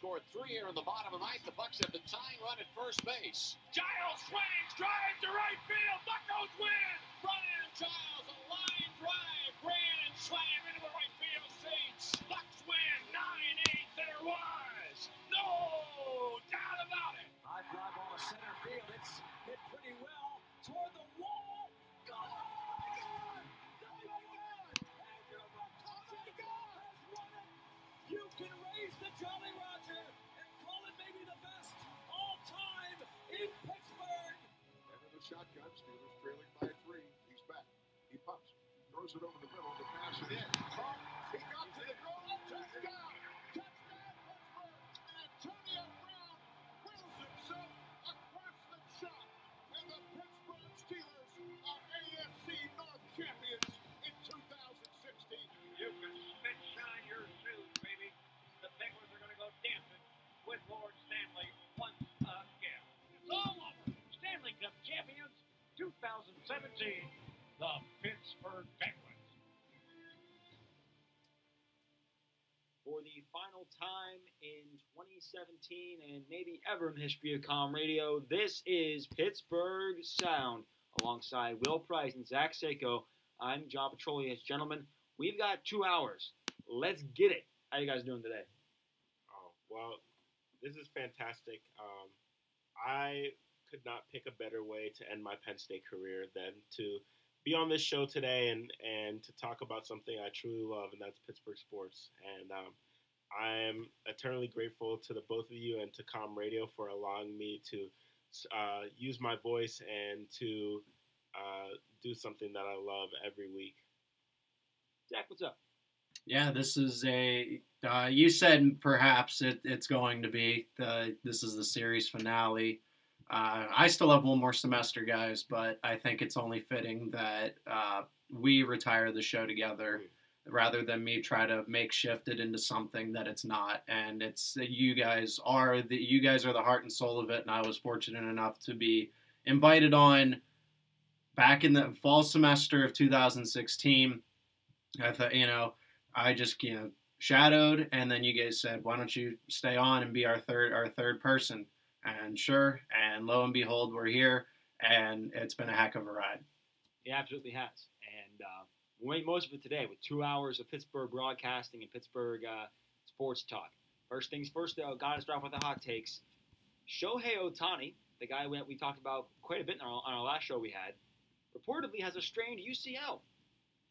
scored 3 here in the bottom of the ninth. The Bucks have the tying run at first base. Giles swings, drives to right field. Buccos win. Brian Giles, a line drive, grand slam into the right field seats. Bucks win 9-8. There was no doubt about it. High fly ball to center field. It's hit pretty well toward the wall. Gone! You can raise the Jolly Roger and call it maybe the best all time in Pittsburgh. Into the shotgun, Steelers trailing by 3. He's back. He pumps, throws it over the middle to pass it in. He got to the goal. Touchdown! Touchdown, Pittsburgh! Antonio Brown wills himself across the shot, and the Pittsburgh Steelers are AFC North champions in 2016. You can spit shine your shoes, baby. The Penguins are going to go dancing with Lord Stanley once again. It's all over. Stanley Cup champions 2017, the Pittsburgh Penguins. For the final time in 2017 and maybe ever in the history of comm radio, this is Pittsburgh Sound. Alongside Will Price and Zach Sako, I'm John Petrolius. Gentlemen, we've got 2 hours. Let's get it. How you guys doing today? Oh, well, this is fantastic. I could not pick a better way to end my Penn State career than to be on this show today and to talk about something I truly love, and that's Pittsburgh sports. And I'm eternally grateful to the both of you and to Comm Radio for allowing me to use my voice and to do something that I love every week. Zach, what's up? Yeah, this is you said perhaps it's going to be this is the series finale. I still have one more semester, guys, but I think it's only fitting that we retire the show together rather than me try to makeshift it into something that it's not. And it's you guys are the heart and soul of it, and I was fortunate enough to be invited on back in the fall semester of 2016. I thought, I just, shadowed, and then you guys said, why don't you stay on and be our third person? And sure, and lo and behold, we're here, and it's been a heck of a ride. It absolutely has. And we made most of it today with 2 hours of Pittsburgh broadcasting and Pittsburgh sports talk. First things first, though, got to start off with the hot takes. Shohei Ohtani, the guy we talked about quite a bit on our last show we had, reportedly has a strained UCL.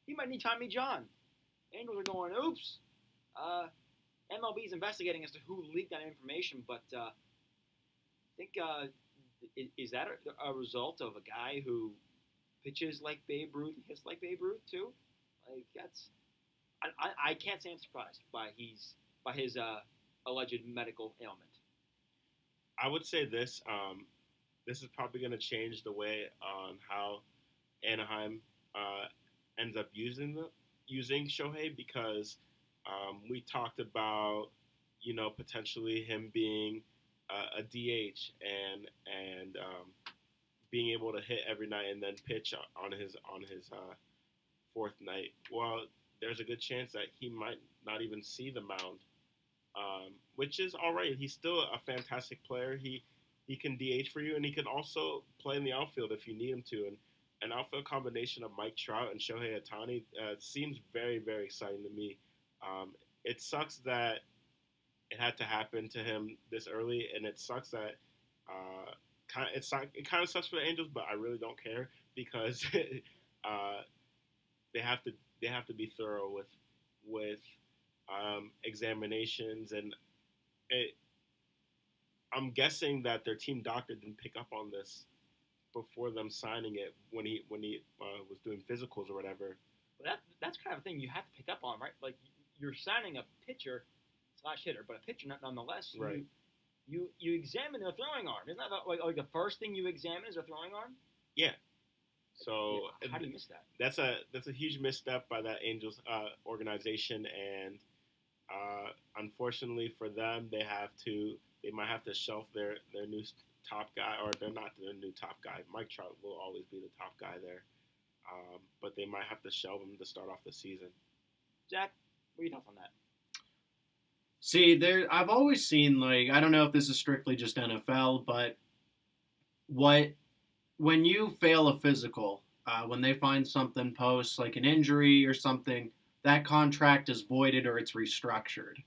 He might need Tommy John. Angels are going, oops. MLB's investigating as to who leaked that information, but I think, is that a result of a guy who pitches like Babe Ruth and hits like Babe Ruth too? Like I can't say I'm surprised by his alleged medical ailment. I would say this. This is probably going to change the way on how Anaheim ends up using Shohei, because we talked about potentially him being a DH and being able to hit every night and then pitch on his fourth night. Well, there's a good chance that he might not even see the mound, which is all right. He's still a fantastic player. He can DH for you, and he can also play in the outfield if you need him to. And an outfield combination of Mike Trout and Shohei Ohtani seems very, very exciting to me. It sucks that it had to happen to him this early, and it sucks that it kind of sucks for the Angels, but I really don't care because they have to be thorough with examinations, and I'm guessing that their team doctor didn't pick up on this before them signing it when he was doing physicals or whatever. But that's kind of a thing you have to pick up on, right? Like, you're signing a pitcher / hitter, but a pitcher nonetheless. Right. You examine their throwing arm. Isn't that like the first thing you examine is their throwing arm? Yeah. So how do you miss that? That's a huge misstep by that Angels organization, and unfortunately for them, they might have to shelf their new top guy, or they're not the new top guy. Mike Trout will always be the top guy there, but they might have to shelve him to start off the season. Jack, what are your thoughts on that? See, I've always seen, like, I don't know if this is strictly just NFL, but when you fail a physical, when they find something post, like an injury or something, that contract is voided or it's restructured.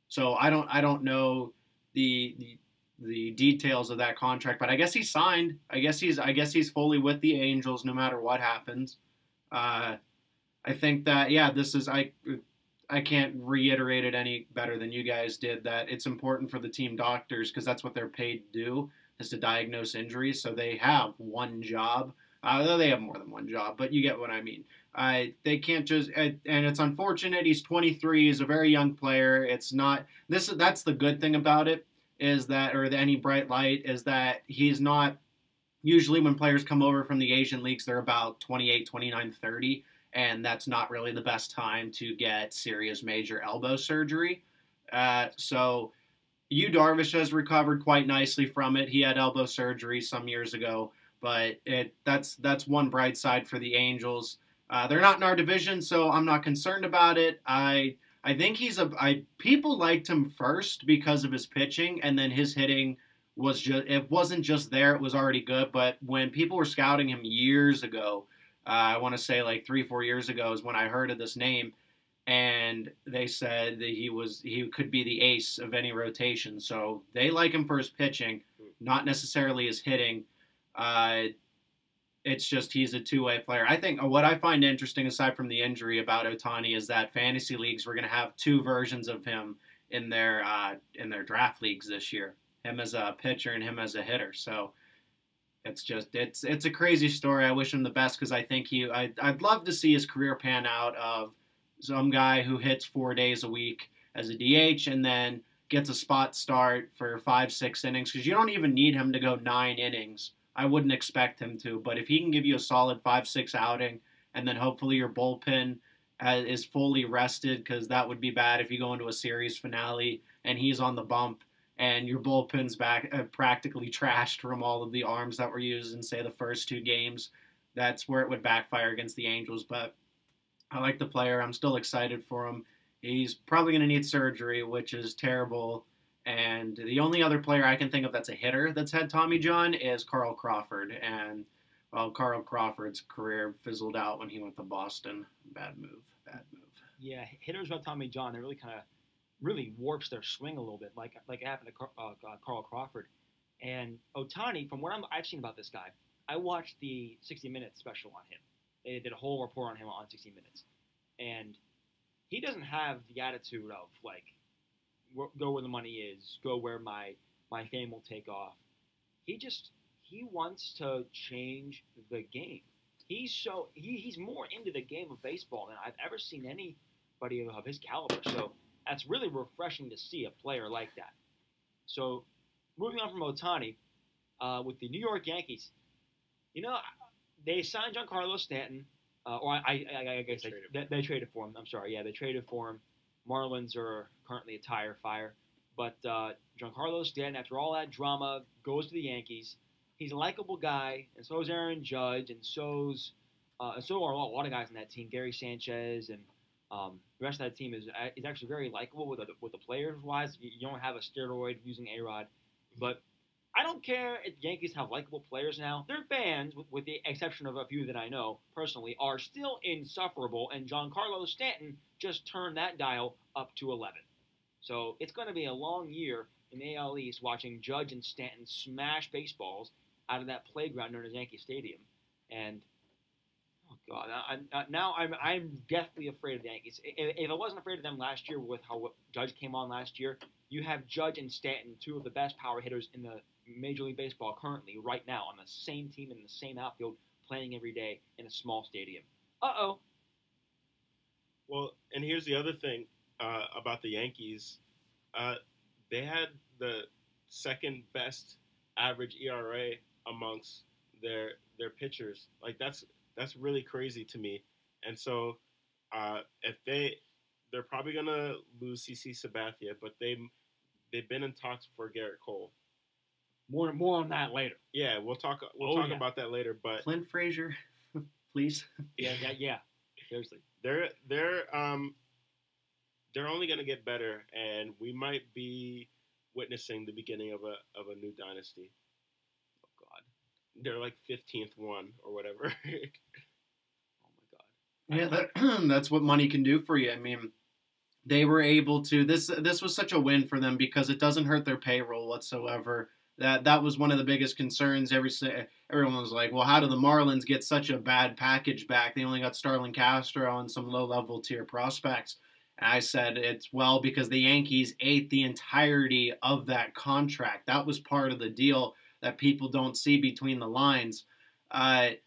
So I don't know the details of that contract, but I guess he's signed. I guess he's fully with the Angels no matter what happens. I think that, yeah, I can't reiterate it any better than you guys did, that it's important for the team doctors, because that's what they're paid to do, is to diagnose injuries. So they have one job. Though they have more than one job, but you get what I mean. They can't just, and it's unfortunate. He's 23. He's a very young player. It's not this. That's the good thing about it, is that, or any bright light, is that he's not. Usually when players come over from the Asian leagues, they're about 28, 29, 30, and that's not really the best time to get serious major elbow surgery. So Yu Darvish has recovered quite nicely from it. He had elbow surgery some years ago, but that's one bright side for the Angels. They're not in our division, so I'm not concerned about it. I think people liked him first because of his pitching, and then his hitting it wasn't just there, it was already good. But when people were scouting him years ago, I want to say like 3-4 years ago is when I heard of this name, and they said that he could be the ace of any rotation. So they like him for his pitching, not necessarily his hitting. It's just he's a two-way player. I think what I find interesting, aside from the injury, about Ohtani is that fantasy leagues, we're going to have two versions of him in their draft leagues this year. Him as a pitcher and him as a hitter. So it's a crazy story. I wish him the best, because I think I'd love to see his career pan out of some guy who hits 4 days a week as a DH and then gets a spot start for 5-6 innings, because you don't even need him to go 9 innings. I wouldn't expect him to, but if he can give you a solid 5-6 outing, and then hopefully your bullpen is fully rested, because that would be bad if you go into a series finale and he's on the bump and your bullpen's back practically trashed from all of the arms that were used in, say, the first 2 games. That's where it would backfire against the Angels. But I like the player. I'm still excited for him. He's probably going to need surgery, which is terrible. And the only other player I can think of that's a hitter that's had Tommy John is Carl Crawford. And, well, Carl Crawford's career fizzled out when he went to Boston. Bad move. Yeah, hitters with Tommy John, they really warps their swing a little bit, like it happened to Carl Crawford. And Ohtani, from what I've seen about this guy, I watched the 60 Minutes special on him. They did a whole report on him on 60 Minutes. And he doesn't have the attitude of, like, go where the money is, go where my fame will take off. He wants to change the game. He's more into the game of baseball than I've ever seen anybody of his caliber. So that's really refreshing to see a player like that. So moving on from Ohtani, with the New York Yankees, they signed Giancarlo Stanton, I guess they traded for him. I'm sorry, yeah, they traded for him. Marlins are currently a tire fire. But Giancarlo Stanton, after all that drama, goes to the Yankees. He's a likable guy, and so is Aaron Judge, and so are a lot of guys on that team. Gary Sanchez and the rest of that team is actually very likable with the players wise. You don't have a steroid using A-Rod, but I don't care if the Yankees have likable players now. Their fans, with the exception of a few that I know personally, are still insufferable, and Giancarlo Stanton just turned that dial up to 11. So it's going to be a long year in the AL East watching Judge and Stanton smash baseballs out of that playground known as Yankee Stadium. And oh God, I'm deathly afraid of the Yankees. If I wasn't afraid of them last year with how Judge came on last year, you have Judge and Stanton, two of the best power hitters in the Major League Baseball currently, right now, on the same team in the same outfield, playing every day in a small stadium. Uh-oh. Well, and here's the other thing about the Yankees. They had the second best average ERA amongst their pitchers. Like, that's really crazy to me. And so if they're probably gonna lose CC Sabathia, but they've been in talks for Garrett Cole. More on that later. Yeah, we'll talk about that later. But Clint Frazier, please. Yeah. Seriously. they're only going to get better, and we might be witnessing the beginning of a new dynasty. Oh God, they're like 15th one or whatever. oh my God. Yeah, that's what money can do for you. I mean, they were able to. This was such a win for them because it doesn't hurt their payroll whatsoever. That was one of the biggest concerns. Everyone was like, well, how do the Marlins get such a bad package back? They only got Starlin Castro and some low-level tier prospects. And I said it's because the Yankees ate the entirety of that contract. That was part of the deal that people don't see between the lines. The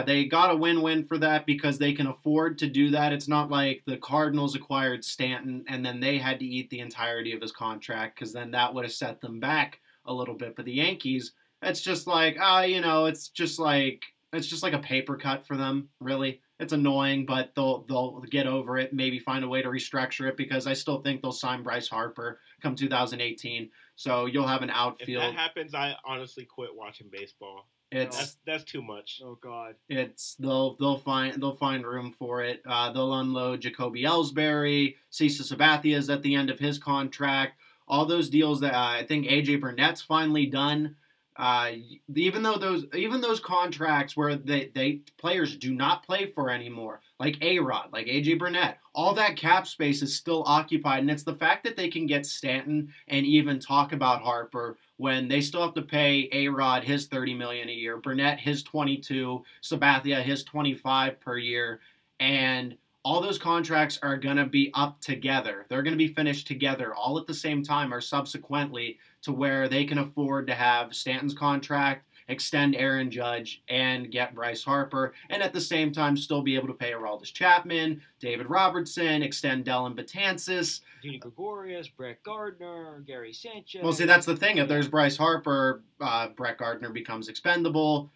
they got a win-win for that because they can afford to do that. It's not like the Cardinals acquired Stanton and then they had to eat the entirety of his contract because then that would have set them back a little bit. But the Yankees, it's just like, it's just like a paper cut for them, really. It's annoying, but they'll get over it, maybe find a way to restructure it because I still think they'll sign Bryce Harper come 2018. So you'll have an outfield. If that happens, I honestly quit watching baseball. That's too much. Oh God. They'll find room for it. They'll unload Jacoby Ellsbury. Cesar Sabathia is at the end of his contract. All those deals that I think AJ Burnett's finally done. Even those contracts where they players do not play for anymore, like A-Rod, like AJ Burnett, all that cap space is still occupied, and it's the fact that they can get Stanton and even talk about Harper when they still have to pay A-Rod his $30 million a year, Burnett his $22, Sabathia his $25 per year, and all those contracts are going to be up together. They're going to be finished together all at the same time or subsequently to where they can afford to have Stanton's contract, extend Aaron Judge, and get Bryce Harper, and at the same time still be able to pay Aroldis Chapman, David Robertson, extend Dellin Betances. Dini Gregorius, Brett Gardner, Gary Sanchez. Well, see, that's the thing. If there's Bryce Harper, Brett Gardner becomes expendable.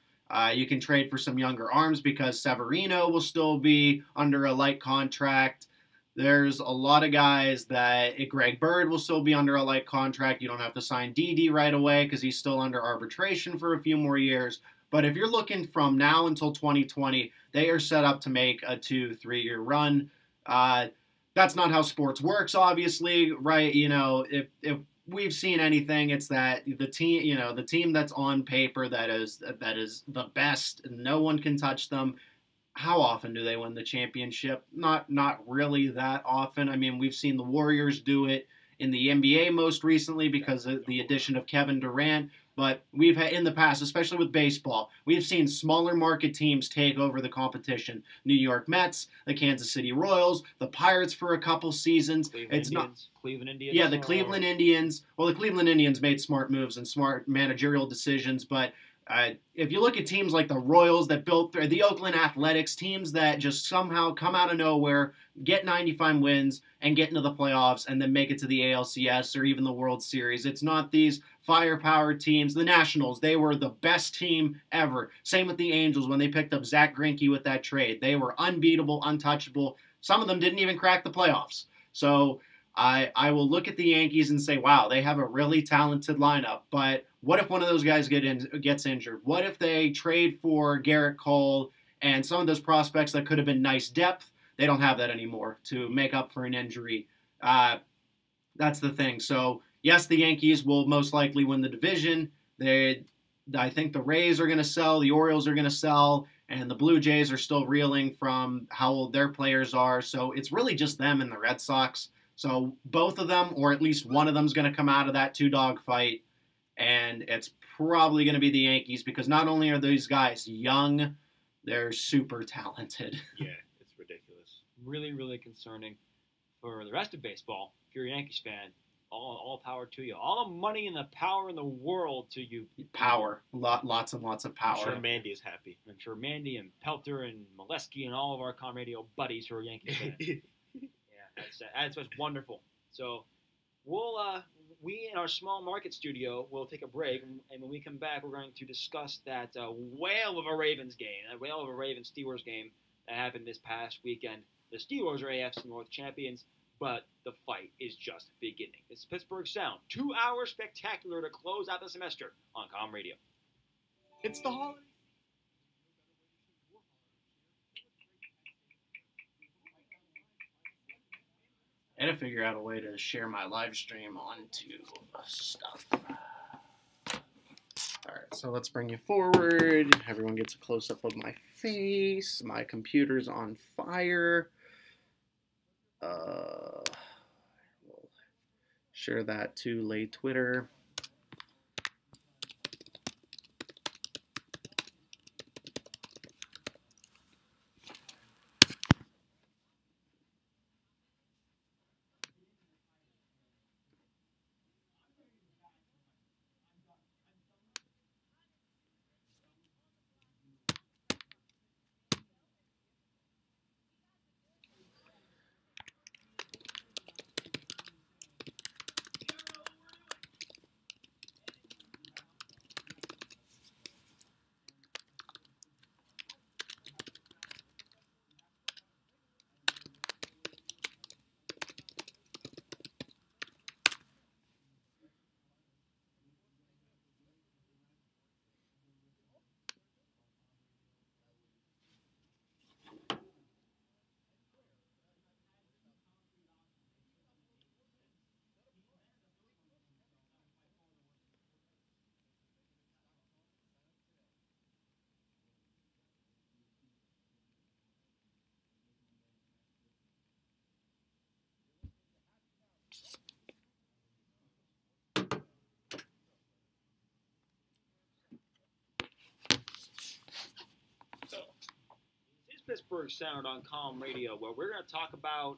You can trade for some younger arms because Severino will still be under a light contract. There's a lot of guys that Greg Bird will still be under a light contract. You don't have to sign Didi right away because he's still under arbitration for a few more years. But if you're looking from now until 2020, they are set up to make a 2-3 year run. That's not how sports works, obviously, right? If we've seen anything, it's that the team that's on paper that is the best, no one can touch them. How often do they win the championship? Not really that often. I mean, we've seen the Warriors do it in the NBA most recently because of the addition of Kevin Durant. But we've had in the past, especially with baseball, we've seen smaller market teams take over the competition. New York Mets, the Kansas City Royals, the Pirates for a couple seasons. Cleveland Indians. Yeah, the Cleveland Indians. Well, the Cleveland Indians made smart moves and smart managerial decisions, but if you look at teams like the Royals that built the Oakland Athletics, teams that just somehow come out of nowhere, get 95 wins, and get into the playoffs, and then make it to the ALCS or even the World Series. It's not these firepower teams. The Nationals, they were the best team ever. Same with the Angels when they picked up Zach Greinke with that trade. They were unbeatable, untouchable. Some of them didn't even crack the playoffs. So I will look at the Yankees and say, wow, they have a really talented lineup, but what if one of those guys gets injured? What if they trade for Garrett Cole and some of those prospects that could have been nice depth? They don't have that anymore to make up for an injury. That's the thing. So, yes, the Yankees will most likely win the division. I think the Rays are going to sell, the Orioles are going to sell, and the Blue Jays are still reeling from how old their players are. So it's really just them and the Red Sox. So both of them, or at least one of them, is going to come out of that two-dog fight. And it's probably going to be the Yankees because not only are these guys young, they're super talented. Yeah, it's ridiculous. Really, really concerning for the rest of baseball. If you're a Yankees fan, all power to you. All the money and the power in the world to you. Power. Lots and lots of power. I'm sure Mandy is happy. I'm sure Mandy and Pelter and Molesky and all of our com radio buddies who are Yankees fans. That's what's wonderful. So we in our small market studio will take a break, and when we come back, we're going to discuss that whale of a Ravens game, that whale of a Ravens-Steelers game that happened this past weekend. The Steelers are AFC North champions, but the fight is just beginning. It's Pittsburgh Sound, 2-hour spectacular to close out the semester on Com Radio. It's the holiday. figure out a way to share my live stream onto stuff. Alright, so let's bring you forward. Everyone gets a close-up of my face. My computer's on fire. We'll share that to Lay Twitter. Pittsburgh Sound on Calm Radio, where we're going to talk about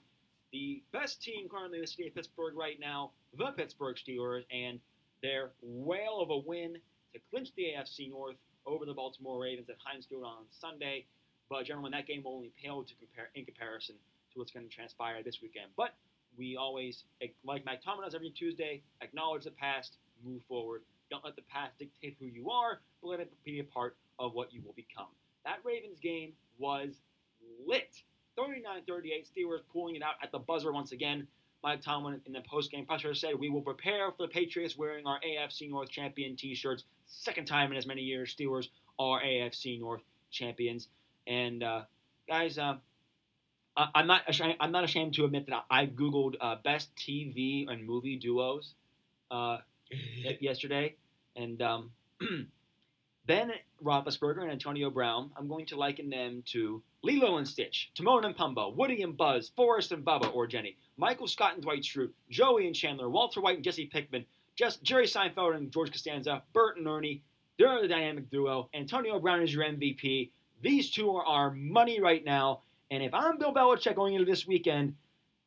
the best team currently in the city of Pittsburgh right now, the Pittsburgh Steelers, and their whale of a win to clinch the AFC North over the Baltimore Ravens at Heinz Field on Sunday. But, gentlemen, that game will only pale in comparison to what's going to transpire this weekend. But we always, like Mike Tomlin does every Tuesday, acknowledge the past, move forward. Don't let the past dictate who you are, but let it be a part of what you will become. That Ravens game was lit. 39-38, Steelers pulling it out at the buzzer once again. Mike Tomlin in the post-game presser said, "We will prepare for the Patriots wearing our AFC North champion T-shirts. Second time in as many years, Steelers are AFC North champions." And guys, I'm not ashamed to admit that I googled best TV and movie duos yesterday, and Ben Roethlisberger and Antonio Brown, I'm going to liken them to Lilo and Stitch, Timon and Pumbaa, Woody and Buzz, Forrest and Bubba or Jenny, Michael Scott and Dwight Schrute, Joey and Chandler, Walter White and Jesse Pinkman, Jerry Seinfeld and George Costanza, Bert and Ernie. They're the dynamic duo. Antonio Brown is your MVP. These two are our money right now. And if I'm Bill Belichick going into this weekend,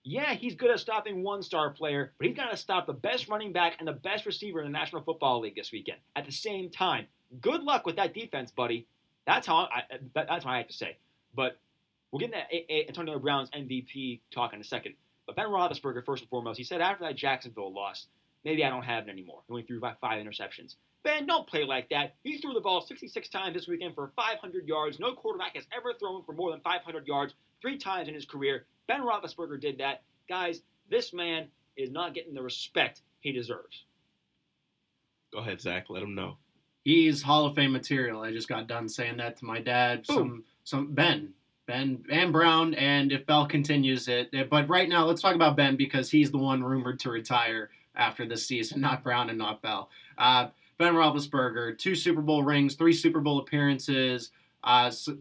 yeah, he's good at stopping one-star player, but he's got to stop the best running back and the best receiver in the National Football League this weekend at the same time. Good luck with that defense, buddy. That's how I have to say. But we'll get into Antonio Brown's MVP talk in a second. But Ben Roethlisberger, first and foremost, he said after that Jacksonville loss, maybe I don't have it anymore. He only threw about 5 interceptions. Ben, don't play like that. You threw the ball 66 times this weekend for 500 yards. No quarterback has ever thrown for more than 500 yards 3 times in his career. Ben Roethlisberger did that. Guys, this man is not getting the respect he deserves. Go ahead, Zach. Let him know. He's Hall of Fame material. I just got done saying that to my dad. Boom. Some Ben and Brown, and if Bell continues it. But right now, let's talk about Ben because he's the one rumored to retire after this season, not Brown and not Bell. Ben Roethlisberger, 2 Super Bowl rings, 3 Super Bowl appearances,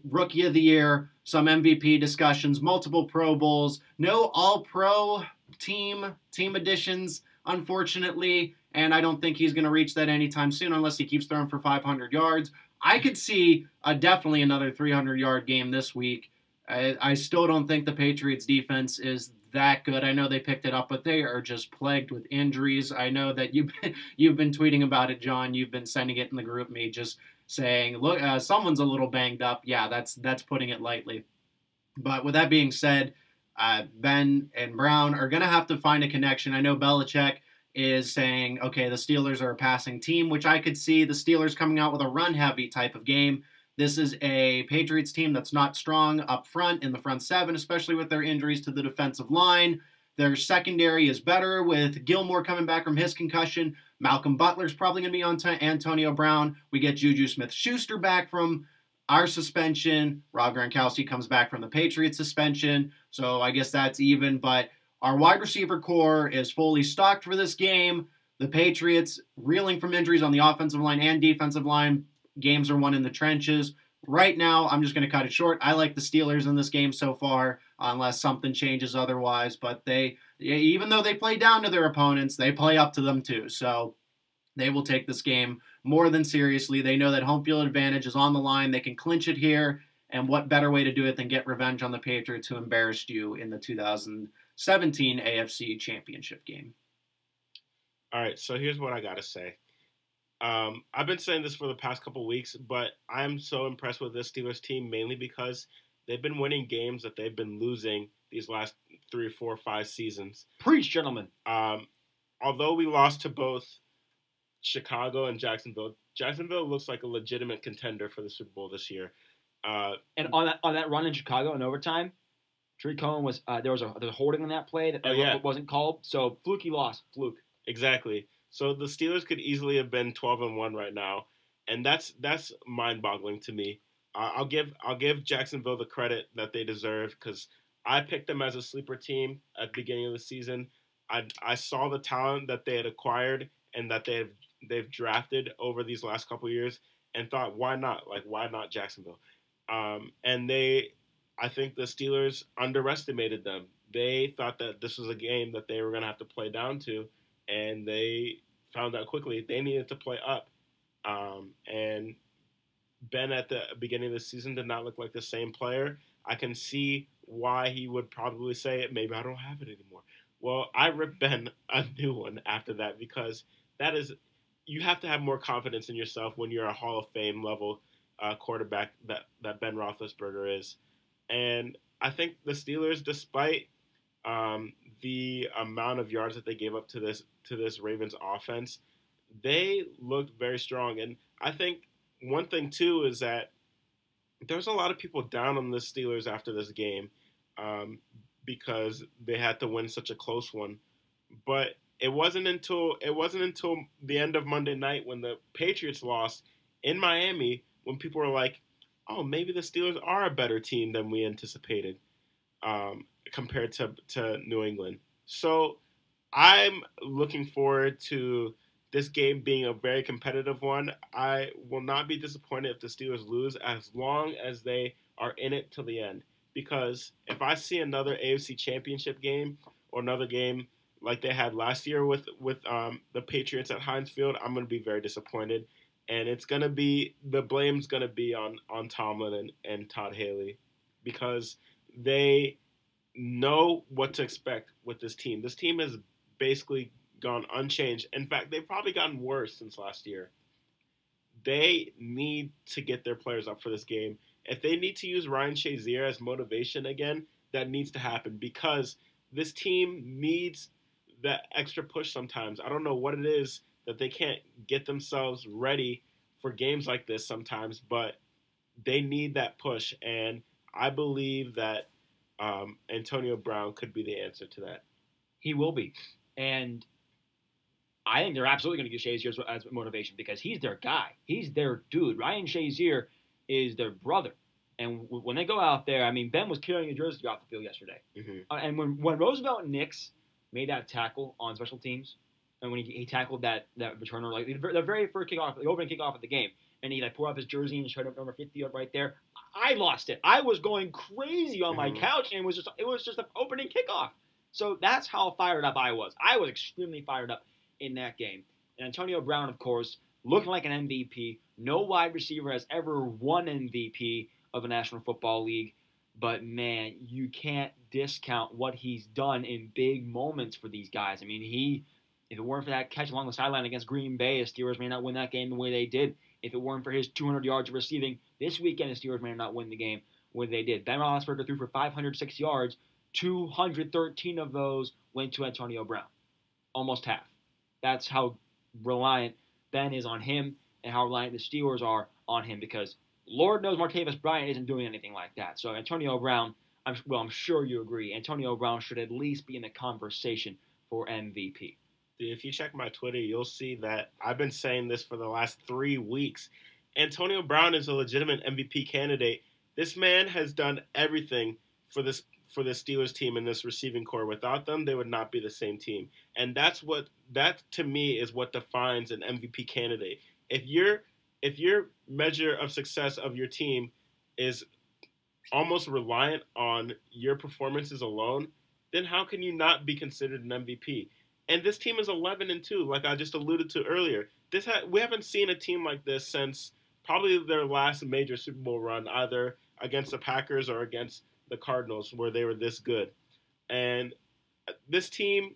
Rookie of the Year, some MVP discussions, multiple Pro Bowls, no All-Pro team additions, unfortunately, and I don't think he's going to reach that anytime soon unless he keeps throwing for 500 yards. I could see definitely another 300-yard game this week. I still don't think the Patriots' defense is that good. I know they picked it up, but they are just plagued with injuries. I know that you've been tweeting about it, John. You've been sending it in the group me, just saying, look, someone's a little banged up. Yeah, that's putting it lightly. But with that being said, Ben and Brown are going to have to find a connection. I know Belichick is saying, okay, the Steelers are a passing team, which I could see the Steelers coming out with a run-heavy type of game. This is a Patriots team that's not strong up front in the front 7, especially with their injuries to the defensive line. Their secondary is better with Gilmore coming back from his concussion. Malcolm Butler's probably going to be on Antonio Brown. We get Juju Smith-Schuster back from our suspension. Rob Gronkowski comes back from the Patriots suspension. So I guess that's even. But Our wide receiver core is fully stocked for this game. The Patriots, reeling from injuries on the offensive line and defensive line, games are won in the trenches. Right now, I'm just going to cut it short. I like the Steelers in this game so far, unless something changes otherwise. But even though they play down to their opponents, they play up to them too. So they will take this game more than seriously. They know that home field advantage is on the line. They can clinch it here. And what better way to do it than get revenge on the Patriots who embarrassed you in the 2017 AFC Championship game? All right, so here's what I got to say. I've been saying this for the past couple weeks, but I'm so impressed with this Steelers team mainly because they've been winning games that they've been losing these last 3, 4, 5 seasons. Preach, gentlemen. Although we lost to both Chicago and Jacksonville, Jacksonville looks like a legitimate contender for the Super Bowl this year. And on that run in Chicago in overtime, Tariq Cohen was there was a holding on that play that wasn't called, so fluky loss, fluke. Exactly. So the Steelers could easily have been 12-1 right now, and that's mind-boggling to me. I'll give Jacksonville the credit that they deserve because I picked them as a sleeper team at the beginning of the season. I saw the talent that they had acquired and that they've drafted over these last couple of years, and thought, why not? Like, why not Jacksonville? And I think the Steelers underestimated them. They thought that this was a game that they were going to have to play down to, and they found out quickly they needed to play up. And Ben at the beginning of the season did not look like the same player. I can see why he would probably say, maybe I don't have it anymore. Well, I ripped Ben a new one after that because you have to have more confidence in yourself when you're a Hall of Fame level quarterback that Ben Roethlisberger is. And I think the Steelers, despite the amount of yards that they gave up to this Ravens offense, they looked very strong. And I think one thing too is that there's a lot of people down on the Steelers after this game because they had to win such a close one. But it wasn't until the end of Monday night when the Patriots lost in Miami when people were like, oh, maybe the Steelers are a better team than we anticipated compared to New England. So I'm looking forward to this game being a very competitive one. I will not be disappointed if the Steelers lose as long as they are in it till the end. Because if I see another AFC Championship game or another game like they had last year with the Patriots at Heinz Field, I'm going to be very disappointed. And the blame's going to be on Tomlin and Todd Haley because they know what to expect with this team. This team has basically gone unchanged. In fact, they've probably gotten worse since last year. They need to get their players up for this game. If they need to use Ryan Shazier as motivation again, that needs to happen because this team needs that extra push sometimes. I don't know what it is that they can't get themselves ready for games like this sometimes, but they need that push, and I believe that Antonio Brown could be the answer to that. He will be, and I think they're absolutely going to get Shazier as motivation because he's their guy. He's their dude. Ryan Shazier is their brother, and when they go out there, I mean, Ben was carrying a jersey off the field yesterday, and when Roosevelt Nix made that tackle on special teams, and when he tackled that returner, like the very first kickoff, the opening kickoff of the game, and he pulled up his jersey and showed up number 50 up right there, I lost it. I was going crazy on my couch, and it was just an opening kickoff. So that's how fired up I was. I was extremely fired up in that game. And Antonio Brown, of course, looking like an MVP. No wide receiver has ever won MVP of a National Football League. But, man, you can't discount what he's done in big moments for these guys. I mean, if it weren't for that catch along the sideline against Green Bay, the Steelers may not win that game the way they did. If it weren't for his 200 yards of receiving this weekend, the Steelers may not win the game the way they did. Ben Roethlisberger threw for 506 yards. 213 of those went to Antonio Brown. Almost half. That's how reliant Ben is on him and how reliant the Steelers are on him because Lord knows Martavis Bryant isn't doing anything like that. So Antonio Brown, I'm sure you agree, Antonio Brown should at least be in the conversation for MVP. If you check my Twitter, you'll see that I've been saying this for the last 3 weeks. Antonio Brown is a legitimate MVP candidate. This man has done everything for for the Steelers team and this receiving core. Without them, they would not be the same team. And that to me is what defines an MVP candidate. If your measure of success of your team is almost reliant on your performances alone, then how can you not be considered an MVP? And this team is 11-2, like I just alluded to earlier. We haven't seen a team like this since probably their last major Super Bowl run, either against the Packers or against the Cardinals, where they were this good. And this team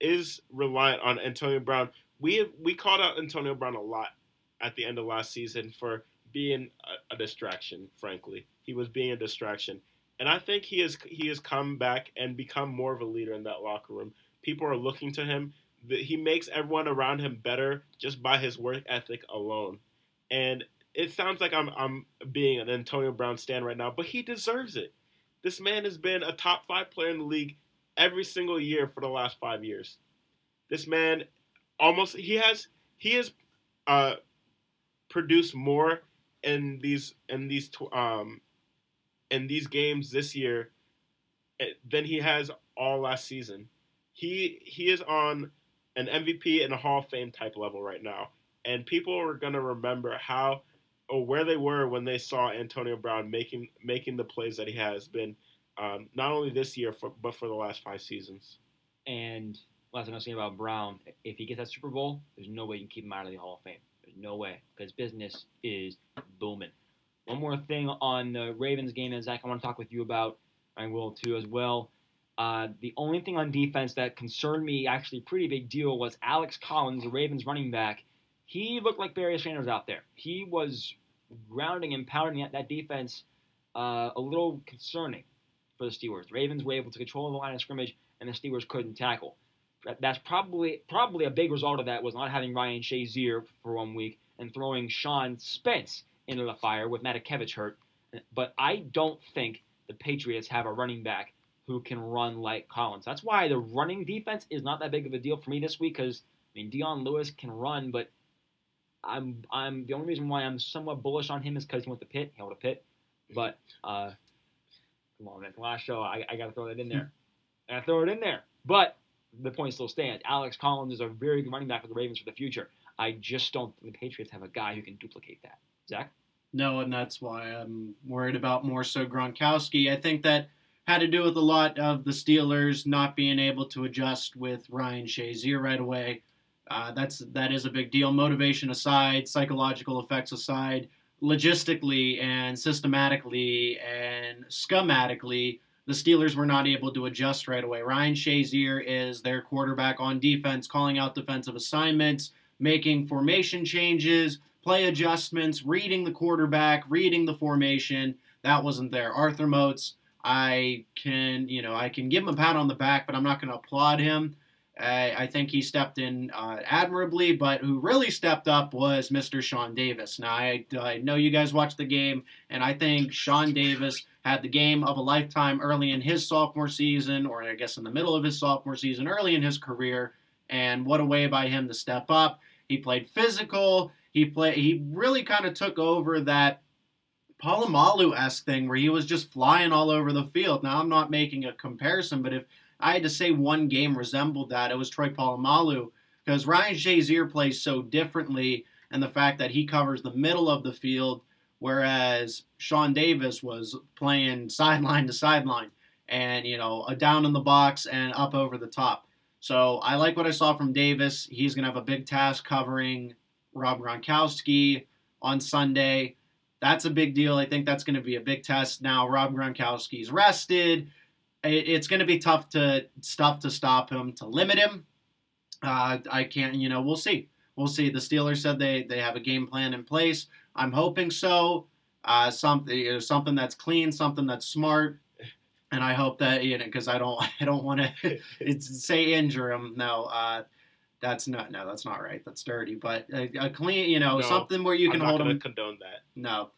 is reliant on Antonio Brown. We called out Antonio Brown a lot at the end of last season for being a distraction, frankly. He was being a distraction. And I think he has come back and become more of a leader in that locker room. People are looking to him. He makes everyone around him better just by his work ethic alone. And it sounds like I'm being an Antonio Brown stan right now, but he deserves it. This man has been a top 5 player in the league every single year for the last 5 years. This man he has produced more in these games this year than he has all last season. He is on an MVP and a Hall of Fame type level right now, and people are gonna remember how or where they were when they saw Antonio Brown making the plays that he has been, not only this year but for the last 5 seasons. And last thing I was saying about Brown, if he gets that Super Bowl, there's no way you can keep him out of the Hall of Fame. There's no way, because business is booming. One more thing on the Ravens game, and Zach, I want to talk with you about. I will too as well. The only thing on defense that concerned me, actually a pretty big deal, was Alex Collins, the Ravens running back. He looked like Barry Sanders out there. He was grounding and pounding that defense, a little concerning for the Steelers. The Ravens were able to control the line of scrimmage, and the Steelers couldn't tackle. That's probably a big result of that was not having Ryan Shazier for 1 week and throwing Sean Spence into the fire with Matakevich hurt. But I don't think the Patriots have a running back who can run like Collins. That's why the running defense is not that big of a deal for me this week, because Dion Lewis can run, but I'm the only reason why I'm somewhat bullish on him is because he went to Pitt. He went to Pitt. But come on, man, the last show I got to throw that in there. I got to throw it in there. But the point still stands. Alex Collins is a very good running back for the Ravens for the future. I just don't think the Patriots have a guy who can duplicate that. Zach? No, and that's why I'm worried about more so Gronkowski. I think that had to do with a lot of the Steelers not being able to adjust with Ryan Shazier right away. That is a big deal. Motivation aside, psychological effects aside, logistically and systematically and schematically, the Steelers were not able to adjust right away. Ryan Shazier is their quarterback on defense, calling out defensive assignments, making formation changes, play adjustments, reading the quarterback, reading the formation. That wasn't there. Arthur Moats, I can give him a pat on the back, but I'm not going to applaud him. I think he stepped in admirably, but who really stepped up was Mr. Sean Davis. Now, I know you guys watched the game, and I think Sean Davis had the game of a lifetime early in his sophomore season, or I guess in the middle of his sophomore season, early in his career, and what a way by him to step up. He played physical. He really kind of took over that Polamalu-esque thing where he was just flying all over the field. Now, I'm not making a comparison, but if I had to say one game resembled that, it was Troy Polamalu, because Ryan Shazier plays so differently, and the fact that he covers the middle of the field, whereas Sean Davis was playing sideline to sideline and, down in the box and up over the top. So I like what I saw from Davis. He's going to have a big task covering Rob Gronkowski on Sunday. That's a big deal. I think that's going to be a big test. Now Rob Gronkowski's rested. It's going to be tough to stop him, to limit him. I can't, we'll see. We'll see. The Steelers said they have a game plan in place. I'm hoping so. Something that's clean, something that's smart. And I hope that, because I don't want to say injure him. No, that's not right. That's dirty. But a clean, no, something where you can hold him. I'm not going to condone that. No,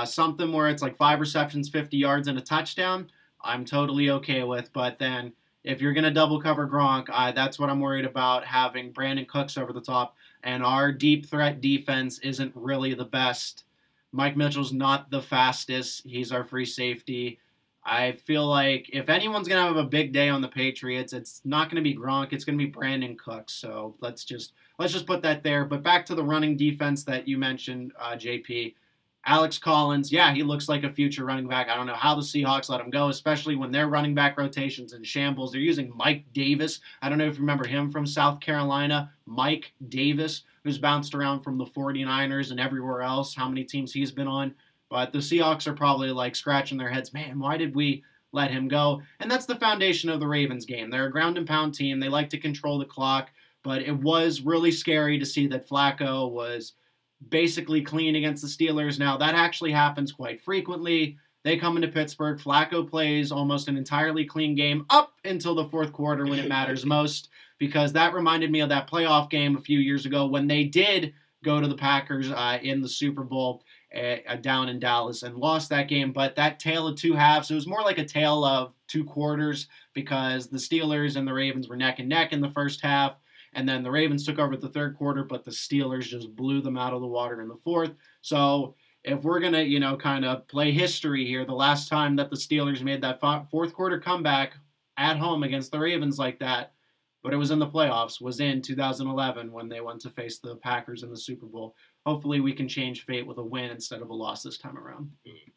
something where it's like 5 receptions, 50 yards, and a touchdown. I'm totally okay with. But then if you're going to double cover Gronk, that's what I'm worried about, having Brandon Cooks over the top. And our deep threat defense isn't really the best. Mike Mitchell's not the fastest. He's our free safety. I feel like if anyone's going to have a big day on the Patriots, it's not going to be Gronk. It's going to be Brandon Cooks. So let's just put that there. But back to the running defense that you mentioned, JP. Alex Collins, yeah, he looks like a future running back. I don't know how the Seahawks let him go, especially when their running back rotation's in shambles. They're using Mike Davis. I don't know if you remember him from South Carolina. Mike Davis, who's bounced around from the 49ers and everywhere else, how many teams he's been on. But the Seahawks are probably like scratching their heads, man, why did we let him go? And that's the foundation of the Ravens game. They're a ground and pound team. They like to control the clock, but it was really scary to see that Flacco was basically clean against the Steelers. Now, that actually happens quite frequently. They come into Pittsburgh. Flacco plays almost an entirely clean game up until the fourth quarter when it matters most, because that reminded me of that playoff game a few years ago when they did go to the Packers in the Super Bowl down in Dallas and lost that game. But that tale of two halves, it was more like a tale of two quarters, because the Steelers and the Ravens were neck and neck in the first half. And then the Ravens took over the third quarter, but the Steelers just blew them out of the water in the fourth. So if we're going to, kind of play history here, the last time that the Steelers made that fourth quarter comeback at home against the Ravens like that, but it was in the playoffs, was in 2011 when they went to face the Packers in the Super Bowl. Hopefully we can change fate with a win instead of a loss this time around.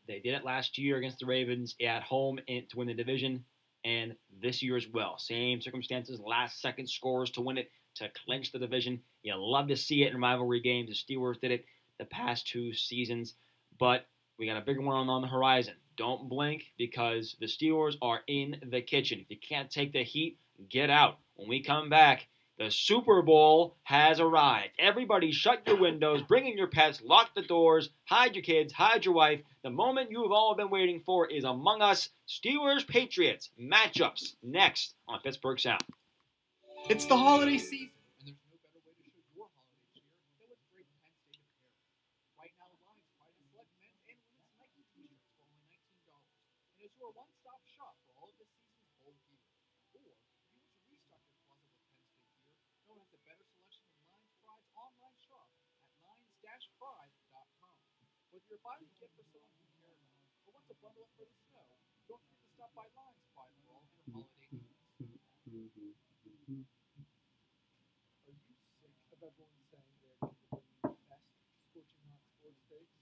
They did it last year against the Ravens at home to win the division, and this year as well. Same circumstances, last-second scores to win it, to clinch the division. You love to see it in rivalry games. The Steelers did it the past 2 seasons, but we got a bigger one on the horizon. Don't blink, because the Steelers are in the kitchen. If you can't take the heat, get out. When we come back, the Super Bowl has arrived. Everybody shut your windows, bring in your pets, lock the doors, hide your kids, hide your wife. The moment you've all been waiting for is among us. Steelers-Patriots matchups next on Pittsburgh Sound. It's the holiday season, and there's no better way to show your holiday cheer than with great Penn State apparel. Right now, Lions Pride has select men's and women's Nike t-shirts for only $19, and it's your one-stop shop for all of this season's bold gear. Or, if you want to restock your closet with Penn State gear, no one has a better selection than Lions Pride's online shop at lions-pride.com. Whether you're buying a gift for someone you care about, or want to bundle up for the snow, don't forget to stop by Lions Pride for all of your holiday needs. Everyone saying they're going to bring you the best scorching hot sports takes?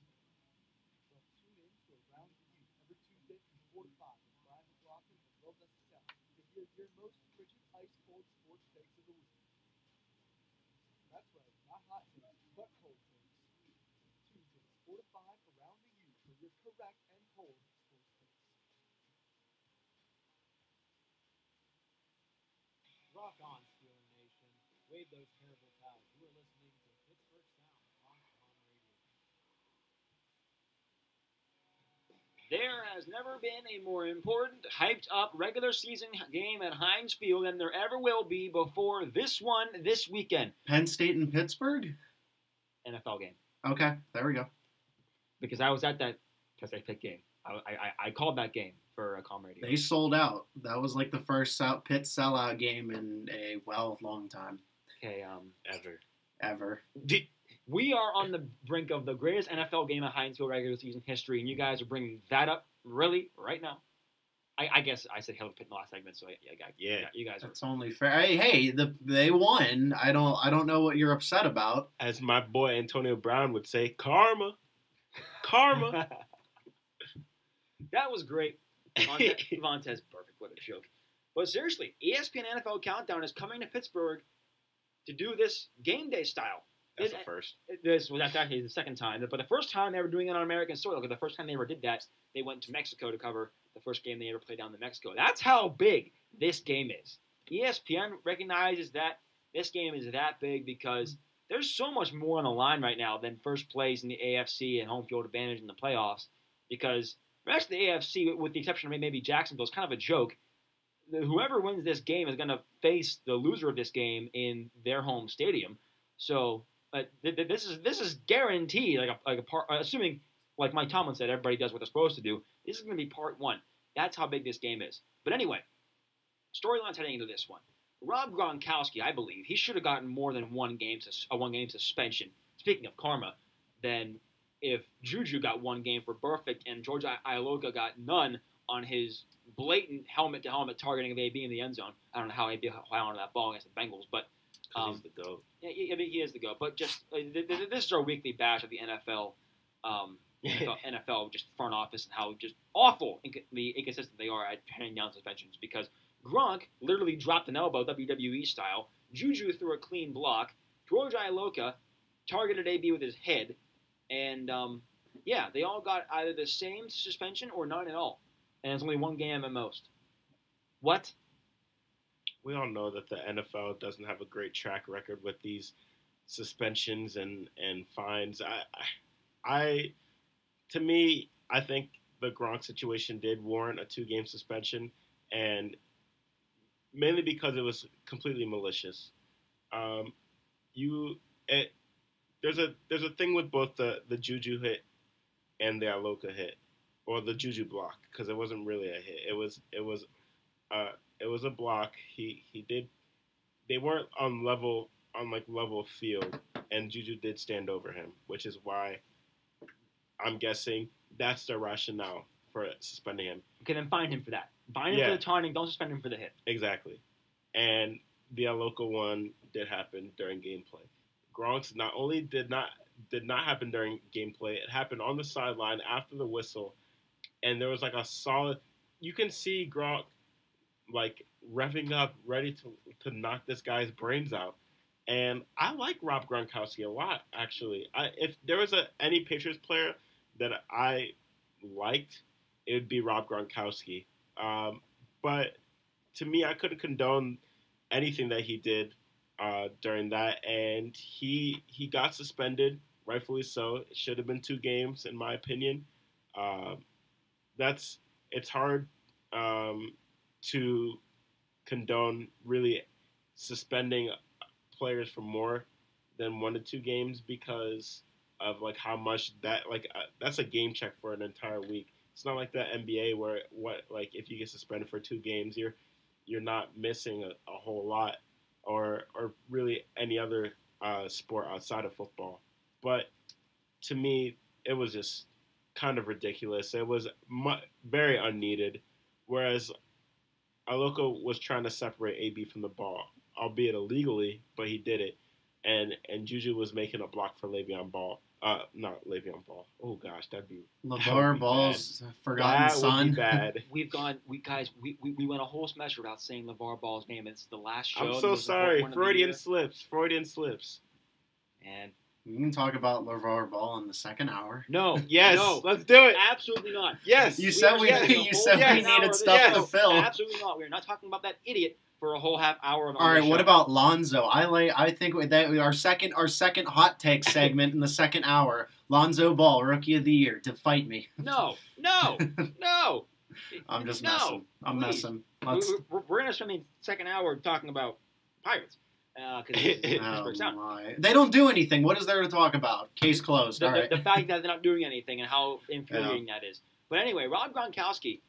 Well, tune in to Around the U every Tuesday from 4 to 5 with Brian McLaughlin and Will Desitell to hear your most frigid, ice-cold sports takes of the week. That's right, not hot takes, but cold takes. Tuesdays, 4 to 5, Around the U for your correct and cold sports takes. Rock on, Steeler Nation. Wave those terrible towels. You are listening to Pittsburgh Sound on Radio. There has never been a more important, hyped-up regular season game at Heinz Field than there ever will be before this one this weekend. Penn State and Pittsburgh? NFL game. Okay, there we go. Because I was at that Penn State game. I called that game for a Com Radio. They sold out. That was like the first Pitt sellout game in a long time. Okay, Ever. We are on the brink of the greatest NFL game at Heinz Field regular season history, and you guys are bringing that up really right now. I guess I said Hillary Pitt in the last segment, so you guys are. That's only fair. Hey, they won. I don't know what you're upset about. As my boy Antonio Brown would say, karma. Karma. That was great. Vontez, perfect. What a joke. But seriously, ESPN NFL Countdown is coming to Pittsburgh to do this game day style. That's the first. That's actually the second time. But the first time they were doing it on American soil, because the first time they ever did that, they went to Mexico to cover the first game they ever played down in Mexico. That's how big this game is. ESPN recognizes that this game is that big because there's so much more on the line right now than first place in the AFC and home field advantage in the playoffs, because the rest of the AFC, with the exception of maybe Jacksonville, is kind of a joke. Whoever wins this game is going to face the loser of this game in their home stadium. So this is guaranteed, like a part. Assuming, like Mike Tomlin said, everybody does what they're supposed to do. This is going to be part one. That's how big this game is. But anyway, storylines heading into this one. Rob Gronkowski, I believe, he should have gotten more than one game suspension. Speaking of karma, than if Juju got one game for Burfict and George Iloka got none on his blatant helmet-to-helmet targeting of AB in the end zone. I don't know how AB held on to that ball against the Bengals, but Because he's the GOAT. yeah, he is the GOAT. But just this is our weekly bash of the NFL. NFL just front office and how just awful inconsistent they are at handing down suspensions, because Gronk literally dropped an elbow WWE style. Juju threw a clean block. George Iloka targeted AB with his head, and they all got either the same suspension or none at all, and it's only one game at most. What? We all know that the NFL doesn't have a great track record with these suspensions and fines. To me, I think the Gronk situation did warrant a 2-game suspension, and mainly because it was completely malicious. There's a thing with both the Juju hit and the Iloka hit, or the Juju block, because it wasn't really a hit. It was a block. They weren't on level field, and Juju did stand over him, which is why I'm guessing that's the rationale for suspending him. Okay, then fine him for that. Fine him for the taunting. Don't suspend him for the hit. Exactly. And the Iloka one did happen during gameplay. Gronk's not only did not happen during gameplay, it happened on the sideline after the whistle, and there was like a solid. You can see Gronk like revving up, ready to knock this guy's brains out. And I like Rob Gronkowski a lot, actually. If there was any Patriots player that I liked, it would be Rob Gronkowski. But to me, I couldn't condone anything that he did during that, and he got suspended, rightfully so. It should have been 2 games, in my opinion. It's hard to condone really suspending players for more than 1 to 2 games because of like how much that's a game check for an entire week. It's not like the NBA where if you get suspended for 2 games, you're not missing a whole lot, or really any other sport outside of football. But to me, it was just kind of ridiculous. It was very unneeded. Whereas Iloka was trying to separate AB from the ball, albeit illegally, but he did it. And Juju was making a block for Le'Veon Ball. Not Le'Veon Ball. Oh gosh, that'd be LeVar Ball's forgotten that son. Would be bad. We went a whole semester without saying LeVar Ball's name. It's the last show. I'm so sorry. Freudian slips. And We can talk about LeVar Ball in the second hour. no, Yes, no, let's do it. absolutely not. Yes, You said we are spending a whole half hour needed of stuff this to show. fill. Absolutely not. We're not talking about that idiot for a whole half hour of. All right, the what show. about Lonzo? I think that our second hot take segment in the second hour. Lonzo Ball, Rookie of the Year, to fight me. No. I'm just No, messing. I'm please. messing. Let's. We're gonna spend the second hour talking about Pirates because Pittsburgh Sound. My. They don't do anything. What is there to talk about? Case closed. All right. The fact that they're not doing anything and how infuriating that is. But anyway, Rob Gronkowski,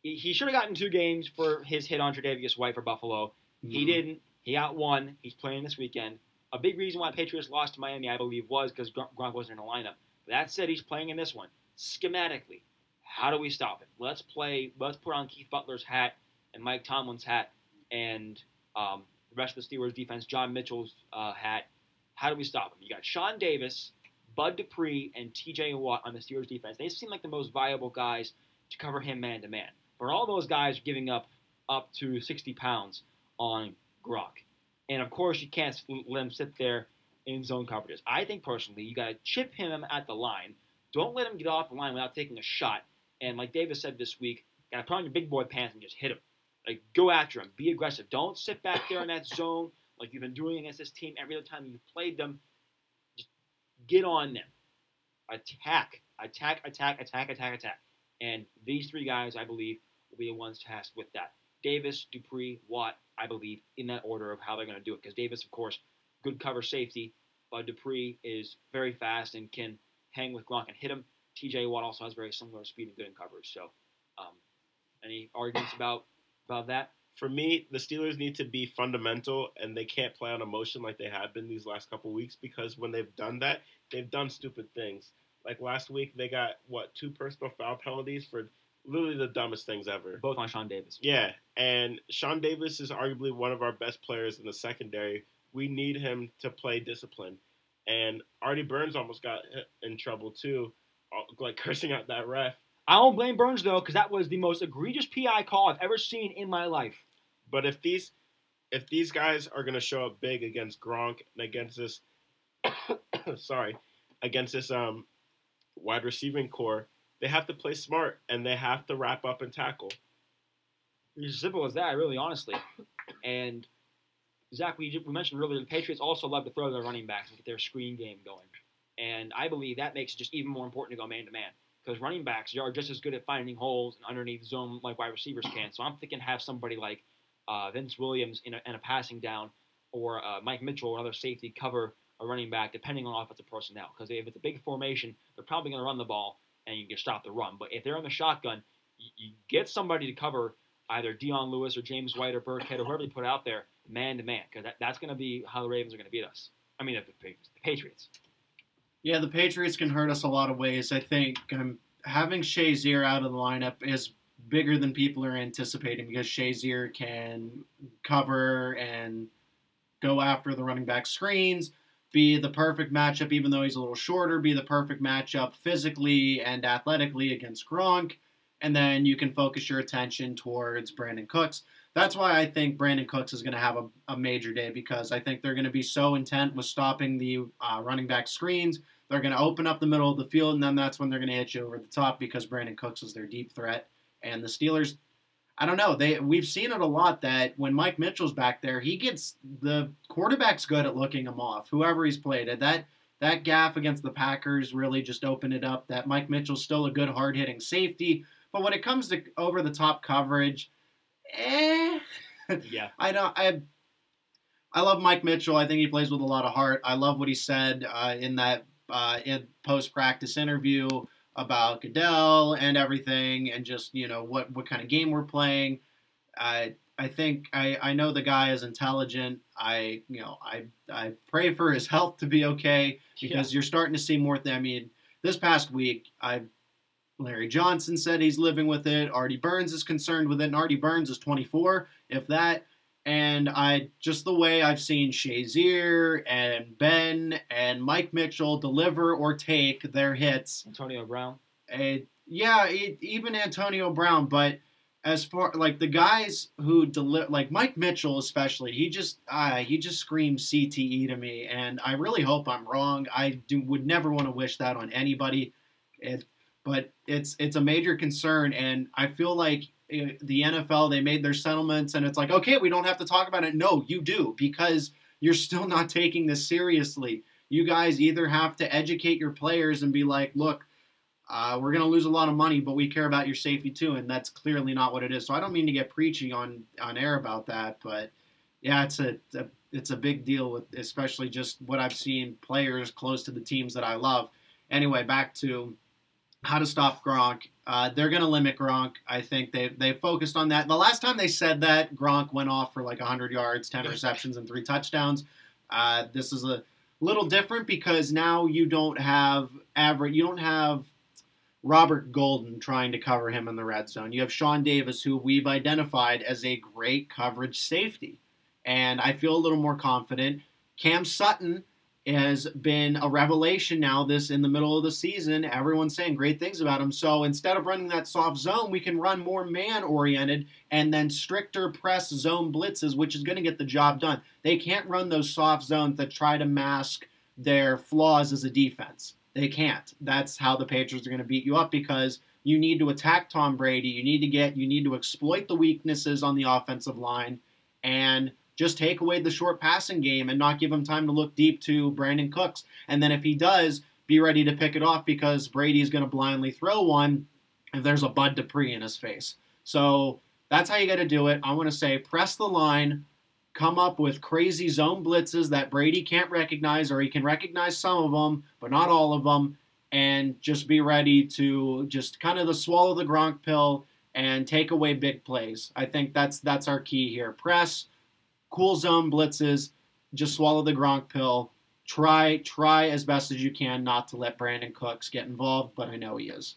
he should have gotten 2 games for his hit on Tre'Davious White for Buffalo. He didn't. He got 1. He's playing this weekend. A big reason why Patriots lost to Miami, I believe, was because Gronk wasn't in the lineup. But that said, he's playing in this one. Schematically, how do we stop it? Let's put on Keith Butler's hat and Mike Tomlin's hat and the rest of the Steelers defense, John Mitchell's hat. How do we stop him? You got Sean Davis, Bud Dupree, and T.J. Watt on the Steelers defense. They seem like the most viable guys to cover him man-to-man. But all those guys are giving up to 60 pounds on Gronk. And, of course, you can't let him sit there in zone coverages. I think, personally, you got to chip him at the line. Don't let him get off the line without taking a shot. And like Davis said this week, got to put on your big boy pants and just hit him. Like, go after him. Be aggressive. Don't sit back there in that zone like you've been doing against this team every other time you've played them. Just get on them. Attack. And these 3 guys, I believe, will be the ones tasked with that. Davis, Dupree, Watt, I believe, in that order of how they're going to do it. Because Davis, of course, good cover safety. But Dupree is very fast and can hang with Gronk and hit him. T.J. Watt also has very similar speed and good in coverage. So, any arguments about that? For me, the Steelers need to be fundamental, and they can't play on emotion like they have been these last couple weeks, because when they've done that, they've done stupid things. Like last week, they got, 2 personal foul penalties for literally the dumbest things ever. Both on Sean Davis. Yeah, and Sean Davis is arguably one of our best players in the secondary. We need him to play discipline. And Artie Burns almost got in trouble too, like cursing out that ref. I don't blame Burns, though, because that was the most egregious PI call I've ever seen in my life. But if these guys are going to show up big against Gronk and against this against this wide receiving core, they have to play smart and they have to wrap up and tackle. It's as simple as that, really, honestly. And Zach, we mentioned earlier, the Patriots also love to throw their running backs and get their screen game going. And I believe that makes it just even more important to go man-to-man. Because running backs are just as good at finding holes and underneath zone like wide receivers can. So I'm thinking have somebody like Vince Williams in a passing down, or Mike Mitchell, another safety, cover a running back, depending on offensive personnel. Because if it's a big formation, they're probably going to run the ball, and you can stop the run. But if they're on the shotgun, you get somebody to cover either Dion Lewis or James White or Burkhead or whoever they put out there, man-to-man. Because that's going to be how the Ravens are going to beat us. I mean, the Patriots. Yeah, the Patriots can hurt us a lot of ways. I think having Shazier out of the lineup is bigger than people are anticipating, because Shazier can cover and go after the running back screens, be the perfect matchup, even though he's a little shorter, be the perfect matchup physically and athletically against Gronk, and then you can focus your attention towards Brandon Cooks. That's why I think Brandon Cooks is going to have a major day, because I think they're going to be so intent with stopping the running back screens. They're going to open up the middle of the field, and then that's when they're going to hit you over the top, because Brandon Cooks is their deep threat. And the Steelers, I don't know, we've seen it a lot that when Mike Mitchell's back there, the quarterback's good at looking him off, whoever he's played. That gaffe against the Packers really just opened it up, that Mike Mitchell's still a good hard-hitting safety. But when it comes to over-the-top coverage, Yeah. I love Mike Mitchell. I think he plays with a lot of heart. I love what he said in that in post-practice interview about Goodell and everything, and just, what kind of game we're playing. I think I know the guy is intelligent. I pray for his health to be okay, because you're starting to see more. This past week, Larry Johnson said he's living with it. Artie Burns is concerned with it, and Artie Burns is 24, if that. And just the way I've seen Shazier and Ben and Mike Mitchell deliver or take their hits. Antonio Brown. Even Antonio Brown. But as far like the guys who deliver, like Mike Mitchell especially, he just screams CTE to me, and I really hope I'm wrong. Would never want to wish that on anybody. But it's a major concern, and I feel like the NFL, they made their settlements, and it's like, okay, we don't have to talk about it. No, you do, because you're still not taking this seriously. You guys either have to educate your players and be like, look, we're going to lose a lot of money, but we care about your safety too, and that's clearly not what it is. So I don't mean to get preachy on air about that, but yeah, it's a big deal, with especially just what I've seen players close to the teams that I love. Anyway, back to how to stop Gronk. They're going to limit Gronk. I think they've focused on that. The last time they said that, Gronk went off for like 100 yards, 10 receptions, and 3 touchdowns. This is a little different, because now you don't have Robert Golden trying to cover him in the red zone. You have Sean Davis, who we've identified as a great coverage safety. And I feel a little more confident. Cam Sutton has been a revelation now in the middle of the season. Everyone's saying great things about him. So instead of running that soft zone, we can run more man-oriented and then stricter press zone blitzes, which is going to get the job done. They can't run those soft zones that try to mask their flaws as a defense. They can't. That's how the Patriots are going to beat you up, because you need to attack Tom Brady. You need to exploit the weaknesses on the offensive line and just take away the short passing game and not give him time to look deep to Brandon Cooks. And then if he does, be ready to pick it off, because Brady's going to blindly throw one if there's a Bud Dupree in his face. So that's how you got to do it. I want to say press the line, come up with crazy zone blitzes that Brady can't recognize, or he can recognize some of them, but not all of them, and just be ready to just kind of swallow the Gronk pill and take away big plays. I think that's our key here. Press, cool zone blitzes, just swallow the Gronk pill. Try as best as you can not to let Brandon Cooks get involved, but I know he is.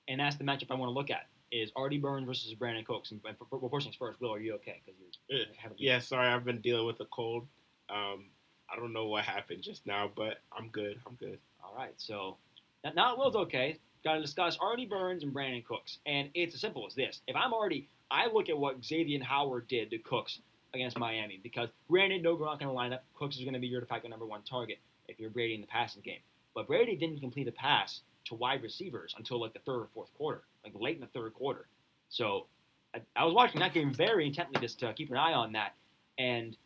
And that's the matchup I want to look at. is Artie Burns versus Brandon Cooks. And well, first things first, Will, are you okay? Because you haven't. Yeah, sorry, I've been dealing with a cold. I don't know what happened just now, but I'm good. I'm good. All right, so now Will's okay. Got to discuss Artie Burns and Brandon Cooks, and it's as simple as this: if I'm Artie, I look at what Xavier Howard did to Cooks against Miami, because granted, no Gronk in the lineup, Cooks is going to be your de facto number one target if you're Brady in the passing game. But Brady didn't complete a pass to wide receivers until like the third or fourth quarter, like late in the third quarter. So I was watching that game very intently just to keep an eye on that, and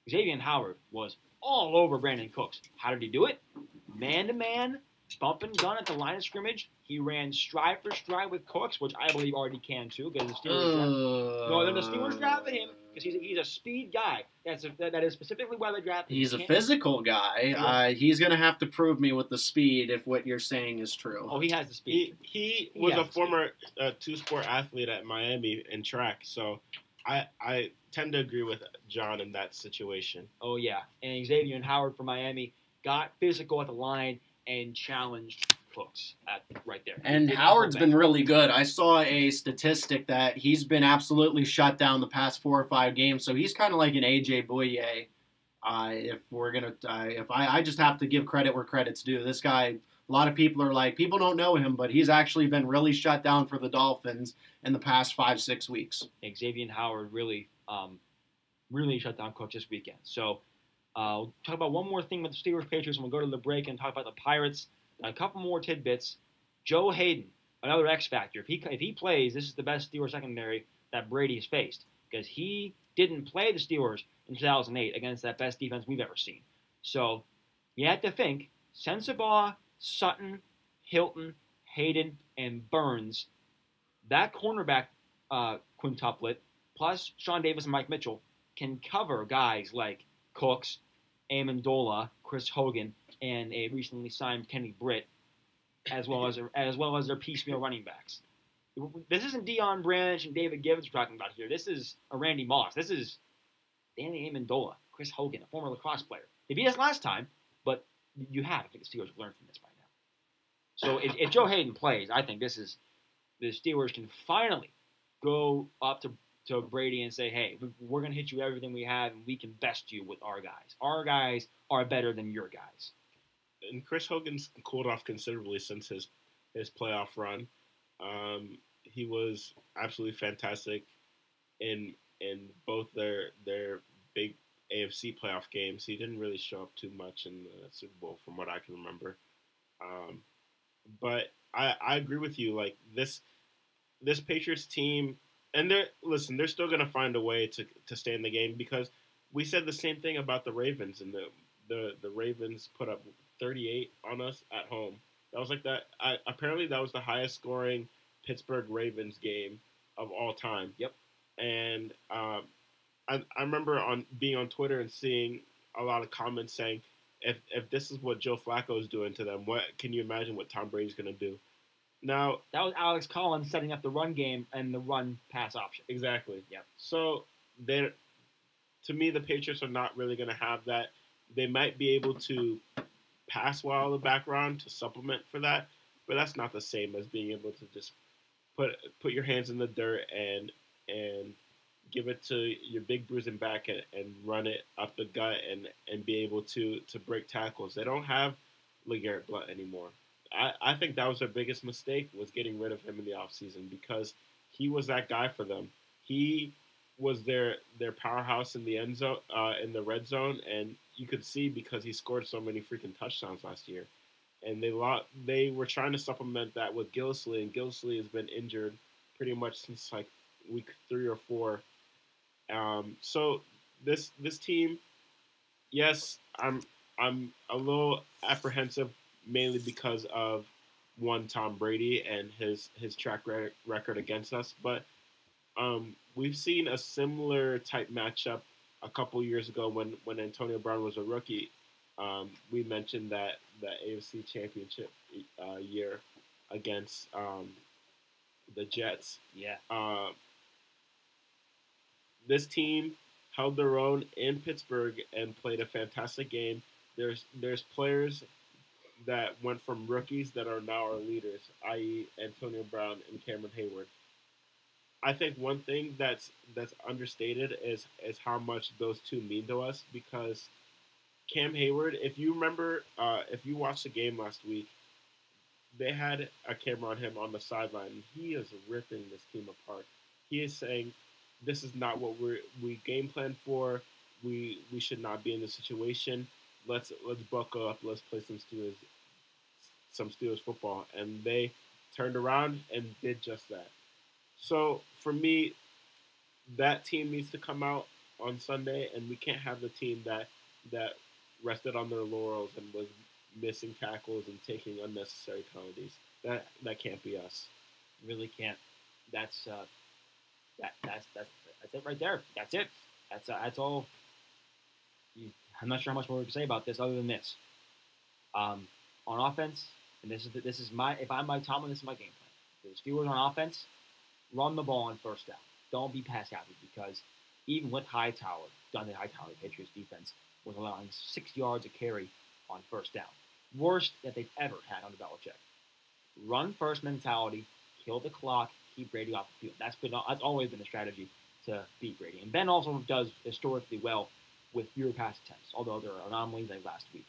Xavier Howard was all over Brandon Cooks. How did he do it? Man-to-man, bump and gun at the line of scrimmage. He ran stride for stride with Cooks, which I believe already can too, because the Steelers drafted him because he's a speed guy. That is specifically why they drafted him. He's a physical guy. Yeah. He's going to have to prove me with the speed if what you're saying is true. Oh, he has the speed. He was a former two-sport athlete at Miami in track, so I tend to agree with John in that situation. Oh, yeah. And Xavier Howard from Miami got physical at the line and challenged Cooks right there. And Howard's been really good. I saw a statistic that he's been absolutely shut down the past 4 or 5 games, so he's kind of like an AJ Bouye. I just have to give credit where credit's due. This guy, a lot of people are like, people don't know him, but he's actually been really shut down for the Dolphins in the past 5-6 weeks. Xavier Howard really shut down Cooks this weekend. So we'll talk about one more thing with the Steelers Patriots, and we'll go to the break and talk about the Pirates. A couple more tidbits. Joe Hayden, another X factor. If he plays, this is the best Steelers secondary that Brady's faced, because he didn't play the Steelers in 2008 against that best defense we've ever seen. So you have to think Sensabaugh, Sutton, Hilton, Hayden, and Burns. That cornerback quintuplet plus Sean Davis and Mike Mitchell can cover guys like Cooks, Amendola, Chris Hogan, and a recently signed Kenny Britt, as well as their piecemeal running backs. This isn't Deion Branch and David Gibbons we're talking about here. This is a Randy Moss. This is Danny Amendola, Chris Hogan, a former lacrosse player. They beat us last time, but you have. I think the Steelers have learned from this by now. So if Joe Hayden plays, I think the Steelers can finally go up to Brady and say, hey, we're going to hit you everything we have, and we can best you with our guys. Our guys are better than your guys. And Chris Hogan's cooled off considerably since his playoff run. He was absolutely fantastic in both their big AFC playoff games. He didn't really show up too much in the Super Bowl from what I can remember. But I agree with you. Like this Patriots team, and they're still going to find a way to stay in the game, because we said the same thing about the Ravens, and the Ravens put up 38 on us at home. That was like that. Apparently, that was the highest scoring Pittsburgh Ravens game of all time. Yep. And I remember being on Twitter and seeing a lot of comments saying, if this is what Joe Flacco is doing to them, what can you imagine what Tom Brady's going to do? Now that was Alex Collins setting up the run game and the run pass option. Exactly. Yep. So to me, the Patriots are not really going to have that. They might be able to pass while in the background to supplement for that, but that's not the same as being able to just put your hands in the dirt and give it to your big bruising back and run it up the gut and be able to break tackles. They don't have LeGarrette Blount anymore. I think that was their biggest mistake, was getting rid of him in the offseason, because he was that guy for them. He was their powerhouse in the end zone, in the red zone, and you could see because he scored so many freaking touchdowns last year. And they were trying to supplement that with Gillislee, and Gillislee has been injured pretty much since like week 3 or 4. So this team, yes, I'm a little apprehensive, mainly because of Tom Brady and his track record against us, but we've seen a similar type matchup a couple years ago when Antonio Brown was a rookie. We mentioned that the AFC Championship year against the Jets. Yeah. This team held their own in Pittsburgh and played a fantastic game. There's players that went from rookies that are now our leaders, i.e. Antonio Brown and Cameron Hayward. I think one thing that's understated is how much those two mean to us because Cam Hayward, if you remember, if you watched the game last week, they had a camera on him on the sideline, and he is ripping this team apart. He is saying, "This is not what we game plan for. We should not be in this situation. Let's buckle up. Let's play some Steelers football." And they turned around and did just that. So for me, that team needs to come out on Sunday, and we can't have the team that rested on their laurels and was missing tackles and taking unnecessary penalties. That can't be us. Really can't. That's that's it right there. That's it. That's all. I'm not sure how much more we can say about this other than this. On offense, and this is my if I'm Mike Tomlin, this is my game plan. The Steelers on offense, run the ball on first down. Don't be pass happy because even with Hightower, Dante Hightower, the Patriots defense was allowing 6 yards a carry on first down. Worst that they've ever had under Belichick. Run first mentality, kill the clock, keep Brady off the field. That's always been the strategy to beat Brady. And Ben also does historically well with fewer pass attempts, although there are anomalies like last week.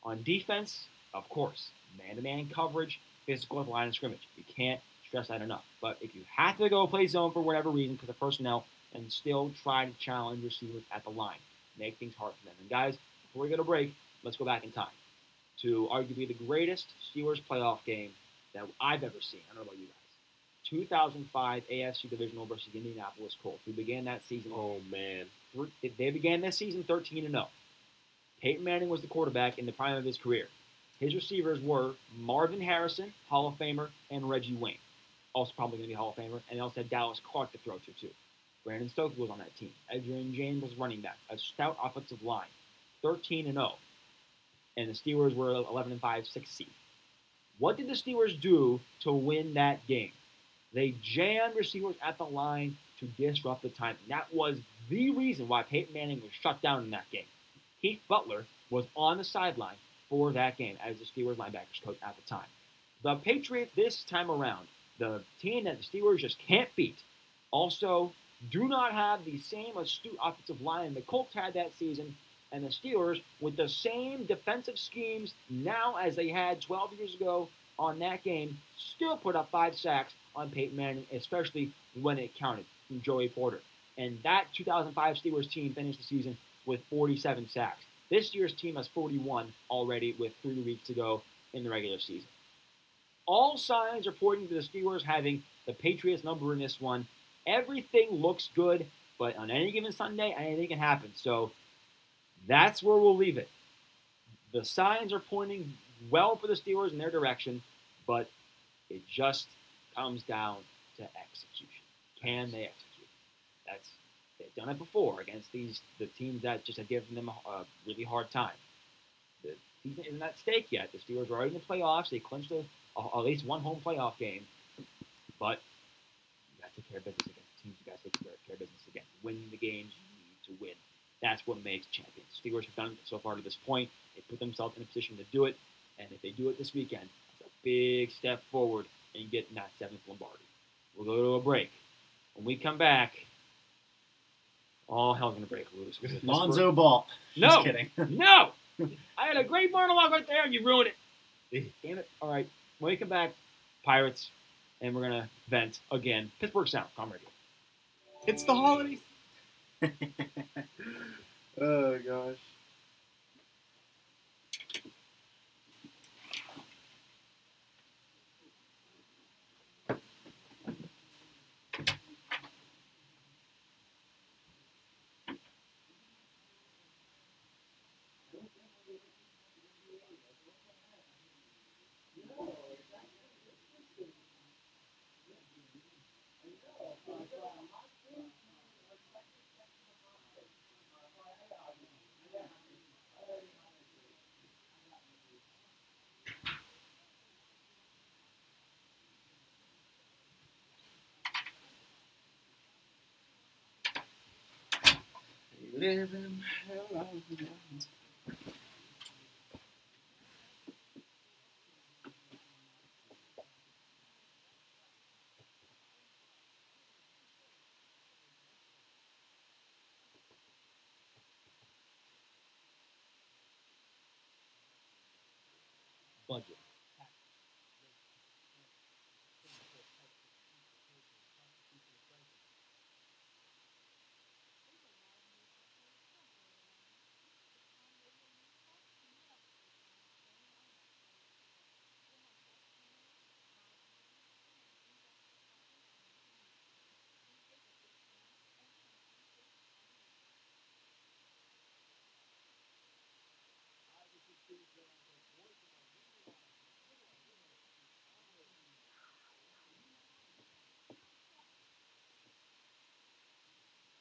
On defense, of course, man-to-man coverage, physical at the line of scrimmage. You can't stress that enough. But if you have to go play zone for whatever reason because of personnel, and still try to challenge receivers at the line, make things hard for them. And guys, before we go to break, let's go back in time to arguably the greatest Steelers playoff game that I've ever seen. I don't know about you guys. 2005 AFC Divisional versus Indianapolis Colts. We began that season. Oh man, they began this season 13-0. Peyton Manning was the quarterback in the prime of his career. His receivers were Marvin Harrison, Hall of Famer, and Reggie Wayne, also probably going to be Hall of Famer. And they also had Dallas Clark to throw to too. Brandon Stokes was on that team. Adrian James was running back. A stout offensive line. 13-0. And the Steelers were 11-5, 6th seed. What did the Steelers do to win that game? They jammed receivers at the line to disrupt the timing. That was the reason why Peyton Manning was shut down in that game. Keith Butler was on the sideline for that game as the Steelers linebackers coach at the time. The Patriots this time around, the team that the Steelers just can't beat, also do not have the same astute offensive line the Colts had that season, and the Steelers, with the same defensive schemes now as they had 12 years ago on that game, still put up 5 sacks on Peyton Manning, especially when it counted from Joey Porter. And that 2005 Steelers team finished the season with 47 sacks. This year's team has 41 already with 3 weeks to go in the regular season. All signs are pointing to the Steelers having the Patriots number in this one. Everything looks good, but on any given Sunday, anything can happen. So that's where we'll leave it. The signs are pointing well for the Steelers in their direction, but it just comes down to execution. Can they execute? They've done it before against the teams that just have given them a really hard time. The season isn't at stake yet. The Steelers are already in the playoffs. They clinched at least one home playoff game, but you got to take care of business against the teams you guys take care of business against. Win the games you need to win. That's what makes champions. Steelers have done it so far to this point. They put themselves in a position to do it, and if they do it this weekend, it's a big step forward in getting that 7th Lombardi. We'll go to a break. When we come back, all hell's going to break loose. Lonzo Ball. No. Just kidding. No! I had a great monologue right there, and you ruined it. Damn it. All right. When we come back, Pirates, and we're going to vent again. Pittsburgh Sound, Calm Radio. It's the holidays. Oh gosh. Living hell on the ground. technology.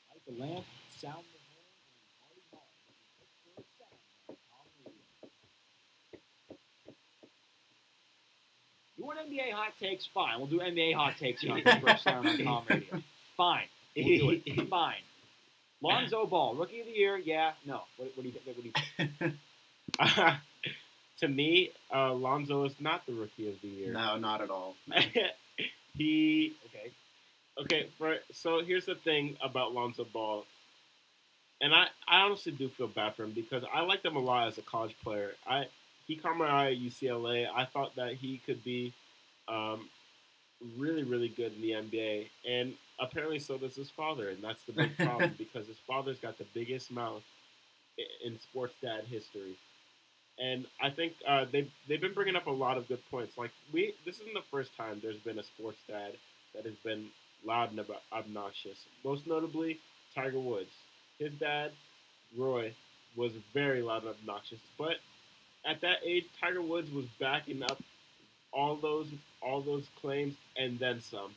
Light the lamp, sound the horn, and party hard. Pittsburgh sound on Tom Radio. You want NBA hot takes? Fine. We'll do NBA hot takes here on Pittsburgh sound on Tom Radio. Fine. We'll do it. Fine. Lonzo Ball, Rookie of the Year, yeah, no. What do you think? To me, Lonzo is not the Rookie of the Year. No, not at all. Okay. So here's the thing about Lonzo Ball, and I honestly do feel bad for him because I liked him a lot as a college player. He caught my eye at UCLA. I thought that he could be really, really good in the NBA, and apparently so does his father, and that's the big problem because his father's got the biggest mouth in sports dad history. And I think they've been bringing up a lot of good points. Like this isn't the first time there's been a sports dad that has been loud and obnoxious. Most notably, Tiger Woods. His dad, Roy, was very loud and obnoxious. But at that age, Tiger Woods was backing up all those claims and then some.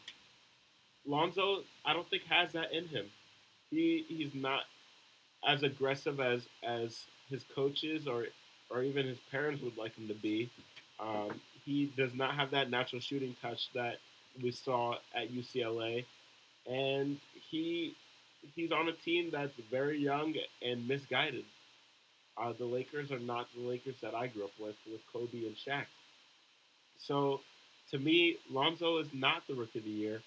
Lonzo, I don't think has that in him. He's not as aggressive as his coaches or even his parents would like him to be. He does not have that natural shooting touch that we saw at UCLA, and he's on a team that's very young and misguided. The Lakers are not the Lakers that I grew up with Kobe and Shaq. So, to me, Lonzo is not the Rookie of the Year.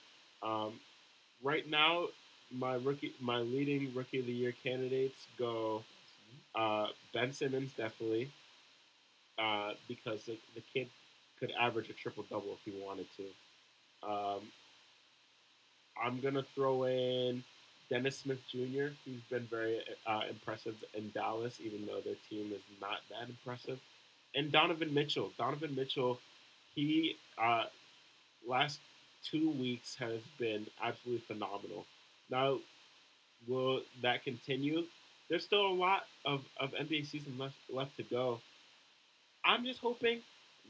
Right now, my leading Rookie of the Year candidates go Ben Simmons, definitely, because the kid could average a triple-double if he wanted to. I'm going to throw in Dennis Smith Jr. He's been very impressive in Dallas, even though their team is not that impressive. And Donovan Mitchell. Donovan Mitchell, he last 2 weeks has been absolutely phenomenal. Now, will that continue? There's still a lot of NBA season left to go. I'm just hoping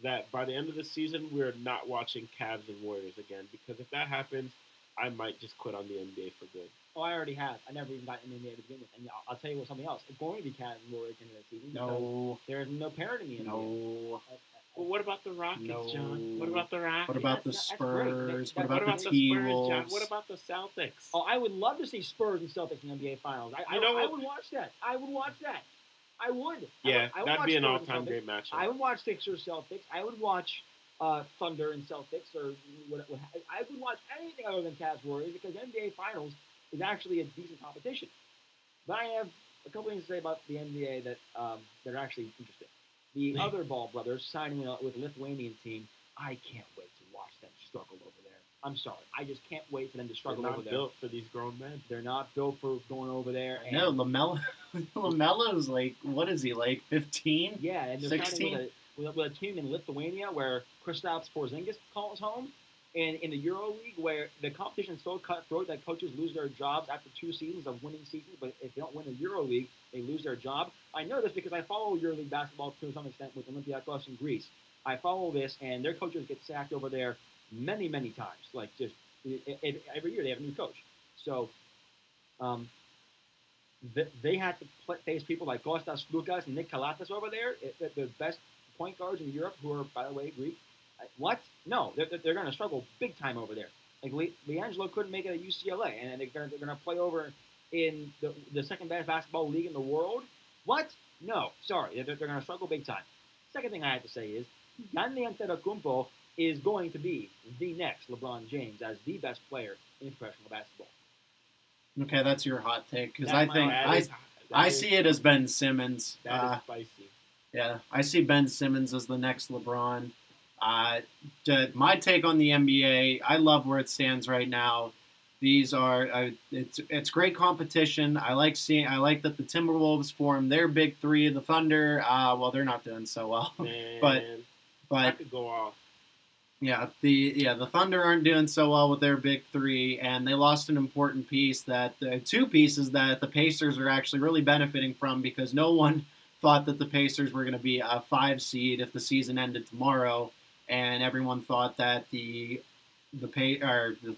that by the end of the season, we're not watching Cavs and Warriors again, because if that happens, I might just quit on the NBA for good. Oh, I already have. I never even got in the NBA to begin with. And I'll tell you what, something else. It's going to be Cavs and Warriors in the season. No. There's no parent in the NBA. No. Well, what about the Rockets, No. John? What about the Rockets? What about the That's Spurs? great. What about the T-Wolves? John? What about the Celtics? Oh, I would love to see Spurs and Celtics in the NBA Finals. I would watch that. I would watch that. I would. Yeah, I would that'd watch be an Spurs and all-time Celtics. great matchup. I would watch Sixers Celtics. I would watch Thunder and Celtics, or what. I would watch anything other than Cavs Warriors because NBA Finals is actually a decent competition. But I have a couple things to say about the NBA that are actually interesting. The other Ball brothers signing up with a Lithuanian team, I can't wait to watch them struggle over there. I'm sorry. I just can't wait for them to struggle over there. They're not built for these grown men. They're not built for going over there. And No, LaMelo's like, what is he, like 15? yeah, and they're 16? signing with a team in Lithuania where Kristaps Porzingis calls home. And in the Euro League, where the competition is so cutthroat that coaches lose their jobs after 2 seasons of winning seasons, but if they don't win the Euro League, they lose their job. I know this because I follow EuroLeague basketball to some extent with Olympiacos in Greece. I follow this, and their coaches get sacked over there many, many times. Like, just every year they have a new coach. So they had to face people like Kostas Lukas and Nick Kalatas over there, the best point guards in Europe, who are, by the way, Greek. What? No, they're going to struggle big time over there. Like LiAngelo couldn't make it at UCLA, and they're going to play over in the second best basketball league in the world. What? No, sorry, they're going to struggle big time. Second thing I have to say is Giannis Antetokounmpo is going to be the next LeBron James as the best player in professional basketball. Okay, that's your hot take because That's I think I see it as Ben Simmons. That is spicy. Yeah, I see Ben Simmons as the next LeBron. My take on the NBA, I love where it stands right now. These are it's great competition. I like that the Timberwolves formed their big three. The Thunder, well, they're not doing so well, Man, but I could go off. yeah, the Thunder aren't doing so well with their big three, and they lost an important piece that the two pieces that the Pacers are actually really benefiting from, because no one thought that the Pacers were going to be a 5 seed if the season ended tomorrow, and everyone thought that the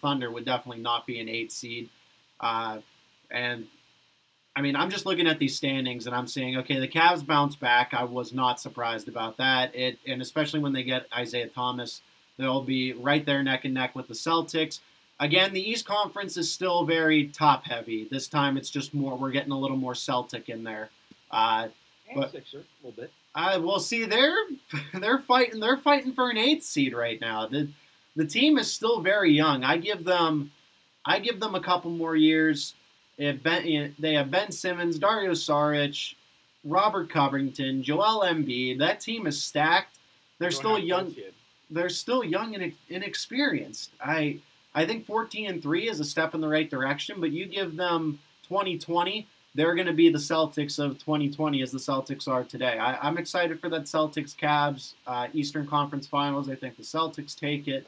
Thunder would definitely not be an 8 seed, and I mean, I'm just looking at these standings and I'm saying, okay, the Cavs bounce back. I was not surprised about that. And especially when they get Isaiah Thomas, they'll be right there neck and neck with the Celtics. Again, the East Conference is still very top heavy. This time it's just more, we're getting a little more Celtic in there. And Sixer, a little bit. We'll see. They're fighting for an 8th seed right now. The team is still very young. I give them a couple more years. They have Ben Simmons, Dario Saric, Robert Covington, Joel Embiid. That team is stacked. They're still young. They're still young and inexperienced. I think 14-3 is a step in the right direction, but you give them 2020, they're going to be the Celtics of 2020 as the Celtics are today. I'm excited for that Celtics-Cavs Eastern Conference Finals. I think the Celtics take it.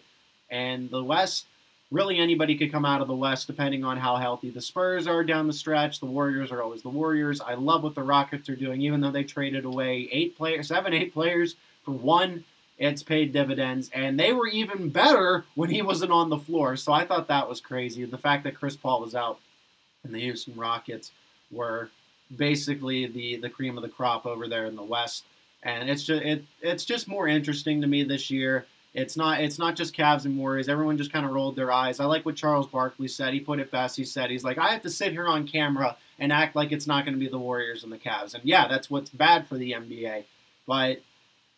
And the West, really anybody could come out of the West depending on how healthy the Spurs are down the stretch. The Warriors are always the Warriors. I love what the Rockets are doing, even though they traded away 7, 8 players for one. It's paid dividends, and they were even better when he wasn't on the floor. So I thought that was crazy. The fact that Chris Paul was out and the Houston Rockets were basically the cream of the crop over there in the West. And it's just more interesting to me this year. It's not just Cavs and Warriors. Everyone just kind of rolled their eyes. I like what Charles Barkley said. He put it best. He said, he's like, I have to sit here on camera and act like it's not going to be the Warriors and the Cavs. And yeah, that's what's bad for the NBA. But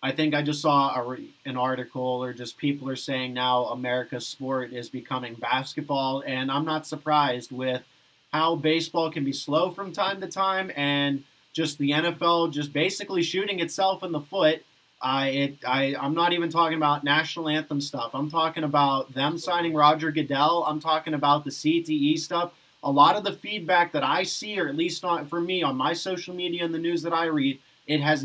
I think I just saw an article, or just people are saying now America's sport is becoming basketball, and I'm not surprised with how baseball can be slow from time to time, and just the NFL just basically shooting itself in the foot. I'm not even talking about national anthem stuff. I'm talking about them signing Roger Goodell. I'm talking about the CTE stuff. A lot of the feedback that I see, or at least not for me on my social media and the news that I read, it has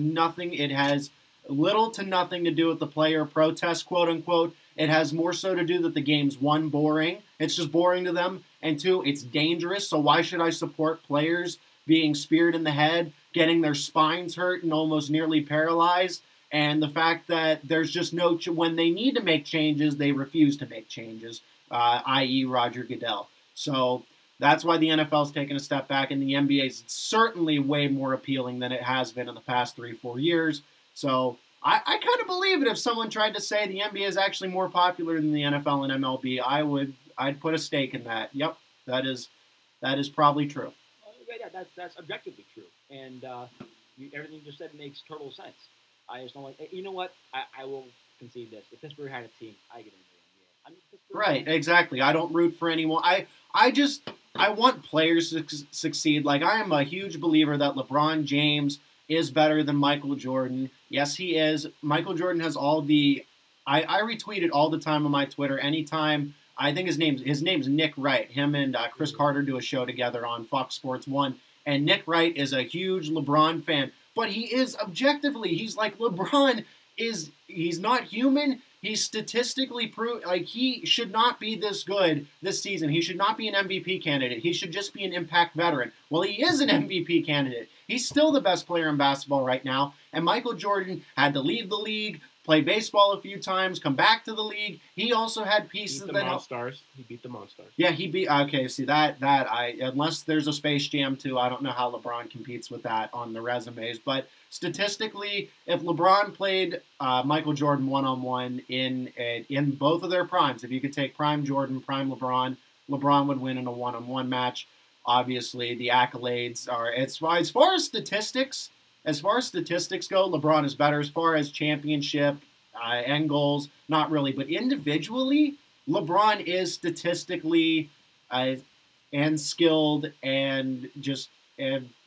little to nothing to do with the player protest, quote unquote. It has more so to do that the game's, 1, boring. It's just boring to them. And 2, it's dangerous. So why should I support players being speared in the head, getting their spines hurt and almost nearly paralyzed? And the fact that there's just when they need to make changes, they refuse to make changes, i.e. Roger Goodell. So that's why the NFL's taken a step back, and the NBA is certainly way more appealing than it has been in the past 3-4 years. So I kind of believe it. If someone tried to say the NBA is actually more popular than the NFL and MLB, I'd put a stake in that. Yep, that is probably true. Yeah, that's objectively true, and everything you just said makes total sense. I just don't like. You know what? I will concede this. If Pittsburgh had a team, I get into the NBA. Right, exactly. I don't root for anyone. I want players to succeed. Like, I am a huge believer that LeBron James is better than Michael Jordan. Yes, he is. Michael Jordan has all the... I retweet it all the time on my Twitter. Anytime, I think his name's Nick Wright. Him and Chris Carter do a show together on Fox Sports 1. And Nick Wright is a huge LeBron fan. But he is objectively, he's like, LeBron he's not human. He's statistically proved, like, he should not be this good this season. He should not be an MVP candidate. He should just be an impact veteran. Well, he is an MVP candidate. He's still the best player in basketball right now. And Michael Jordan had to leave the league, play baseball a few times, come back to the league. He also had pieces He beat the Monstars. Yeah, okay, see, unless there's a Space Jam 2, I don't know how LeBron competes with that on the resumes. But statistically, if LeBron played Michael Jordan one-on-one in both of their primes, if you could take prime Jordan, prime LeBron, LeBron would win in a one-on-one match. Obviously, the accolades are, as far as statistics go, LeBron is better. As far as championship and goals, not really. But individually, LeBron is statistically and skilled and just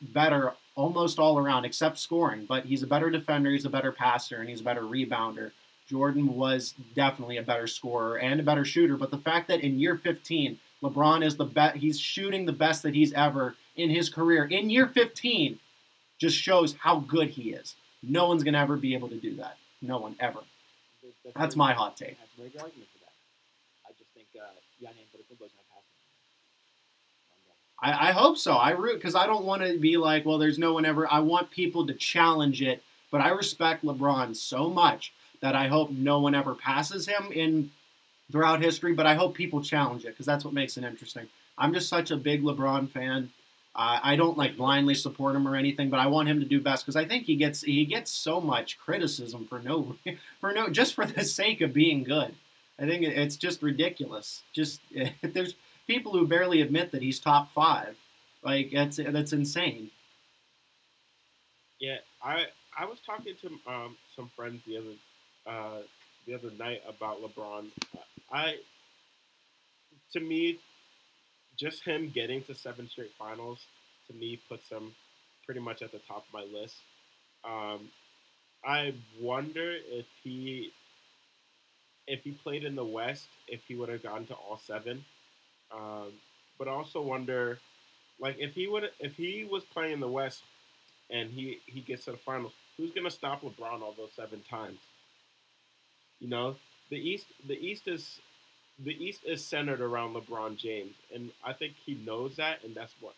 better almost all around, except scoring. But he's a better defender, he's a better passer, and he's a better rebounder. Jordan was definitely a better scorer and a better shooter. But the fact that in year 15, LeBron is the best, he's shooting the best that he's ever in his career in year 15, just shows how good he is. No one's going to ever be able to do that. No one, ever. That's my hot take. That's a very good argument for that. I just think Giannis Antetokounmpo's going to pass him. I hope so. I root because I don't want to be like, well, there's no one ever. I want people to challenge it, but I respect LeBron so much that I hope no one ever passes him throughout history. But I hope people challenge it because that's what makes it interesting. I'm just such a big LeBron fan. I don't like blindly support him or anything, but I want him to do best because I think he gets so much criticism for just for the sake of being good. I think it's just ridiculous. Just there's people who barely admit that he's top 5. Like that's insane. Yeah, I was talking to some friends the other night about LeBron. To me, just him getting to 7 straight finals, to me, puts him pretty much at the top of my list. I wonder if he played in the West, if he would have gone to all 7. But also wonder, like, if he was playing in the West and he gets to the finals, who's gonna stop LeBron all those 7 times? You know, the East is centered around LeBron James, and I think he knows that, and that's part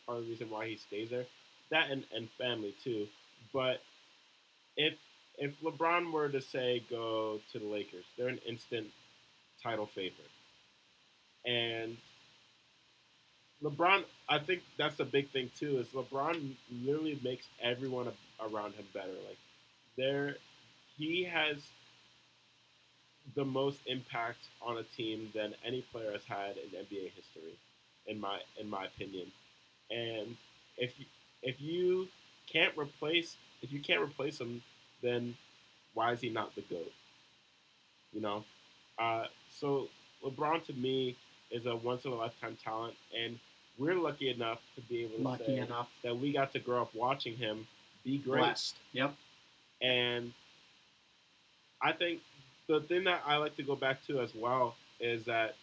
of the reason why he stays there. That and family too. But if LeBron were to say go to the Lakers, they're an instant title favorite. And LeBron, I think that's the big thing too, is LeBron literally makes everyone around him better. Like he has the most impact on a team than any player has had in NBA history, in my opinion. And if you can't replace him, then why is he not the GOAT? You know, so LeBron to me is a once in a lifetime talent, and we're lucky enough to be able to say that we got to grow up watching him be great. Blessed. Yep. And I think the thing that I like to go back to as well is that,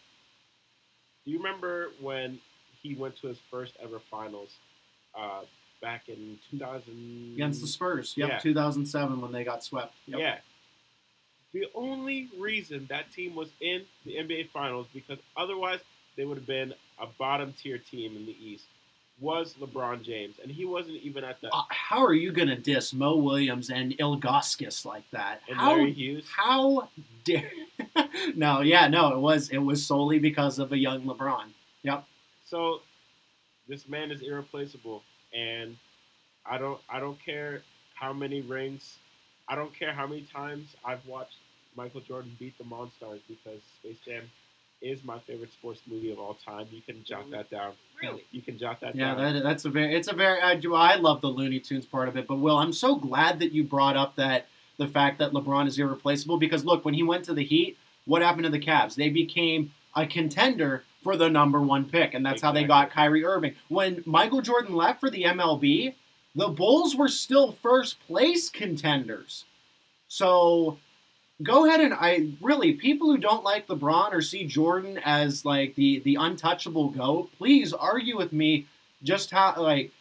do you remember when he went to his first ever finals back in 2000? Against the Spurs. Yep, yeah. 2007 when they got swept. Yep. Yeah. The only reason that team was in the NBA Finals, because otherwise they would have been a bottom-tier team in the East, was LeBron James. And he wasn't even at the... how are you going to diss Mo Williams and Ilgauskas like that? And Larry Hughes? How dare... No, it was solely because of a young LeBron. Yep. So, this man is irreplaceable. And I don't care how many rings... I don't care how many times I've watched Michael Jordan beat the Monstars, because Space Jam is my favorite sports movie of all time. You can jot that down. Really? You can jot that down. Yeah, I love the Looney Tunes part of it. But Will, I'm so glad that you brought up the fact that LeBron is irreplaceable, because look, when he went to the Heat, what happened to the Cavs? They became a contender for the #1 pick, and that's how they got Kyrie Irving. When Michael Jordan left for the MLB, the Bulls were still first place contenders. So go ahead and people who don't like LeBron or see Jordan as like the untouchable GOAT, please argue with me just how he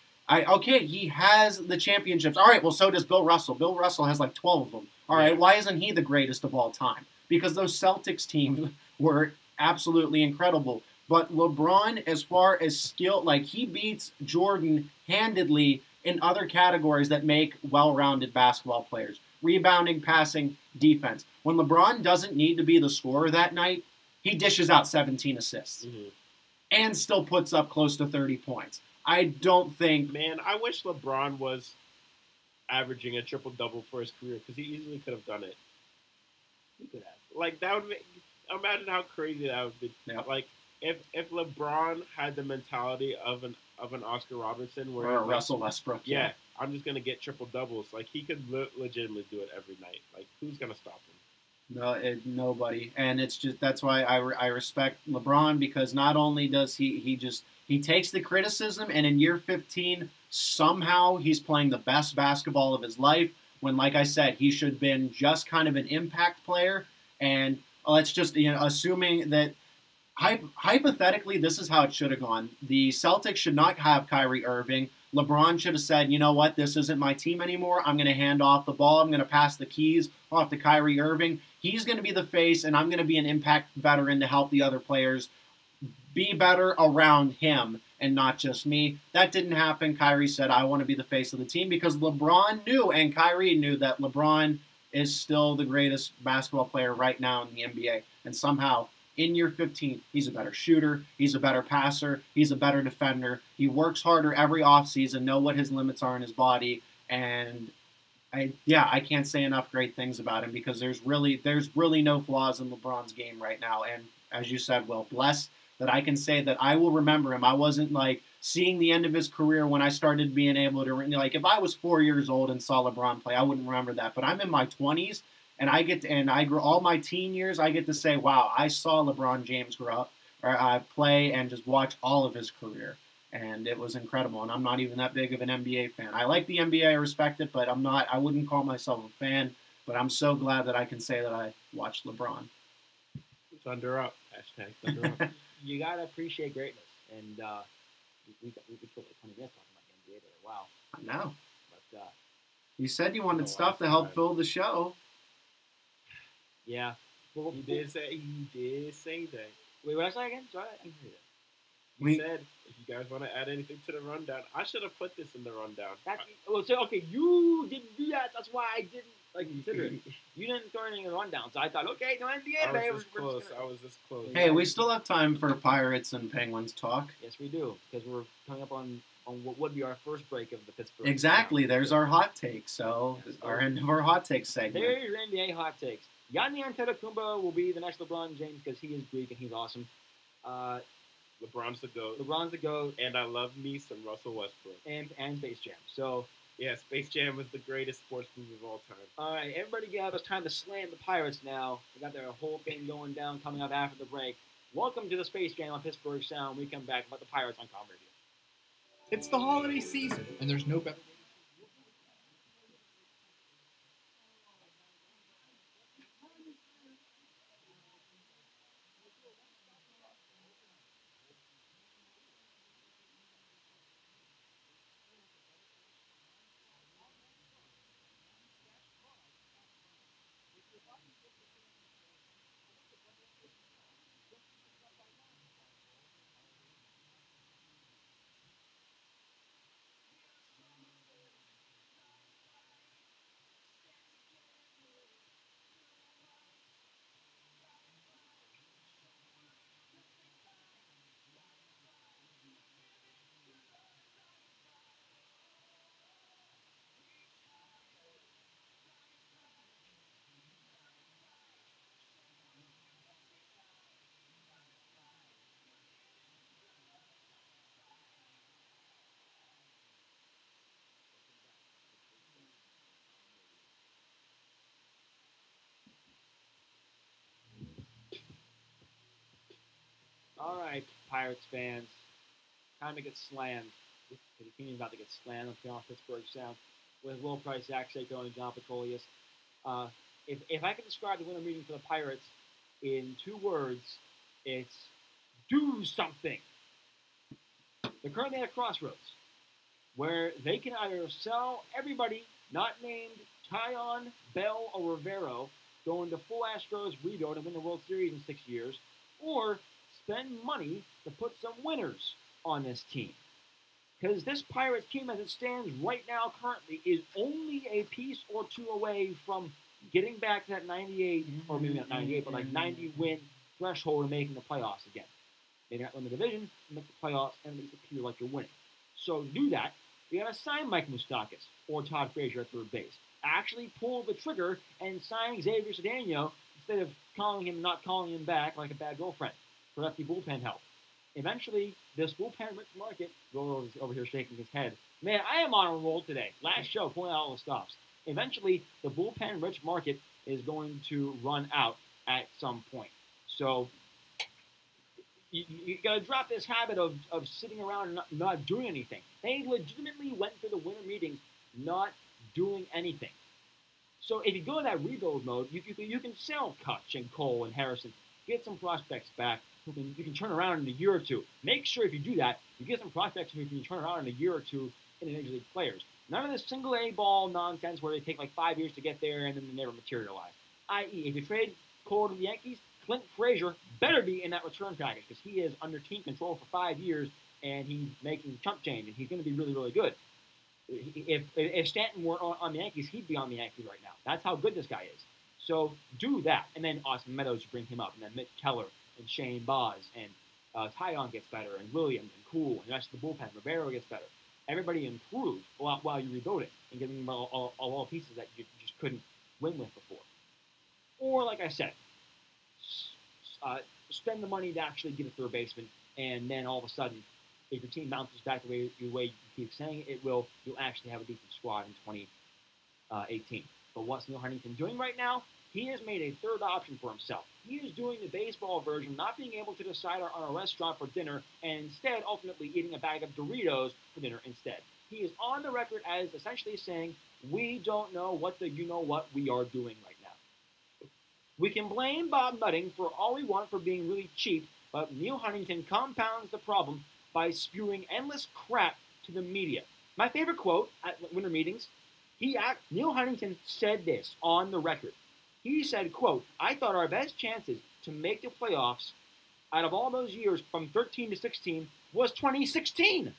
has the championships. All right, well, so does Bill Russell. Bill Russell has like 12 of them. All right, why isn't he the greatest of all time? Because those Celtics teams were absolutely incredible. But LeBron, as far as skill, like he beats Jordan handedly in other categories that make well-rounded basketball players. Rebounding, passing, defense. When LeBron doesn't need to be the scorer that night, he dishes out 17 assists. Mm-hmm. And still puts up close to 30 points. I don't think... Man, I wish LeBron was averaging a triple-double for his career, because he easily could have done it. He could have. Like, that would make... Imagine how crazy that would be. Yep. Like, if LeBron had the mentality of an Oscar Robertson, where or Russell Westbrook. Yeah, I'm just gonna get triple doubles. Like, he could legitimately do it every night. Like, who's gonna stop him? No, nobody. And it's just that's why I respect LeBron, because not only does he takes the criticism, and in year 15 somehow he's playing the best basketball of his life when, like I said, he should have been just kind of an impact player. And let's just, assuming that hypothetically, this is how it should have gone. The Celtics should not have Kyrie Irving. LeBron should have said, you know what, this isn't my team anymore. I'm going to hand off the ball. I'm going to pass the keys off to Kyrie Irving. He's going to be the face, and I'm going to be an impact veteran to help the other players be better around him and not just me. That didn't happen. Kyrie said, I want to be the face of the team because LeBron knew and Kyrie knew that LeBron is still the greatest basketball player right now in the NBA. And somehow, in year 15, he's a better shooter, he's a better passer, he's a better defender. He works harder every offseason, know what his limits are in his body, and I can't say enough great things about him because there's really no flaws in LeBron's game right now. And as you said, Will, blessed that I can say that I will remember him. I wasn't like seeing the end of his career when I started being able to, like, if I was 4 years old and saw LeBron play, I wouldn't remember that. But I'm in my 20s. And I grew all my teen years. I get to say, wow, I saw LeBron James grow up, or play, and just watch all of his career, and it was incredible. And I'm not even that big of an NBA fan. I like the NBA, I respect it, but I wouldn't call myself a fan. But I'm so glad that I can say that I watched LeBron. Thunder up. Hashtag thunder up. You gotta appreciate greatness, and we spent like 20 minutes talking about the NBA there. Wow. I know. But you said you wanted stuff to help fill the show. Yeah. Well, he did sing that. Wait, what did I say again? Sorry, I didn't hear that. You said if you guys want to add anything to the rundown, I should have put this in the rundown. Okay, you didn't do that. That's why I didn't consider it. You didn't throw anything in the rundown, so I thought, okay, no NBA, baby. I was this close. Hey, we still have time for Pirates and Penguins talk. Yes, we do, because we're coming up on what would be our first break of the Pittsburgh. Exactly. There's our hot take. So our end of our hot take segment. There's your NBA hot takes. Giannis Antetokounmpo will be the next LeBron James because he is Greek and he's awesome. LeBron's the GOAT. LeBron's the GOAT. And I love me some Russell Westbrook. And Space Jam. So yeah, Space Jam was the greatest sports movie of all time. All right, everybody gather. It's time to slam the Pirates now. We got their whole thing going down coming up after the break. Welcome to the Space Jam on Pittsburgh Sound. We come back about the Pirates on Com Radio. It's the holiday season, and there's no better way. All right, Pirates fans, time to get slammed. The team's about to get slammed on Pittsburgh Sound with Will Price, Zach Saco, and John Petrolius. If I could describe the winter meeting for the Pirates in 2 words, it's do something. They're currently at a crossroads where they can either sell everybody not named Tyon, Bell, or Rivero, go into full Astros rebuild and win the World Series in 6 years, or spend money to put some winners on this team. Because this Pirates team as it stands right now currently is only a piece or 2 away from getting back to that 98, or maybe not 98, but like 90 win threshold and making the playoffs again. Maybe not win the division, make the playoffs, and make it appear like you're winning. So to do that, you got to sign Mike Moustakas or Todd Frazier at third base. Actually pull the trigger and sign Xavier Cedeno instead of not calling him back like a bad girlfriend. Productive bullpen help. Eventually, this bullpen-rich market, Will is over here shaking his head. Man, I am on a roll today. Last show, pulling out all the stops. Eventually, the bullpen-rich market is going to run out at some point. So, you got to drop this habit of sitting around and not doing anything. They legitimately went through the winter meetings not doing anything. So if you go in that rebuild mode, you can sell Kutch and Cole and Harrison, get some prospects back who you can turn around in a year or two. Make sure if you do that, you get some prospects who can turn around in a year or two in the Major League players. None of this single A ball nonsense where they take like 5 years to get there and then they never materialize. I.e., if you trade Cole to the Yankees, Clint Frazier better be in that return package because he is under team control for 5 years and he's making chump change and he's going to be really, really good. If Stanton weren't on the Yankees, he'd be on the Yankees right now. That's how good this guy is. So do that. And then Austin Meadows, bring him up. And then Mitch Keller and Shane Baz. And Tyon gets better. And Williams and Cool. And the rest of the bullpen. Rivero gets better. Everybody improves while you rebuild it. And give them all pieces that you just couldn't win with before. Or, like I said, spend the money to actually get a third baseman. And then all of a sudden, if your team bounces back the way you keep saying it will, you'll actually have a decent squad in 2018. But what's Neil Huntington doing right now? He has made a third option for himself. He is doing the baseball version, not being able to decide on a restaurant for dinner, and instead ultimately eating a bag of Doritos for dinner instead. He is on the record as essentially saying, we don't know what the you-know-what we are doing right now. We can blame Bob Nutting for all we want for being really cheap, but Neil Huntington compounds the problem by spewing endless crap to the media. My favorite quote at winter meetings, Neil Huntington said this on the record. He said, quote, I thought our best chances to make the playoffs out of all those years from 13 to 16 was 2016.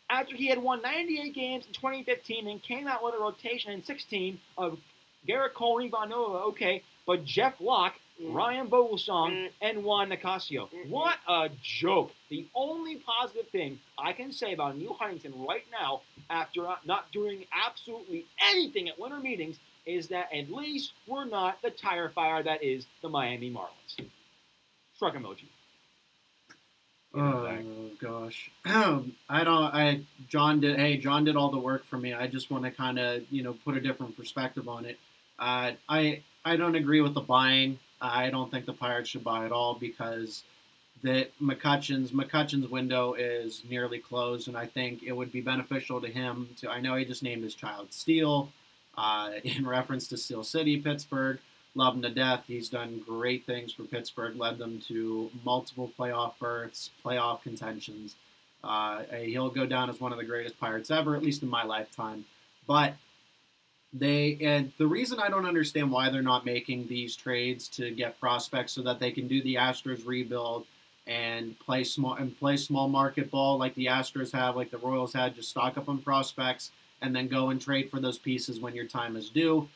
After he had won 98 games in 2015 and came out with a rotation in 16 of Garrett Cole and Ivan Nova, okay, but Jeff Locke, Ryan Vogelsong, and Juan Nicasio. What a joke. The only positive thing I can say about Neil Huntington right now, after not doing absolutely anything at winter meetings, is that at least we're not the tire fire that is the Miami Marlins. Shrug emoji. Oh gosh, John did all the work for me. I just want to kind of put a different perspective on it. I don't agree with the buying. I don't think the Pirates should buy at all because McCutchen's window is nearly closed, and I think it would be beneficial to him to. I know he just named his child Steel, in reference to Steel City, Pittsburgh. Love him to death. He's done great things for Pittsburgh, led them to multiple playoff berths, playoff contentions. He'll go down as one of the greatest Pirates ever, at least in my lifetime. But the reason I don't understand why they're not making these trades to get prospects so that they can do the Astros rebuild and play small market ball like the Astros have, like the Royals had, just stock up on prospects and then go and trade for those pieces when your time is due.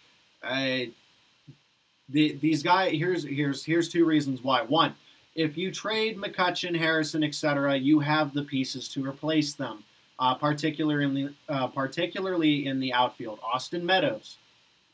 These guys, here's two reasons why. One, if you trade McCutchen, Harrison, etc., you have the pieces to replace them. Particularly in the outfield. Austin Meadows.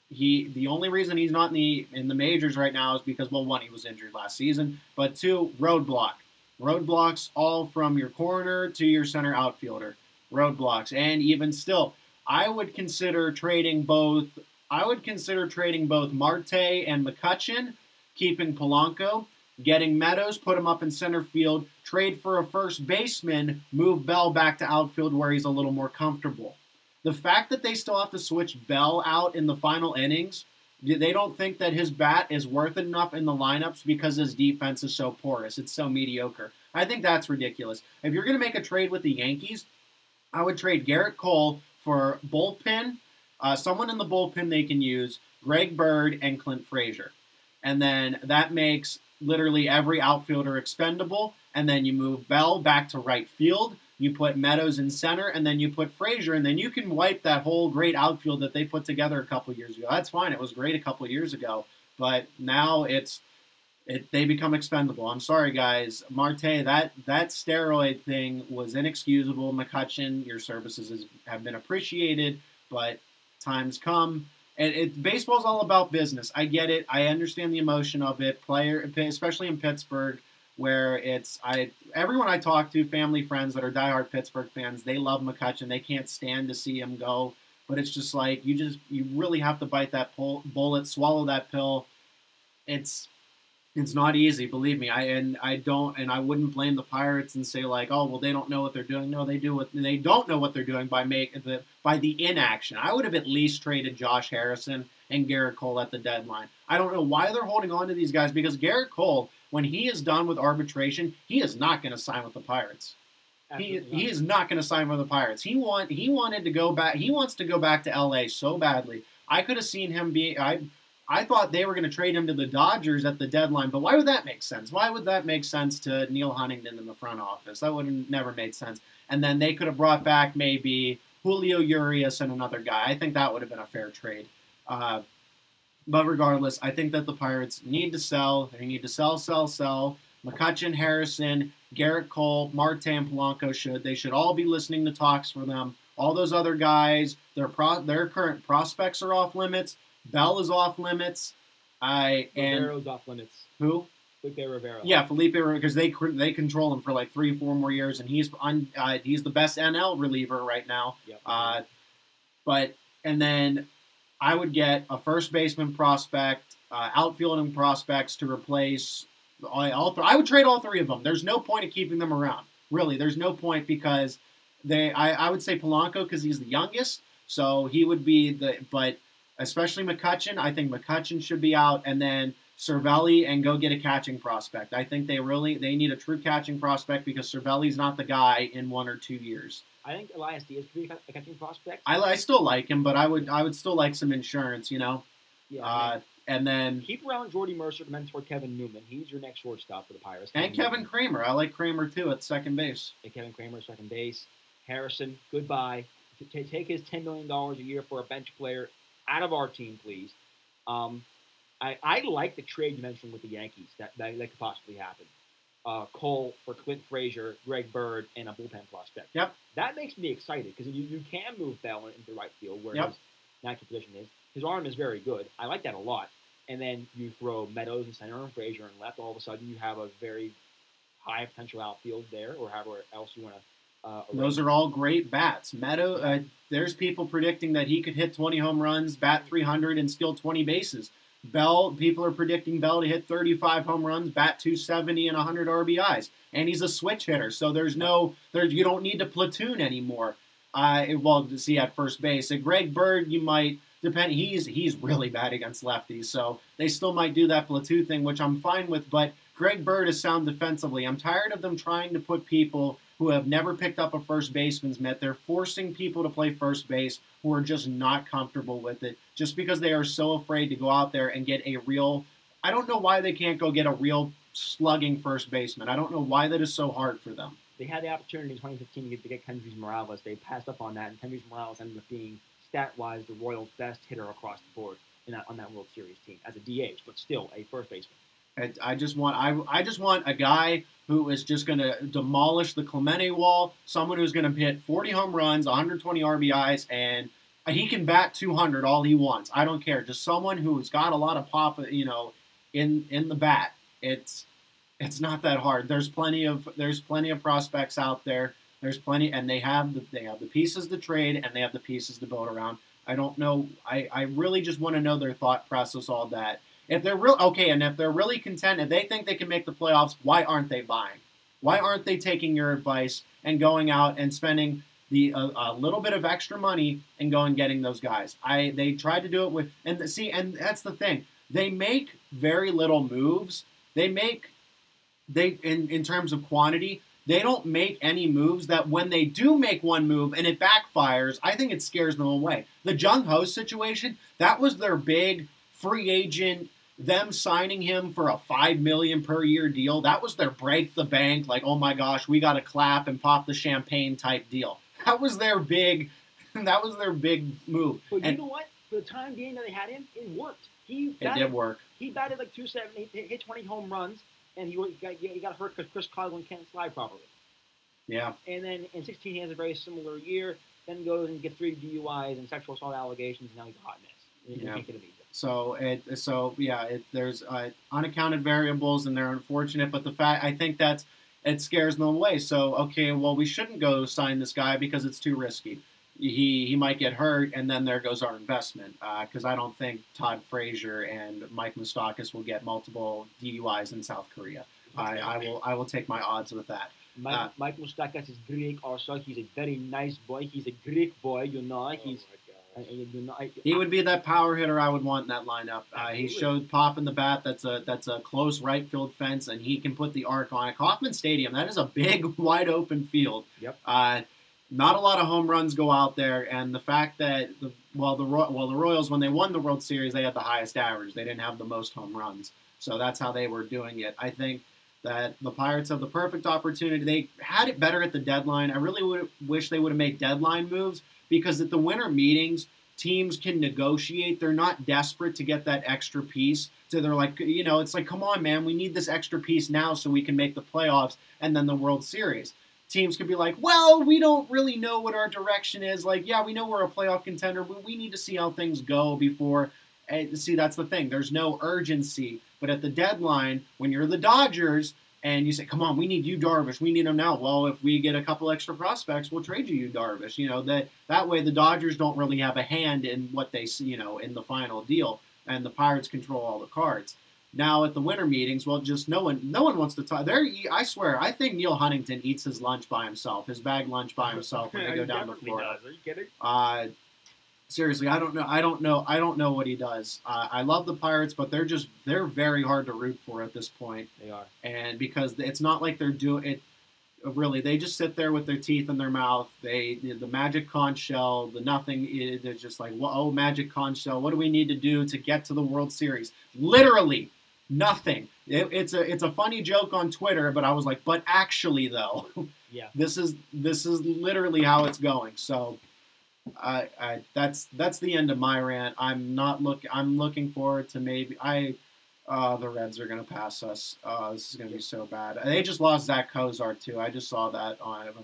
The only reason he's not in the majors right now is because, well, one, he was injured last season, but two, roadblock. Roadblocks all from your corner to your center outfielder. Roadblocks. And even still, I would consider trading both Marte and McCutchen, keeping Polanco, getting Meadows, put him up in center field, trade for a first baseman, move Bell back to outfield where he's a little more comfortable. The fact that they still have to switch Bell out in the final innings, they don't think that his bat is worth enough in the lineups because his defense is so porous. It's so mediocre. I think that's ridiculous. If you're going to make a trade with the Yankees, I would trade Garrett Cole for bullpen, someone in the bullpen they can use, Greg Bird and Clint Frazier. And then that makes literally every outfielder expendable, and then you move Bell back to right field, you put Meadows in center, and then you put Frazier, and then you can wipe that whole great outfield that they put together a couple years ago. That's fine. It was great a couple years ago, but now they become expendable. I'm sorry, guys. Marte, that steroid thing was inexcusable. McCutchen, your services have been appreciated, but times come. And baseball's all about business. I get it. I understand the emotion of it. Especially in Pittsburgh, where everyone I talk to, family, friends that are diehard Pittsburgh fans, they love McCutchen. They can't stand to see him go. But it's just like you really have to bite that bullet, swallow that pill. It's It's not easy, believe me. I wouldn't blame the Pirates and say like, oh well, they don't know what they're doing. No, they do what they don't know what they're doing by the inaction. I would have at least traded Josh Harrison and Garrett Cole at the deadline. I don't know why they're holding on to these guys because Garrett Cole, when he is done with arbitration, he is not going to sign with the Pirates. He is not going to sign with the Pirates. He wanted to go back. He wants to go back to LA so badly. I could have seen him be. I thought they were going to trade him to the Dodgers at the deadline, but why would that make sense? Why would that make sense to Neil Huntington in the front office? That would have never made sense. And then they could have brought back maybe Julio Urias and another guy. I think that would have been a fair trade. But regardless, I think that the Pirates need to sell. They need to sell. McCutchen, Harrison, Garrett Cole, Marte, and Polanco they should all be listening to talks for them. All those other guys, their current prospects are off limits. Bell is off limits. Rivero's off limits. Who? Felipe Rivero. Yeah, Felipe Rivero, because they control him for like 3-4 more years, and he's the best NL reliever right now. Yep. And then I would get a first baseman prospect, outfielding prospects to replace I would trade all three of them. There's no point of keeping them around. Really, there's no point because I would say Polanco because he's the youngest, so he would be but especially McCutchen. I think McCutchen should be out, and then Cervelli and go get a catching prospect. I think they need a true catching prospect because Cervelli's not the guy in 1 or 2 years. I think Elias Diaz could be a catching prospect. I still like him, but I would still like some insurance, you know. Yeah. And then keep around Jordy Mercer to mentor Kevin Newman. He's your next shortstop for the Pirates. And Kevin Kramer. I like Kramer too at second base. And Kevin Kramer at second base. Harrison, goodbye. Take his $10 million a year for a bench player out of our team, please. I like the trade you mentioned with the Yankees that could possibly happen. Cole for Clint Frazier, Greg Bird, and a bullpen prospect. Yep. That makes me excited because you can move Bell into right field where his natural position is. His arm is very good. I like that a lot. And then you throw Meadows in center and Frazier in left. All of a sudden, you have a very high potential outfield there, or however else you want to. Those are all great bats. Meadows. There's people predicting that he could hit 20 home runs, bat 300, and steal 20 bases. Bell. People are predicting Bell to hit 35 home runs, bat 270, and 100 RBIs. And he's a switch hitter, so you don't need to platoon anymore. At first base, at Greg Bird, you might. Depend. He's really bad against lefties, so they still might do that platoon thing, which I'm fine with. But Greg Bird is sound defensively. I'm tired of them trying to put people who have never picked up a first baseman's mitt. They're forcing people to play first base who are just not comfortable with it, just because they are so afraid to go out there and get a real. I don't know why they can't go get a real slugging first baseman. I don't know why that is so hard for them. They had the opportunity in 2015 to get Kendrys Morales. They passed up on that, and Kendrys Morales ended up being stat-wise the Royals' best hitter across the board on that World Series team as a DH, but still a first baseman. I just want a guy who is just going to demolish the Clemente wall, someone who's going to hit 40 home runs, 120 RBIs, and he can bat 200 all he wants. I don't care. Just someone who's got a lot of pop, in the bat. It's not that hard. There's plenty of prospects out there. There's plenty, and they have the pieces to trade, and they have the pieces to build around. I don't know. I really just want to know their thought process, all that. If they're if they're really content, if they think they can make the playoffs, why aren't they buying? Why aren't they taking your advice and going out and spending a little bit of extra money and going getting those guys? They tried to do it with, and that's the thing. They make very little moves. In terms of quantity. They don't make any moves that when they do make one move and it backfires, I think it scares them away. The Jung Ho situation, that was their big free agent, them signing him for a $5 million per year deal. That was their break the bank, like, oh my gosh, we got to clap and pop the champagne type deal. That was their big move. But you know what? For the time being that they had him, it worked. It did work. He batted like 270, hit 20 home runs. And he got hurt because Chris Coughlin can't slide properly. Yeah. And then in 16 he has a very similar year. Then goes and gets 3 DUIs and sexual assault allegations. And now he's a hot mess. You can't get him either. There's unaccounted variables and they're unfortunate. But I think it scares them away. So we shouldn't go sign this guy because it's too risky. he might get hurt, and then there goes our investment. Because I don't think Todd Frazier and Mike Moustakis will get multiple DUIs in South Korea. I will take my odds with that. Mike Moustakis is Greek also. He's a very nice boy. He's a Greek boy, you know. He would be that power hitter I would want in that lineup. He showed pop in the bat. That's a close right field fence, and he can put the arc on it. Kauffman Stadium, that is a big, wide open field. Yep. Not a lot of home runs go out there, and the fact that the Royals, when they won the World Series, they had the highest average. They didn't have the most home runs, so that's how they were doing it. I think that the Pirates have the perfect opportunity. They had it better at the deadline. I really wish they would have made deadline moves, because at the winter meetings, teams can negotiate. They're not desperate to get that extra piece. So they're like, it's like, come on, man, we need this extra piece now so we can make the playoffs and then the World Series. Teams could be like, well, we don't really know what our direction is. Like, yeah, we know we're a playoff contender, but we need to see how things go before. See, that's the thing. There's no urgency. But at the deadline, when you're the Dodgers and you say, come on, we need you, Darvish. We need him now. Well, if we get a couple extra prospects, we'll trade you, Darvish. That way the Dodgers don't really have a hand in what they see, in the final deal. And the Pirates control all the cards. Now at the winter meetings, well, just no one wants to talk. I swear, I think Neil Huntington eats his lunch by himself, his bag lunch by himself when they go down to Florida. Does. Are you kidding? Seriously, I don't know what he does. I love the Pirates, but they're very hard to root for at this point. They are, and because it's not like they're doing it. Really, they just sit there with their teeth in their mouth. The magic conch shell, the nothing. They're just like, oh, magic conch shell. What do we need to do to get to the World Series? Literally nothing. It's a funny joke on Twitter, but I was like, but actually though, yeah, this is literally how it's going. So, that's the end of my rant. I'm looking forward to maybe the Reds are going to pass us. This is going to be so bad. They just lost Zach Kozar, too. I just saw that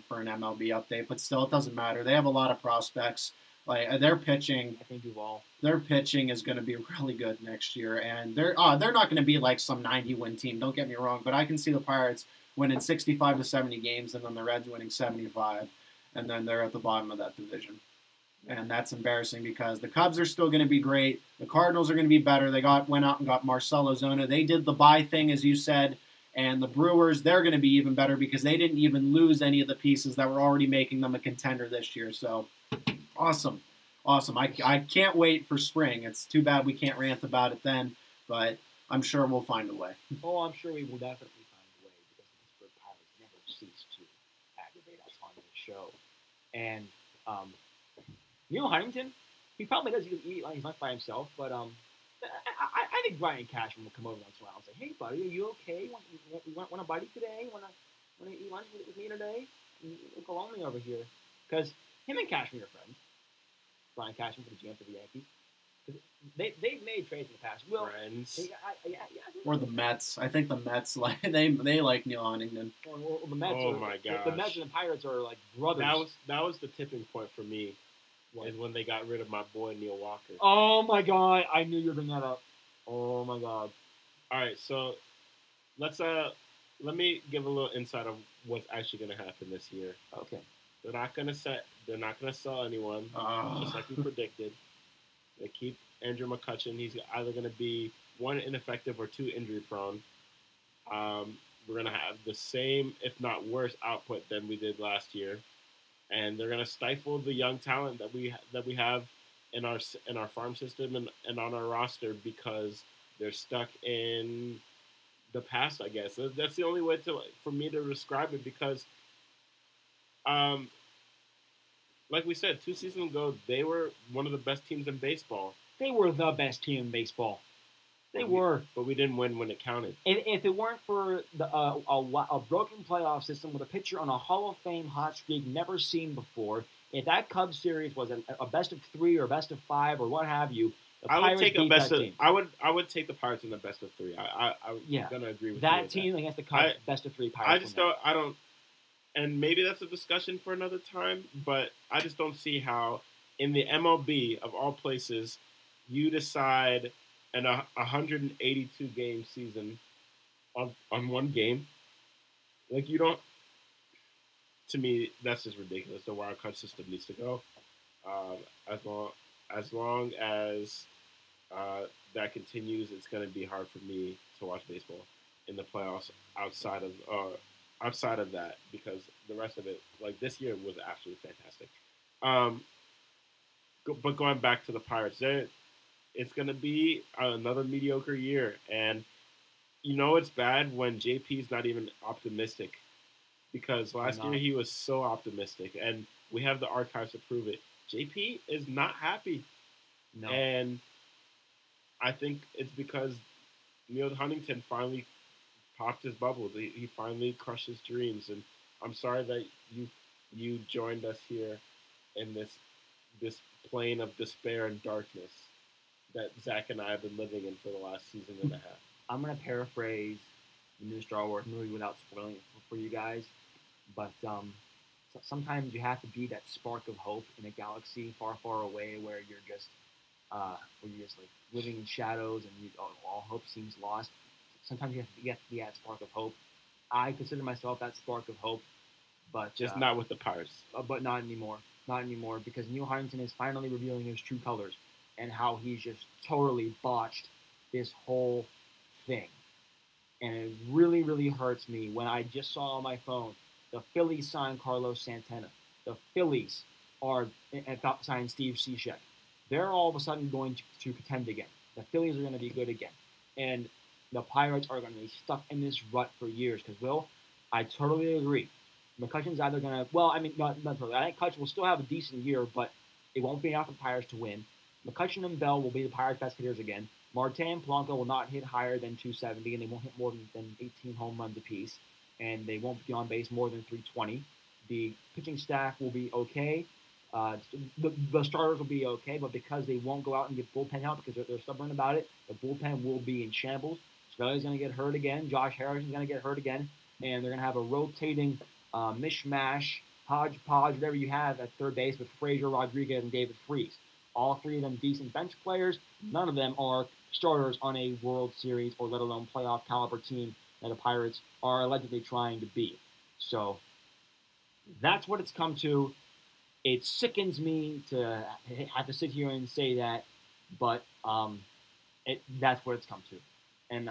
for an MLB update. But still, it doesn't matter. They have a lot of prospects. Like their pitching, I think Duvall. Their pitching is going to be really good next year. And they're not going to be like some 90-win team. Don't get me wrong. But I can see the Pirates winning 65 to 70 games, and then the Reds winning 75. And then they're at the bottom of that division. And that's embarrassing because the Cubs are still going to be great. The Cardinals are going to be better. They went out and got Marcell Ozuna. They did the buy thing, as you said. And the Brewers, they're going to be even better because they didn't even lose any of the pieces that were already making them a contender this year. So, awesome. I can't wait for spring. It's too bad we can't rant about it then, but I'm sure we'll find a way. Oh, I'm sure we will definitely find a way because the Pittsburgh Pirates never cease to aggravate us on this show. And, Neil Huntington, he probably does eat like he's not by himself, but I think Brian Cashman will come over once in a while and say, "Hey, buddy, are you okay? Want a buddy today? Want to eat lunch with me today? Uncle Lonely over here." Because him and Cashman are friends. Brian Cashman for the GM for the Yankees. They've made trades in the past. Friends. Or the Mets. I think the Mets they like Neil Huntington. Well, the Mets. Oh my gosh. The Mets and the Pirates are like brothers. That was the tipping point for me. Is when they got rid of my boy Neil Walker. Oh my God! I knew you were bringing that up. Oh my God! All right, so let me give a little insight of what's actually going to happen this year. Okay. They're not going to sell anyone, just like we predicted. They keep Andrew McCutchen. He's either going to be one ineffective or two injury prone. We're going to have the same, if not worse, output than we did last year. And they're going to stifle the young talent that we have in our farm system and on our roster because they're stuck in the past, I guess. That's the only way for me to describe it because, like we said, 2 seasons ago, they were one of the best teams in baseball. They were the best team in baseball. They were. But we didn't win when it counted. If it weren't for a broken playoff system with a pitcher on a Hall of Fame hot streak never seen before, if that Cubs series was a best of 3 or best of 5 or what have you, the Pirates beat that team. I would take the Pirates in the best of 3. I'm gonna agree with that you team that. against the Cubs, best of 3 Pirates. I don't, and maybe that's a discussion for another time. But I just don't see how in the MLB of all places you decide in a 182 game season on one game. Like you don't. To me, that's just ridiculous. The wild card system needs to go. As long as that continues, it's going to be hard for me to watch baseball in the playoffs outside of that, because the rest of it, like this year, was absolutely fantastic. Um, but going back to the Pirates, it's going to be another mediocre year, and it's bad when JP's not even optimistic, because last year he was so optimistic, and we have the archives to prove it. JP is not happy, No. and I think it's because Neil Huntington finally popped his bubble. He finally crushed his dreams, and I'm sorry that you joined us here in this plane of despair and darkness that Zach and I have been living in for the last season and a half. I'm gonna paraphrase the new Star Wars movie without spoiling it for you guys, but sometimes you have to be that spark of hope in a galaxy far, far away where you're just like living in shadows and all hope seems lost. Sometimes you have to be that spark of hope. I consider myself that spark of hope, but just not with the Pirates. But not anymore. Not anymore, because Neil Huntington is finally revealing his true colors and how he's just totally botched this whole thing. And it really, really hurts me when I just saw on my phone the Phillies signed Carlos Santana. The Phillies are signed Steve Cishek. They're all of a sudden going to contend again. The Phillies are going to be good again. And the Pirates are going to be stuck in this rut for years. Because, Will, I totally agree. McCutcheon's either going to, well, I mean, not totally. I think Cutchen will still have a decent year, but it won't be enough for the Pirates to win. McCutcheon and Bell will be the Pirates' best hitters again. Marte and Polanco will not hit higher than 270, and they won't hit more than 18 home runs apiece. And they won't be on base more than 320. The pitching staff will be okay. The starters will be okay, but because they won't go out and get bullpen help because they're stubborn about it, the bullpen will be in shambles. Scully's going to get hurt again. Josh Harrison's going to get hurt again. And they're going to have a rotating mishmash, hodgepodge, whatever you have at third base with Frazier, Rodriguez, and David Freese. All three of them decent bench players. None of them are starters on a World Series or let alone playoff caliber team that the Pirates are allegedly trying to be. So that's what it's come to. It sickens me to have to sit here and say that, but that's what it's come to. And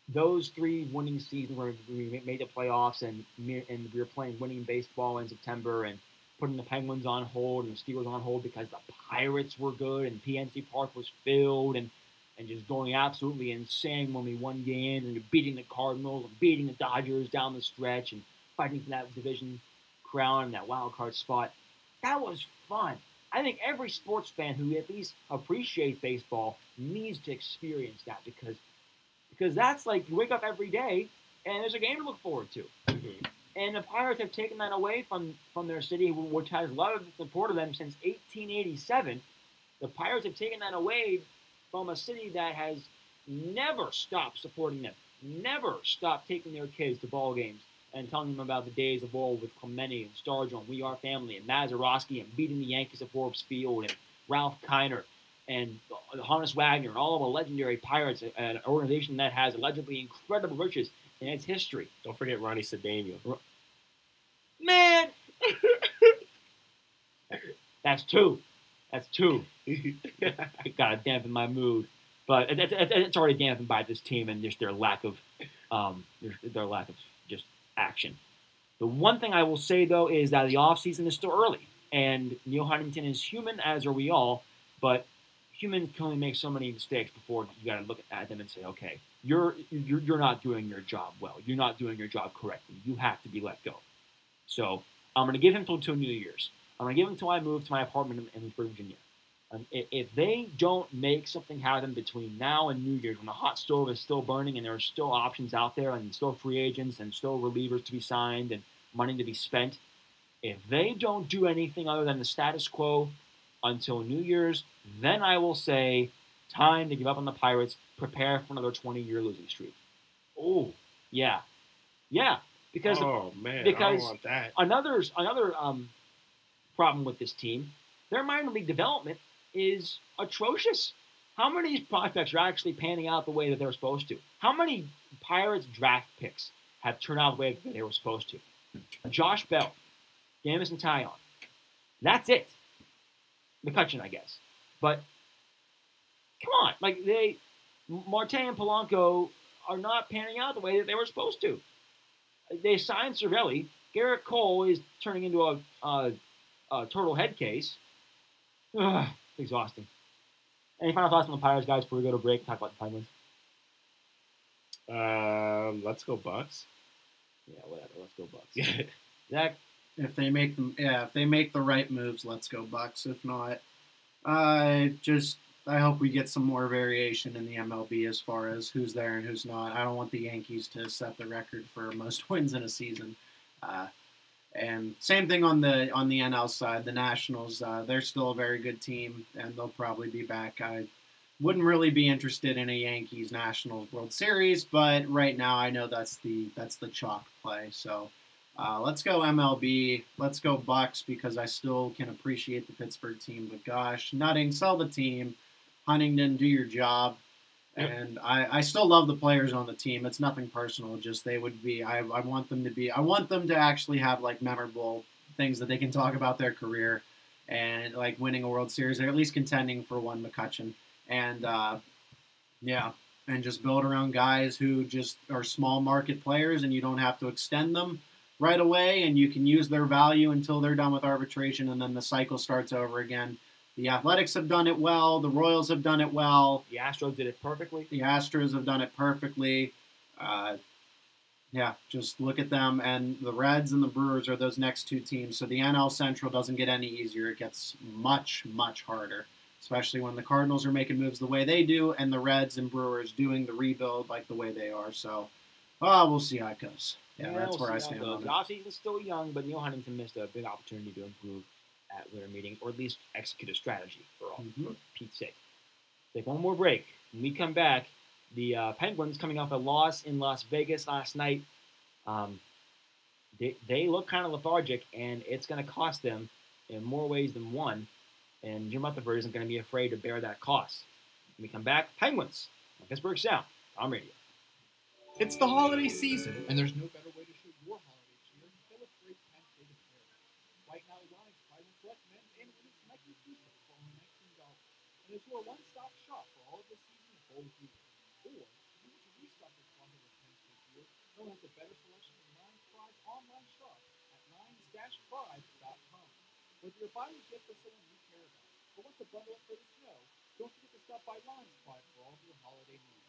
those 3 winning seasons where we made the playoffs and we were playing winning baseball in September and putting the Penguins on hold and the Steelers on hold because the Pirates were good and PNC Park was filled and just going absolutely insane when we won games and beating the Cardinals and beating the Dodgers down the stretch and fighting for that division crown and that wild card spot. That was fun. I think every sports fan who at least appreciates baseball needs to experience that because that's like you wake up every day and there's a game to look forward to. Mm-hmm. And the Pirates have taken that away from their city, which has loved and supported them since 1887. The Pirates have taken that away from a city that has never stopped supporting them, never stopped taking their kids to ball games and telling them about the days of old with Clemente and Stargell and We Are Family and Mazeroski and beating the Yankees at Forbes Field and Ralph Kiner and Honus Wagner and all of the legendary Pirates, an organization that has allegedly incredible riches in its history. Don't forget Ronnie Cedeno. Man! That's two. Gotta dampen my mood. But it's already dampened by this team and just their lack of just action. The one thing I will say, though, is that the offseason is still early. And Neil Huntington is human, as are we all. But humans can only make so many mistakes before you got to look at them and say, okay, you're not doing your job well. You're not doing your job correctly. You have to be let go. So I'm going to give him till New Year's. I'm going to give him till I move to my apartment in Pittsburgh, Virginia. If they don't make something happen between now and New Year's, when the hot stove is still burning and there are still options out there and still free agents and still relievers to be signed and money to be spent, if they don't do anything other than the status quo until New Year's, then I will say, time to give up on the Pirates, prepare for another 20-year losing streak. Oh, yeah. Because I don't want that. Another problem with this team, their minor league development is atrocious. How many of these prospects are actually panning out the way that they're supposed to? How many Pirates draft picks have turned out the way that they were supposed to? Josh Bell, Jamison Taillon. That's it. McCutcheon, I guess. But come on, like Marte and Polanco are not panning out the way that they were supposed to. They signed Cervelli. Garrett Cole is turning into a turtle head case. Ugh, exhausting. Any final thoughts on the Pirates, guys, before we go to break and talk about the Penguins? Let's go Bucks. Yeah, whatever. Let's go Bucks. Zach? If they make the right moves, let's go Bucks. If not, I hope we get some more variation in the MLB as far as who's there and who's not. I don't want the Yankees to set the record for most wins in a season. And same thing on the NL side. The Nationals, they're still a very good team, and they'll probably be back. I wouldn't really be interested in a Yankees Nationals World Series, but right now I know that's the chalk play. So let's go MLB. Let's go Bucks, because I still can appreciate the Pittsburgh team. But gosh, Nutting, sell the team. Huntington, do your job. And I still love the players on the team. It's nothing personal. Just they would be. I want them to be. I want them to actually have like memorable things that they can talk about their career, and like winning a World Series or at least contending for one. McCutcheon, and and just build around guys who just are small market players, and you don't have to extend them right away, and you can use their value until they're done with arbitration, and then the cycle starts over again. The Athletics have done it well. The Royals have done it well. The Astros did it perfectly. The Astros have done it perfectly. Just look at them. And the Reds and the Brewers are those next two teams. So the NL Central doesn't get any easier. It gets much, much harder, especially when the Cardinals are making moves the way they do and the Reds and Brewers doing the rebuild like the way they are. So, we'll see how it goes. Yeah, that's where I stand on it. The offseason's still young, but Neil Huntington missed a big opportunity to improve at winter meetings, or at least execute a strategy for Pete's sake. Take one more break. When we come back, the Penguins, coming off a loss in Las Vegas last night, they look kind of lethargic, and it's going to cost them in more ways than one. And Jim Rutherford isn't going to be afraid to bear that cost. When we come back, Penguins on Pittsburgh Sound on radio. It's the holiday season, and there's no better way to show your holiday cheer than with great Penn State apparel. Right now, Lions Pride and select men's and women's Nike t-shirts for only $19. And it's your one-stop shop for all of the season and bowl gear. Or, if you want to restock your closet with Penn State gear, they'll have the better selection in Lions Pride's online shop at lions-pride.com. Whether you're buying a gift for someone you care about, or want to bundle up for the snow, don't forget to stop by Lions Pride for all of your holiday needs.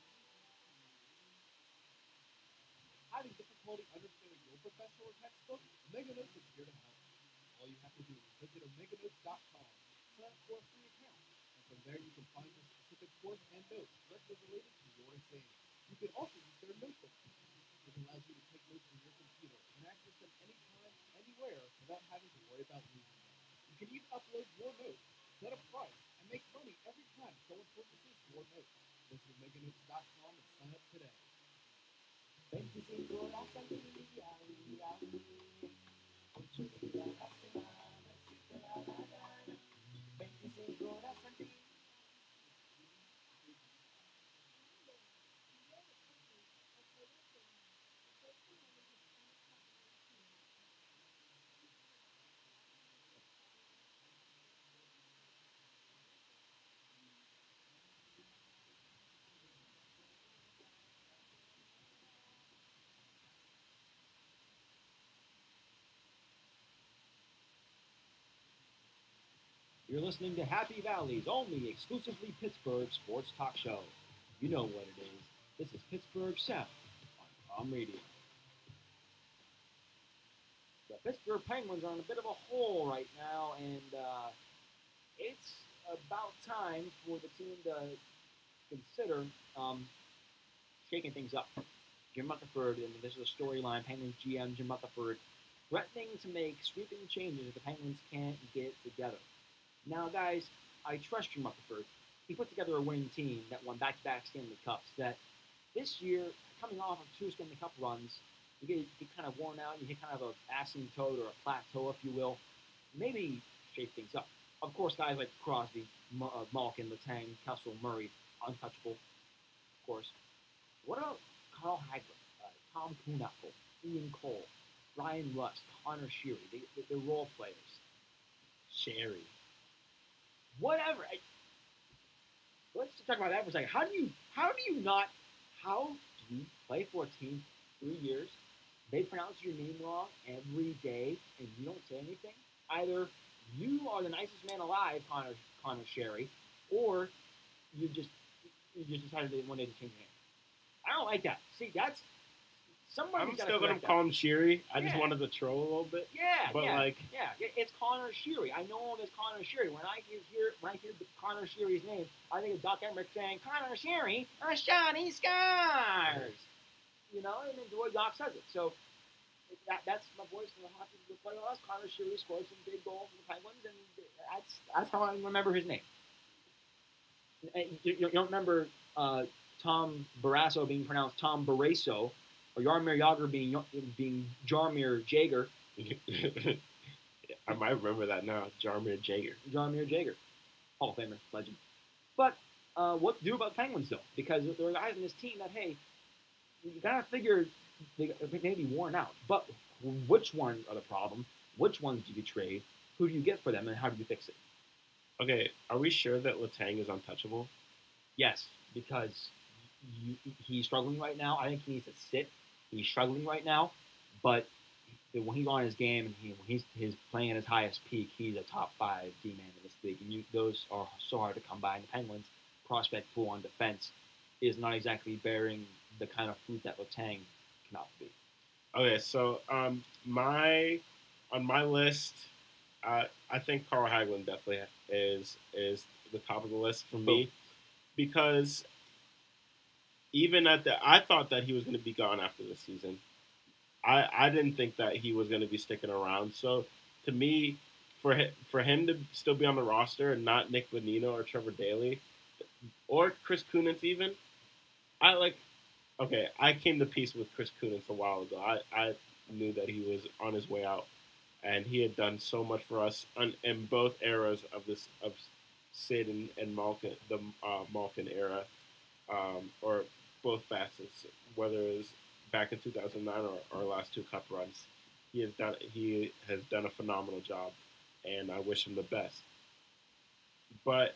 Having difficulty understanding your professor or textbook? Omega Notes is here to help. All you have to do is visit omeganotes.com, sign up for a free account, and from there you can find your specific course and notes directly related to your exam. You can also use their notebook feature, which allows you to take notes from your computer and access them anytime, anywhere, without having to worry about losing them. You can even upload your notes, set a price, and make money every time someone purchases your notes. Visit omeganotes.com and sign up today. 25 horas al día, con su vida la semana, si te da la gana. 25 horas al día. You're listening to Happy Valley's only exclusively Pittsburgh sports talk show. You know what it is. This is Pittsburgh Sound on radio. The Pittsburgh Penguins are in a bit of a hole right now, and it's about time for the team to consider shaking things up. Jim Rutherford, and this is a storyline, Penguins GM Jim Rutherford threatening to make sweeping changes if the Penguins can't get together. Now, guys, I trust Jim Rutherford. He put together a winning team that won back-to-back Stanley Cups. That this year, coming off of 2 Stanley Cup runs, you get kind of worn out. You hit kind of a asymptote or a plateau, if you will. Maybe shake things up. Of course, guys like Crosby, Malkin, Letang, Kessel, Murray, untouchable. Of course. What about Carl Hagler, Tom Kuhnapple, Ian Cole, Ryan Rust, Connor Sheary, the role players? Sherry. whatever. Let's talk about that for a second. How do you play for a team 3 years? They pronounce your name wrong every day, and you don't say anything. Either you are the nicest man alive, Connor Sherry, or you just decided one day to change your name. I don't like that. See, that's somebody. I'm still gonna call him Sherry. I just wanted to troll a little bit. It's Connor Sherry. I know him as Connor Sherry. When I hear Connor Sherry's name, I think of Doc Emmerich saying Connor Sherry, a shiny scars. You know, and then the way Doc says it. So that's my voice in the hockey playoffs. Connor Sherry scored some big goals for the Penguins, and that's how I remember his name. And you don't remember Tom Barrasso being pronounced Tom Barrasso, or Jaromir Jagr being Jaromir Jagr. I might remember that now, Jaromir Jagr. Jaromir Jagr, Hall of Famer, legend. But what to do about Penguins though? Because there are guys in this team that you gotta figure they may be worn out. But which ones are the problem? Which ones do you trade? Who do you get for them, and how do you fix it? Okay, are we sure that Letang is untouchable? Yes, because he's struggling right now. I think he needs to sit. He's struggling right now, but when he's on his game and when he's playing at his highest peak, he's a top 5 D-man in this league. And those are so hard to come by. And the Penguins' prospect pool on defense is not exactly bearing the kind of fruit that Letang cannot be. Okay, so on my list, I think Carl Hagelin definitely is the top of the list for me, because even I thought that he was going to be gone after the season. I didn't think that he was going to be sticking around. So to me, for him to still be on the roster and not Nick Bonino or Trevor Daley or Chris Kunitz even, I came to peace with Chris Kunitz a while ago. I knew that he was on his way out, and he had done so much for us in both eras of Sid and Malkin, the Malkin era, or both facets, whether it was back in 2009 or our last 2 cup runs. He has done a phenomenal job, and I wish him the best. But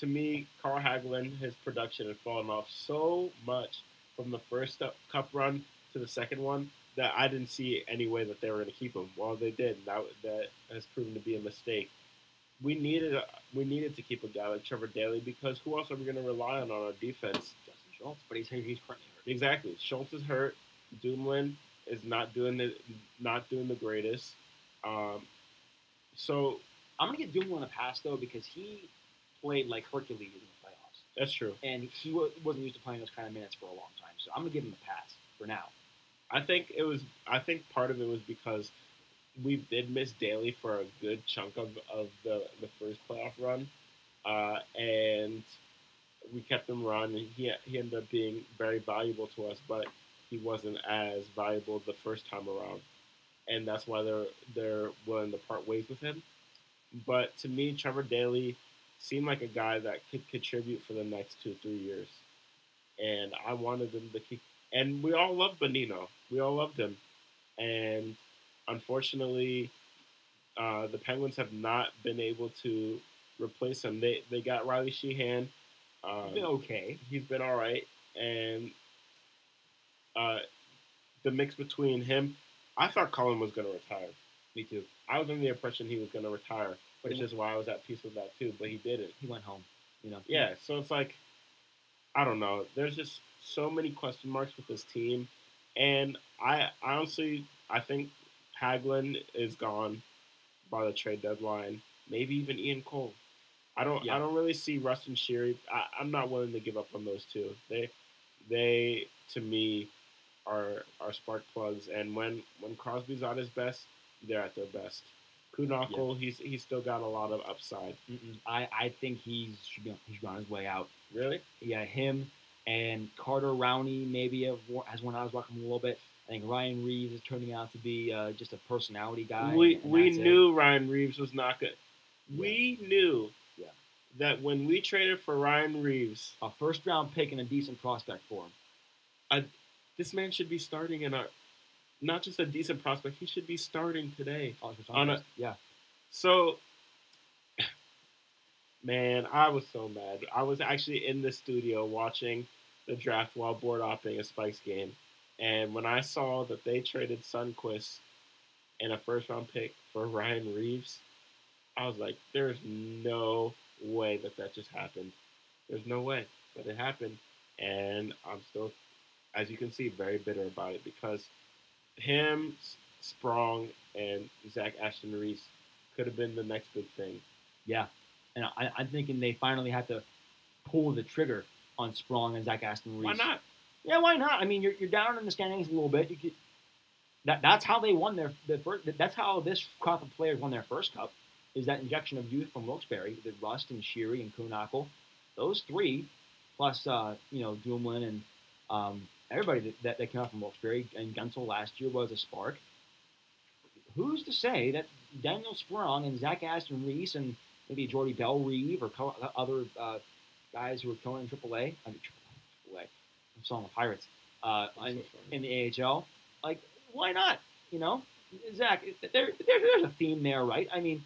to me, Carl Hagelin, his production had fallen off so much from the first cup run to the second one that I didn't see any way that they were going to keep him. Well, they did. That has proven to be a mistake. We needed to keep a guy like Trevor Daley, because who else are we going to rely on our defense? Justin Schultz, but he's currently hurt. Exactly. Schultz is hurt. Dumoulin is not doing the greatest. So I'm gonna get Dumoulin a pass though, because he played like Hercules in the playoffs. That's true. And he wasn't used to playing those kind of minutes for a long time. So I'm gonna give him a pass for now. I think part of it was because we did miss Daley for a good chunk of the first playoff run, and we kept him around, and he ended up being very valuable to us, but he wasn't as valuable the first time around, and that's why they're willing to part ways with him. But to me, Trevor Daley seemed like a guy that could contribute for the next 2-3 years, and I wanted him to keep. And we all loved Bonino. We all loved him, and unfortunately, the Penguins have not been able to replace him. They got Riley Sheehan. He's been okay. He's been all right, and the mix between him, I thought Cullen was going to retire. Me too. I was under the impression he was going to retire, which is why I was at peace with that too. But he didn't. He went home. Yeah. So it's like, I don't know. There's just so many question marks with this team, and I honestly think Hagelin is gone by the trade deadline. Maybe even Ian Cole. I don't really see Russ and Sherry. I'm not willing to give up on those two. They to me are spark plugs, and when Crosby's at his best, they're at their best. Kuhnhackl, he's still got a lot of upside. I think he's on his way out. Really? Yeah, him and Carter Rowney maybe has when I was watching him a little bit. I think Ryan Reeves is turning out to be just a personality guy. We knew Ryan Reeves was not good. Yeah. We knew that when we traded for Ryan Reeves, a first-round pick and a decent prospect for him, this man should be starting in not just a decent prospect. He should be starting today. Yeah. So Man, I was so mad. I was actually in the studio watching the draft while board opting a Spikes game, and when I saw that they traded Sunquist and a first round pick for Ryan Reeves, I was like, "There's no way that that just happened. There's no way that it happened," and I'm still, as you can see, very bitter about it because him, Sprong, and Zach Ashton Reese could have been the next big thing. Yeah, and I'm thinking they finally had to pull the trigger on Sprong and Zach Aston Reese. Why not? Yeah, why not? I mean, you're down in the standings a little bit. That's how they won their first. That's how this crop of players won their first cup. Is that injection of youth from Wilkes-Barre, the Rust and Sheary and Kuhnackel, those three, plus Dumoulin and everybody that came out from Wilkes-Barre and Gunsel last year was a spark. Who's to say that Daniel Sprong and Zach Aston Reese and maybe Jordy Bell Reeve or other guys who are killing in AAA? I mean, AAA. I'm selling the Pirates in the AHL. Like, why not? Zach, there's a theme there, right? I mean,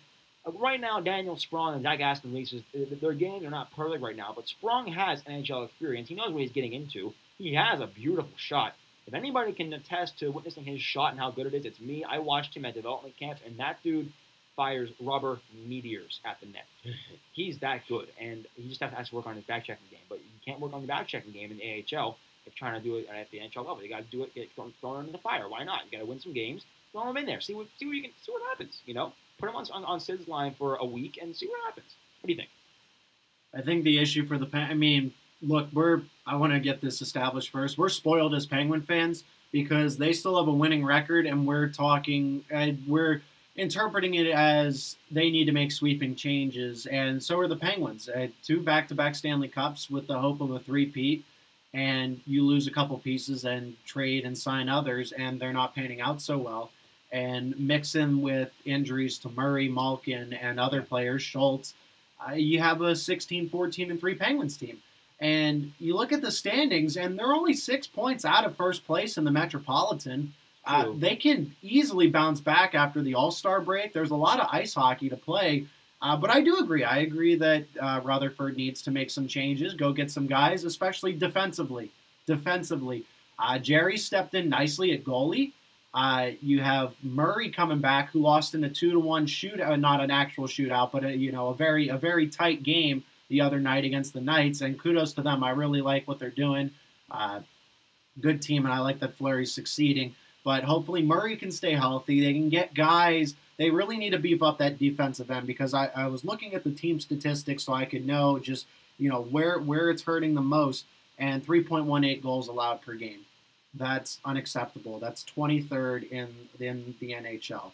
right now, Daniel Sprong and Zach Aston Reese, their games are not perfect right now, but Sprong has NHL experience. He knows what he's getting into. He has a beautiful shot. If anybody can attest to witnessing his shot and how good it is, it's me. I watched him at development camp, and that dude fires rubber meteors at the net. He's that good, and he just has to work on his back-checking game. But you can't work on the back-checking game in the AHL if trying to do it at the NHL level. You got to do it, get thrown into the fire. Why not? You got to win some games, throw them in there, see what happens. Put them on Sid's line for a week and see what happens. What do you think? I think the issue for look, I want to get this established first. We're spoiled as Penguin fans because they still have a winning record, and we're interpreting it as they need to make sweeping changes, and so are the Penguins. 2 back-to-back Stanley Cups with the hope of a three-peat, and you lose a couple pieces and trade and sign others, and they're not panning out so well. And mix in with injuries to Murray, Malkin, and other players, Schultz, you have a 16-14-3 Penguins team. And you look at the standings, and they're only 6 points out of first place in the Metropolitan. They can easily bounce back after the All-Star break. There's a lot of ice hockey to play. But I do agree. I agree that Rutherford needs to make some changes, go get some guys, especially defensively. Jerry stepped in nicely at goalie. You have Murray coming back, who lost in a 2-1 shootout, not an actual shootout, but a very tight game the other night against the Knights. And kudos to them. I really like what they're doing. Good team, and I like that Fleury's succeeding. But hopefully Murray can stay healthy. They can get guys. They really need to beef up that defensive end because I was looking at the team statistics so I could know just where it's hurting the most. And 3.18 goals allowed per game. That's unacceptable. That's 23rd in the NHL.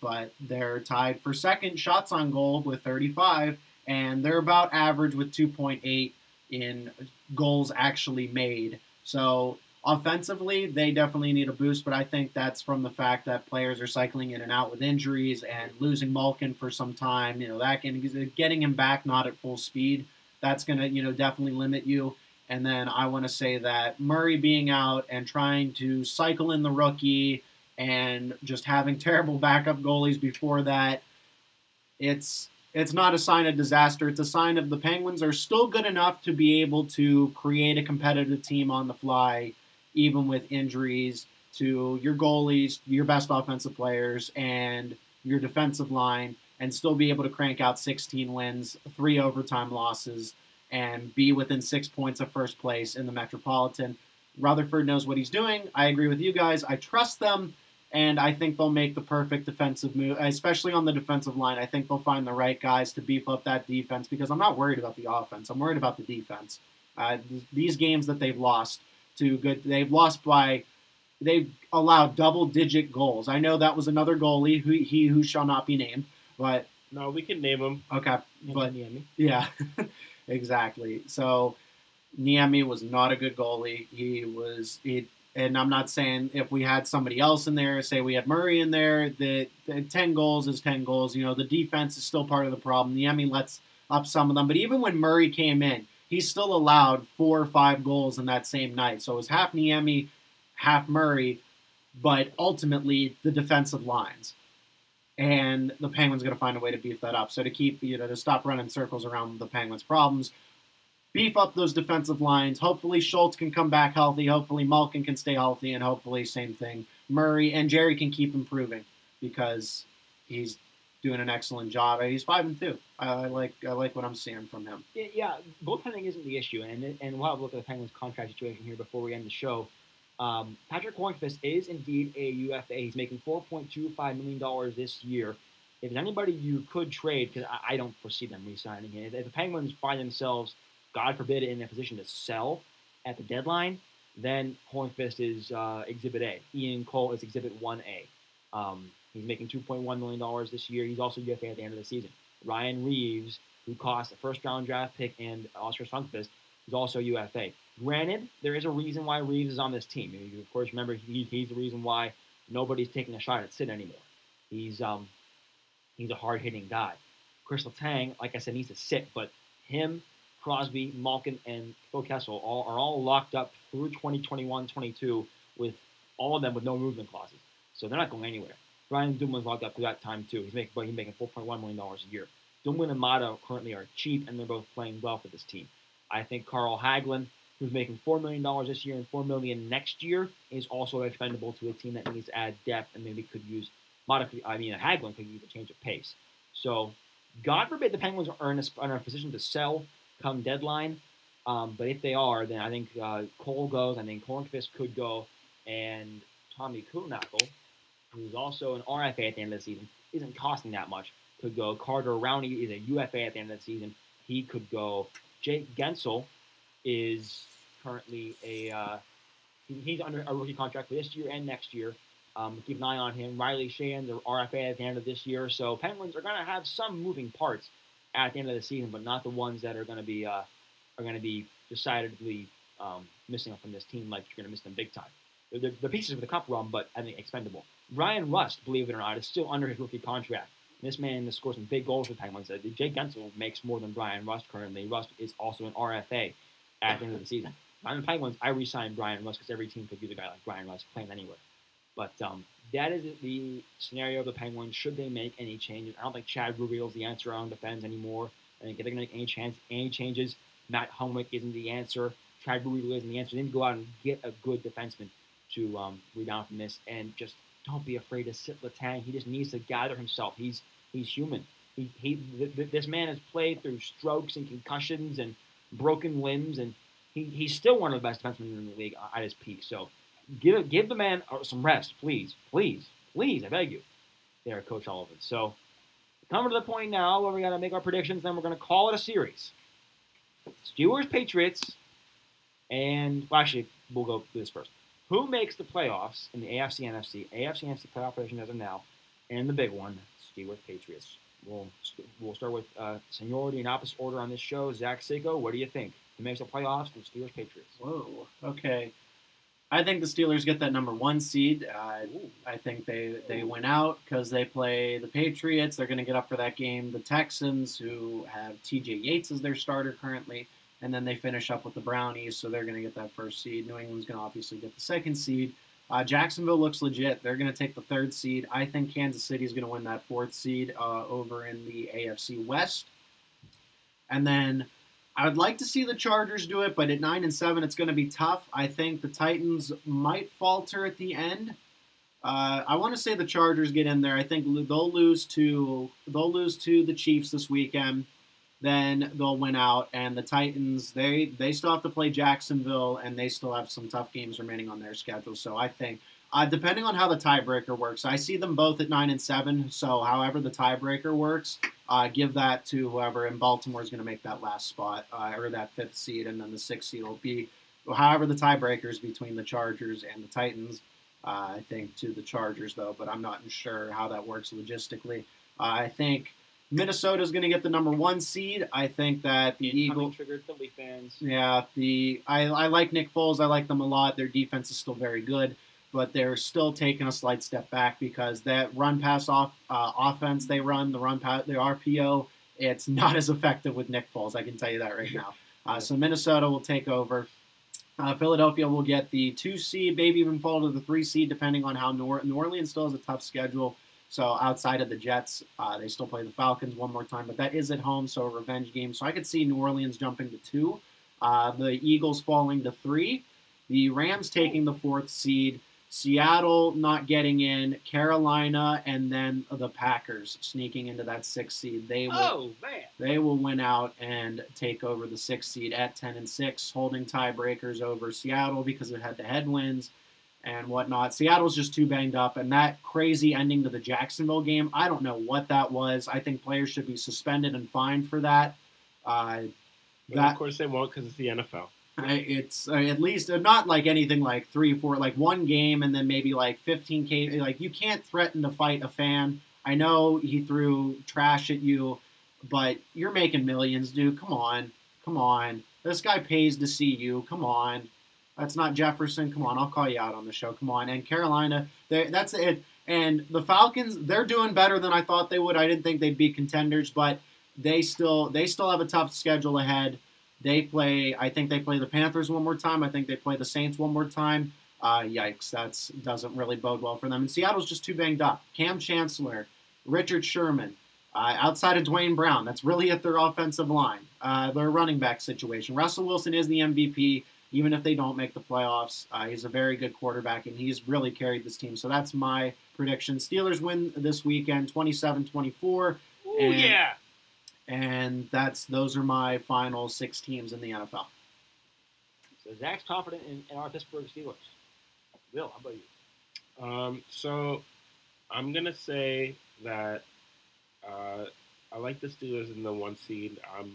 But they're tied for second shots on goal with 35, and they're about average with 2.8 in goals actually made. So offensively, they definitely need a boost, but I think that's from the fact that players are cycling in and out with injuries and losing Malkin for some time. Getting him back not at full speed, that's going to definitely limit you. And then I want to say that Murray being out and trying to cycle in the rookie and just having terrible backup goalies before that, it's not a sign of disaster. It's a sign of the Penguins are still good enough to be able to create a competitive team on the fly, even with injuries to your goalies, your best offensive players, and your defensive line, and still be able to crank out 16 wins, 3 overtime losses, and be within 6 points of first place in the Metropolitan. Rutherford knows what he's doing. I agree with you guys. I trust them, and I think they'll make the perfect defensive move, especially on the defensive line. I think they'll find the right guys to beef up that defense because I'm not worried about the offense. I'm worried about the defense. These games that they've lost they've allowed double-digit goals. I know that was another goalie, who shall not be named, but... No, we can name him. Okay, but... Yeah. Exactly. So Niemi was not a good goalie. And I'm not saying if we had somebody else in there, say we had Murray in there, the 10 goals is 10 goals. The defense is still part of the problem. Niemi lets up some of them. But even when Murray came in, he still allowed 4 or 5 goals in that same night. So it was half Niemi, half Murray, but ultimately the defensive lines. and the Penguins are going to find a way to beef that up. So to stop running circles around the Penguins' problems, beef up those defensive lines. Hopefully Schultz can come back healthy. Hopefully Malkin can stay healthy, and hopefully same thing, Murray and Jerry can keep improving because he's doing an excellent job. He's 5-2. I like what I'm seeing from him. Yeah, goaltending isn't the issue, and we'll have a look at the Penguins' contract situation here before we end the show. Patrick Hornqvist is indeed a UFA. He's making $4.25 million this year. If there's anybody you could trade, because I don't foresee them re-signing him, if the Penguins find themselves, God forbid, in a position to sell at the deadline, then Hornqvist is Exhibit A. Ian Cole is Exhibit 1A. He's making $2.1 million this year. He's also UFA at the end of the season. Ryan Reeves, who cost a first-round draft pick, and Oscar Sundqvist, is also UFA. Granted, there is a reason why Reeves is on this team. You, of course, remember he's the reason why nobody's taking a shot at Sid anymore. He's a hard-hitting guy. Chris Letang, like I said, needs to sit, but him, Crosby, Malkin, and Phil Kessel are all locked up through 2021-22 with all of them with no movement clauses. So they're not going anywhere. Brian Dumoulin's locked up through that time too. He's making $4.1 million a year. Dumoulin and Mata currently are cheap, and they're both playing well for this team. I think Carl Hagelin, who's making $4 million this year and $4 million next year, is also expendable to a team that needs to add depth and maybe could use Hagelin could use a change of pace. So, God forbid the Penguins are in a position to sell come deadline. But if they are, then I think Cole goes. I think Hornqvist could go, and Tommy Kuhnackel, who's also an RFA at the end of the season, isn't costing that much, could go. Carter Rowney is a UFA at the end of the season. He could go. Jake Gensel is currently he's under a rookie contract for this year and next year. Keep an eye on him. Riley Sheahan's an RFA at the end of this year. So Penguins are going to have some moving parts at the end of the season, but not the ones that are going to be decidedly missing from this team. Like you're going to miss them big time. The pieces of the cup run, but I think expendable. Brian Rust, believe it or not, is still under his rookie contract. This man has scored some big goals for the Penguins. Jake Gensel makes more than Brian Rust currently. Rust is also an RFA at the end of the season. I'm the Penguins. I re-signed Brian Rust because every team could use a guy like Brian Rust playing anywhere. But that is the scenario of the Penguins. Should they make any changes? I don't think Chad Rubiel is the answer on defense anymore. I think if they're going to make any changes, Matt Hunwick isn't the answer. Chad Rubiel isn't the answer. They need to go out and get a good defenseman to rebound from this, and just don't be afraid to sit Letang. He just needs to gather himself. He's human. This man has played through strokes and concussions and broken limbs, and he's still one of the best defensemen in the league at his peak. So give the man some rest, please, please, please. I beg you, there, Coach Sullivan. So coming to the point now where we got to make our predictions. Then we're going to call it a series. Steelers, Patriots, and actually we'll go through this first. Who makes the playoffs in the AFC, NFC? AFC, NFC playoff position as of now, and the big one, Steelers, Patriots. We'll start with seniority in opposite order on this show. Zach Sigo, what do you think? Who makes the playoffs? The Steelers, Patriots. Whoa, okay. I think the Steelers get that number 1 seed. I think they win out because they play the Patriots. They're going to get up for that game. The Texans, who have T.J. Yates as their starter currently. And then they finish up with the Brownies, so they're going to get that 1st seed. New England's going to obviously get the 2nd seed. Jacksonville looks legit. They're going to take the 3rd seed. I think Kansas City is going to win that 4th seed over in the AFC West. And then I would like to see the Chargers do it, but at 9-7, it's going to be tough. I think the Titans might falter at the end. I want to say the Chargers get in there. I think they'll lose to the Chiefs this weekend. Then they'll win out, and the Titans, they still have to play Jacksonville, and they still have some tough games remaining on their schedule. So I think, depending on how the tiebreaker works, I see them both at 9-7. So however the tiebreaker works, give that to whoever in Baltimore is going to make that last spot, or that 5th seed, and then the 6th seed will be however the tiebreaker is between the Chargers and the Titans. I think to the Chargers, though, but I'm not sure how that works logistically. I think Minnesota is going to get the number 1 seed. I think that the Eagles triggered Philly fans. Yeah, I like Nick Foles. I like them a lot. Their defense is still very good, but they're still taking a slight step back because that run pass offense they run, the RPO, it's not as effective with Nick Foles. I can tell you that right now. So Minnesota will take over. Philadelphia will get the 2 seed, maybe even fall to the 3 seed, depending on how New Orleans still has a tough schedule. So outside of the Jets, they still play the Falcons one more time, but that is at home, so a revenge game. So I could see New Orleans jumping to 2, the Eagles falling to 3, the Rams taking the 4th seed, Seattle not getting in, Carolina, and then the Packers sneaking into that 6th seed. They will win out and take over the 6th seed at 10-6, holding tiebreakers over Seattle because of head-to-head wins and whatnot. Seattle's just too banged up, and that crazy ending to the Jacksonville game, I don't know what that was. I think players should be suspended and fined for that. Of course they won't because it's the NFL. It's at least not like anything like 3 or 4, like one game and then maybe like 15K. Like, you can't threaten to fight a fan. I know he threw trash at you, but you're making millions, dude. Come on. This guy pays to see you. Come on. That's not Jefferson. Come on, I'll call you out on the show. Come on. And Carolina, that's it. And the Falcons, they're doing better than I thought they would. I didn't think they'd be contenders, but they still have a tough schedule ahead. I think they play the Panthers one more time. I think they play the Saints one more time. Yikes, that doesn't really bode well for them. And Seattle's just too banged up. Cam Chancellor, Richard Sherman, outside of Dwayne Brown, that's really at their offensive line. Their running back situation. Russell Wilson is the MVP, even if they don't make the playoffs. He's a very good quarterback, and he's really carried this team. So that's my prediction. Steelers win this weekend, 27-24. Ooh, yeah. And those are my final 6 teams in the NFL. So Zach's confident in our Pittsburgh Steelers. Will, how about you? So I'm going to say that I like the Steelers in the 1 seed. I'm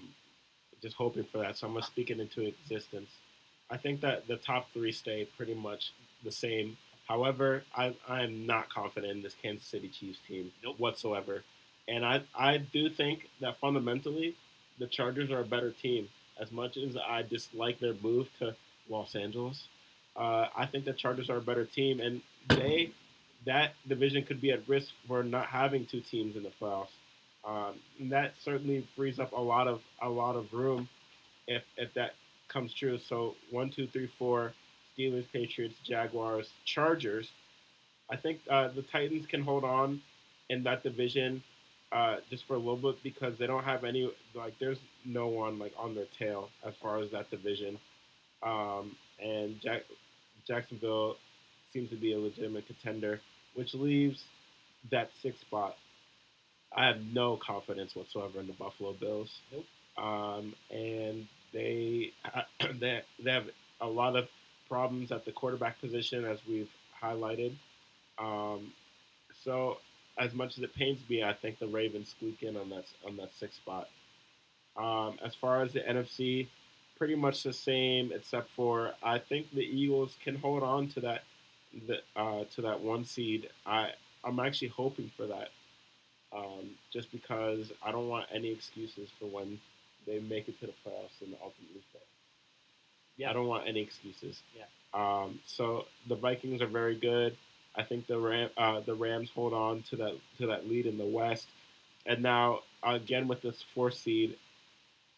just hoping for that, so I'm going to speak it into existence. I think that the top 3 stay pretty much the same. However, I am not confident in this Kansas City Chiefs team whatsoever. And I do think that fundamentally the Chargers are a better team. As much as I dislike their move to Los Angeles, I think the Chargers are a better team, and that division could be at risk for not having 2 teams in the playoffs. And that certainly frees up a lot of room if that comes true. So 1, 2, 3, 4, Steelers, Patriots, Jaguars, Chargers. I think the Titans can hold on in that division just for a little bit because they don't have any, there's no one on their tail as far as that division. And Jacksonville seems to be a legitimate contender, which leaves that 6th spot. I have no confidence whatsoever in the Buffalo Bills. Nope. And they have a lot of problems at the quarterback position, as we've highlighted. So as much as it pains me, I think the Ravens squeak in on that 6th spot. As far as the NFC, pretty much the same, except for I think the Eagles can hold on to that 1 seed. I'm actually hoping for that, just because I don't want any excuses for when they make it to the playoffs and ultimately fail. Yeah, I don't want any excuses. Yeah. So the Vikings are very good. I think the Rams hold on to that lead in the West, and now again with this 4th seed,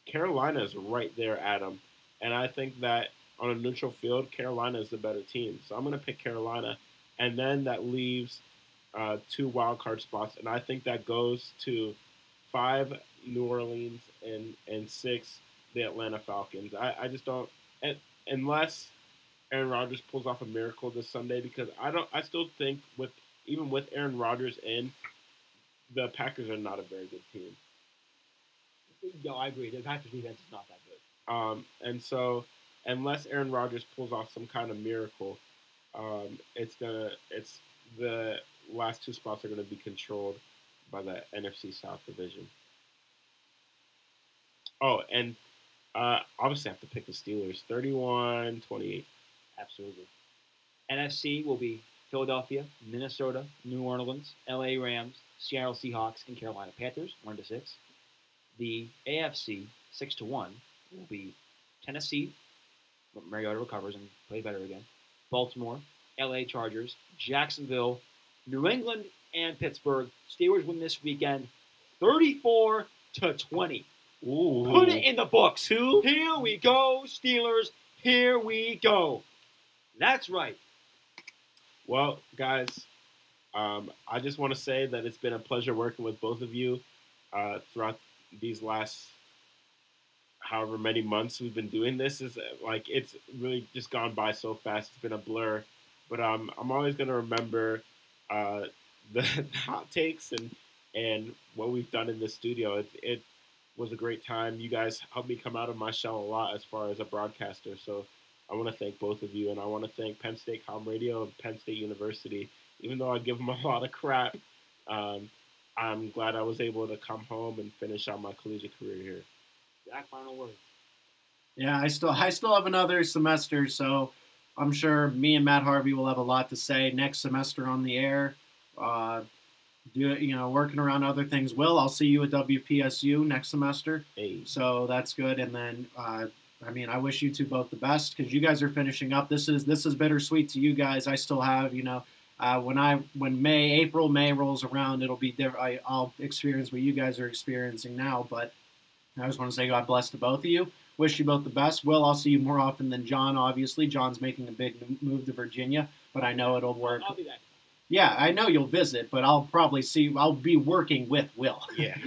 Carolina is right there at them, and I think that on a neutral field, Carolina is the better team. So I'm going to pick Carolina, and then that leaves 2 wild card spots, and I think that goes to 5 New Orleans and 6 the Atlanta Falcons. I just don't, unless Aaron Rodgers pulls off a miracle this Sunday, because I still think even with Aaron Rodgers in, the Packers are not a very good team. No, I agree. The Packers defense is not that good. And so unless Aaron Rodgers pulls off some kind of miracle, it's the last 2 spots are going to be controlled by the NFC South division. Oh, and obviously I have to pick the Steelers, 31-28. Absolutely. NFC will be Philadelphia, Minnesota, New Orleans, LA Rams, Seattle Seahawks, and Carolina Panthers, 1-6. The AFC, 6-1, will be Tennessee, Mariota recovers and plays better again, Baltimore, LA Chargers, Jacksonville, New England, and Pittsburgh. Steelers win this weekend, 34-20. Ooh. Put it in the books. Here we go, Steelers. Here we go. That's right. Well, guys, I just want to say that it's been a pleasure working with both of you throughout these last however many months we've been doing this. Is like it's really just gone by so fast. It's been a blur, but I'm always gonna remember uh, the hot takes and what we've done in the studio. It was a great time. You guys helped me come out of my shell a lot as far as a broadcaster. So I want to thank both of you, and I want to thank Penn State Com Radio and Penn State University. Even though I give them a lot of crap, I'm glad I was able to come home and finish out my collegiate career here. Zach, final word. Yeah, I still have another semester, so I'm sure me and Matt Harvey will have a lot to say next semester on the air. Working around other things. Will, I'll see you at WPSU next semester. Hey. So that's good. And then, I wish you two both the best because you guys are finishing up. This is bittersweet to you guys. I still have, when May rolls around, it'll be different. I'll experience what you guys are experiencing now. But I just want to say God bless to both of you. Wish you both the best. Will, I'll see you more often than John, obviously. John's making a big move to Virginia, but I know it'll work. I'll be back. Yeah, I know you'll visit, but I'll be working with Will. Yeah.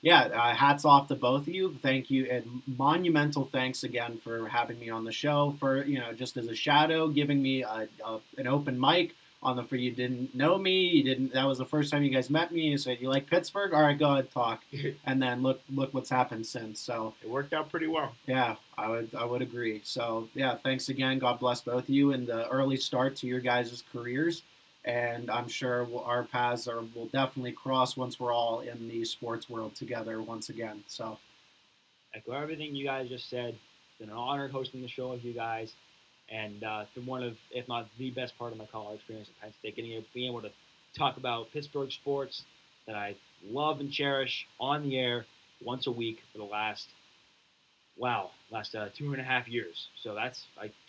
Hats off to both of you. Thank you, and monumental thanks again for having me on the show. For just as a shadow, giving me an open mic for you didn't know me. That was the first time you guys met me. You said you like Pittsburgh. All right, go ahead, talk. And then look what's happened since. So it worked out pretty well. Yeah, I would agree. So yeah, thanks again. God bless both of you in the early start to your guys' careers. And I'm sure our paths will definitely cross once we're all in the sports world together once again. So, echo everything you guys just said. It's been an honor hosting the show with you guys, and it's been one of, if not the best part of my college experience at Penn State. Being able to talk about Pittsburgh sports that I love and cherish on the air once a week for the last 2.5 years. So I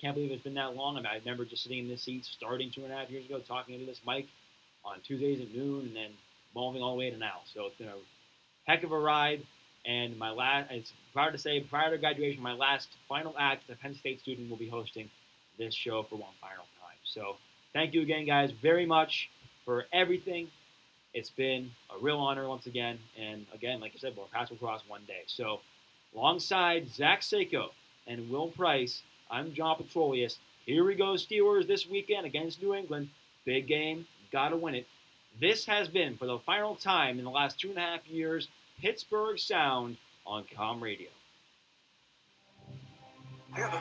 can't believe it's been that long. I remember just sitting in this seat starting 2.5 years ago, talking into this mic on Tuesdays at noon, and then evolving all the way to now. So it's been a heck of a ride. And it's proud to say, prior to graduation, my last final act, the Penn State student, will be hosting this show for one final time. So thank you again, guys, very much for everything. It's been a real honor once again. And again, like I said, we'll pass will cross one day. So alongside Zach Sako and Will Price, I'm John Petrolius. Here we go, Steelers this weekend against New England. Big game, gotta win it. This has been, for the final time in the last 2.5 years, Pittsburgh Sound on Com Radio. I got the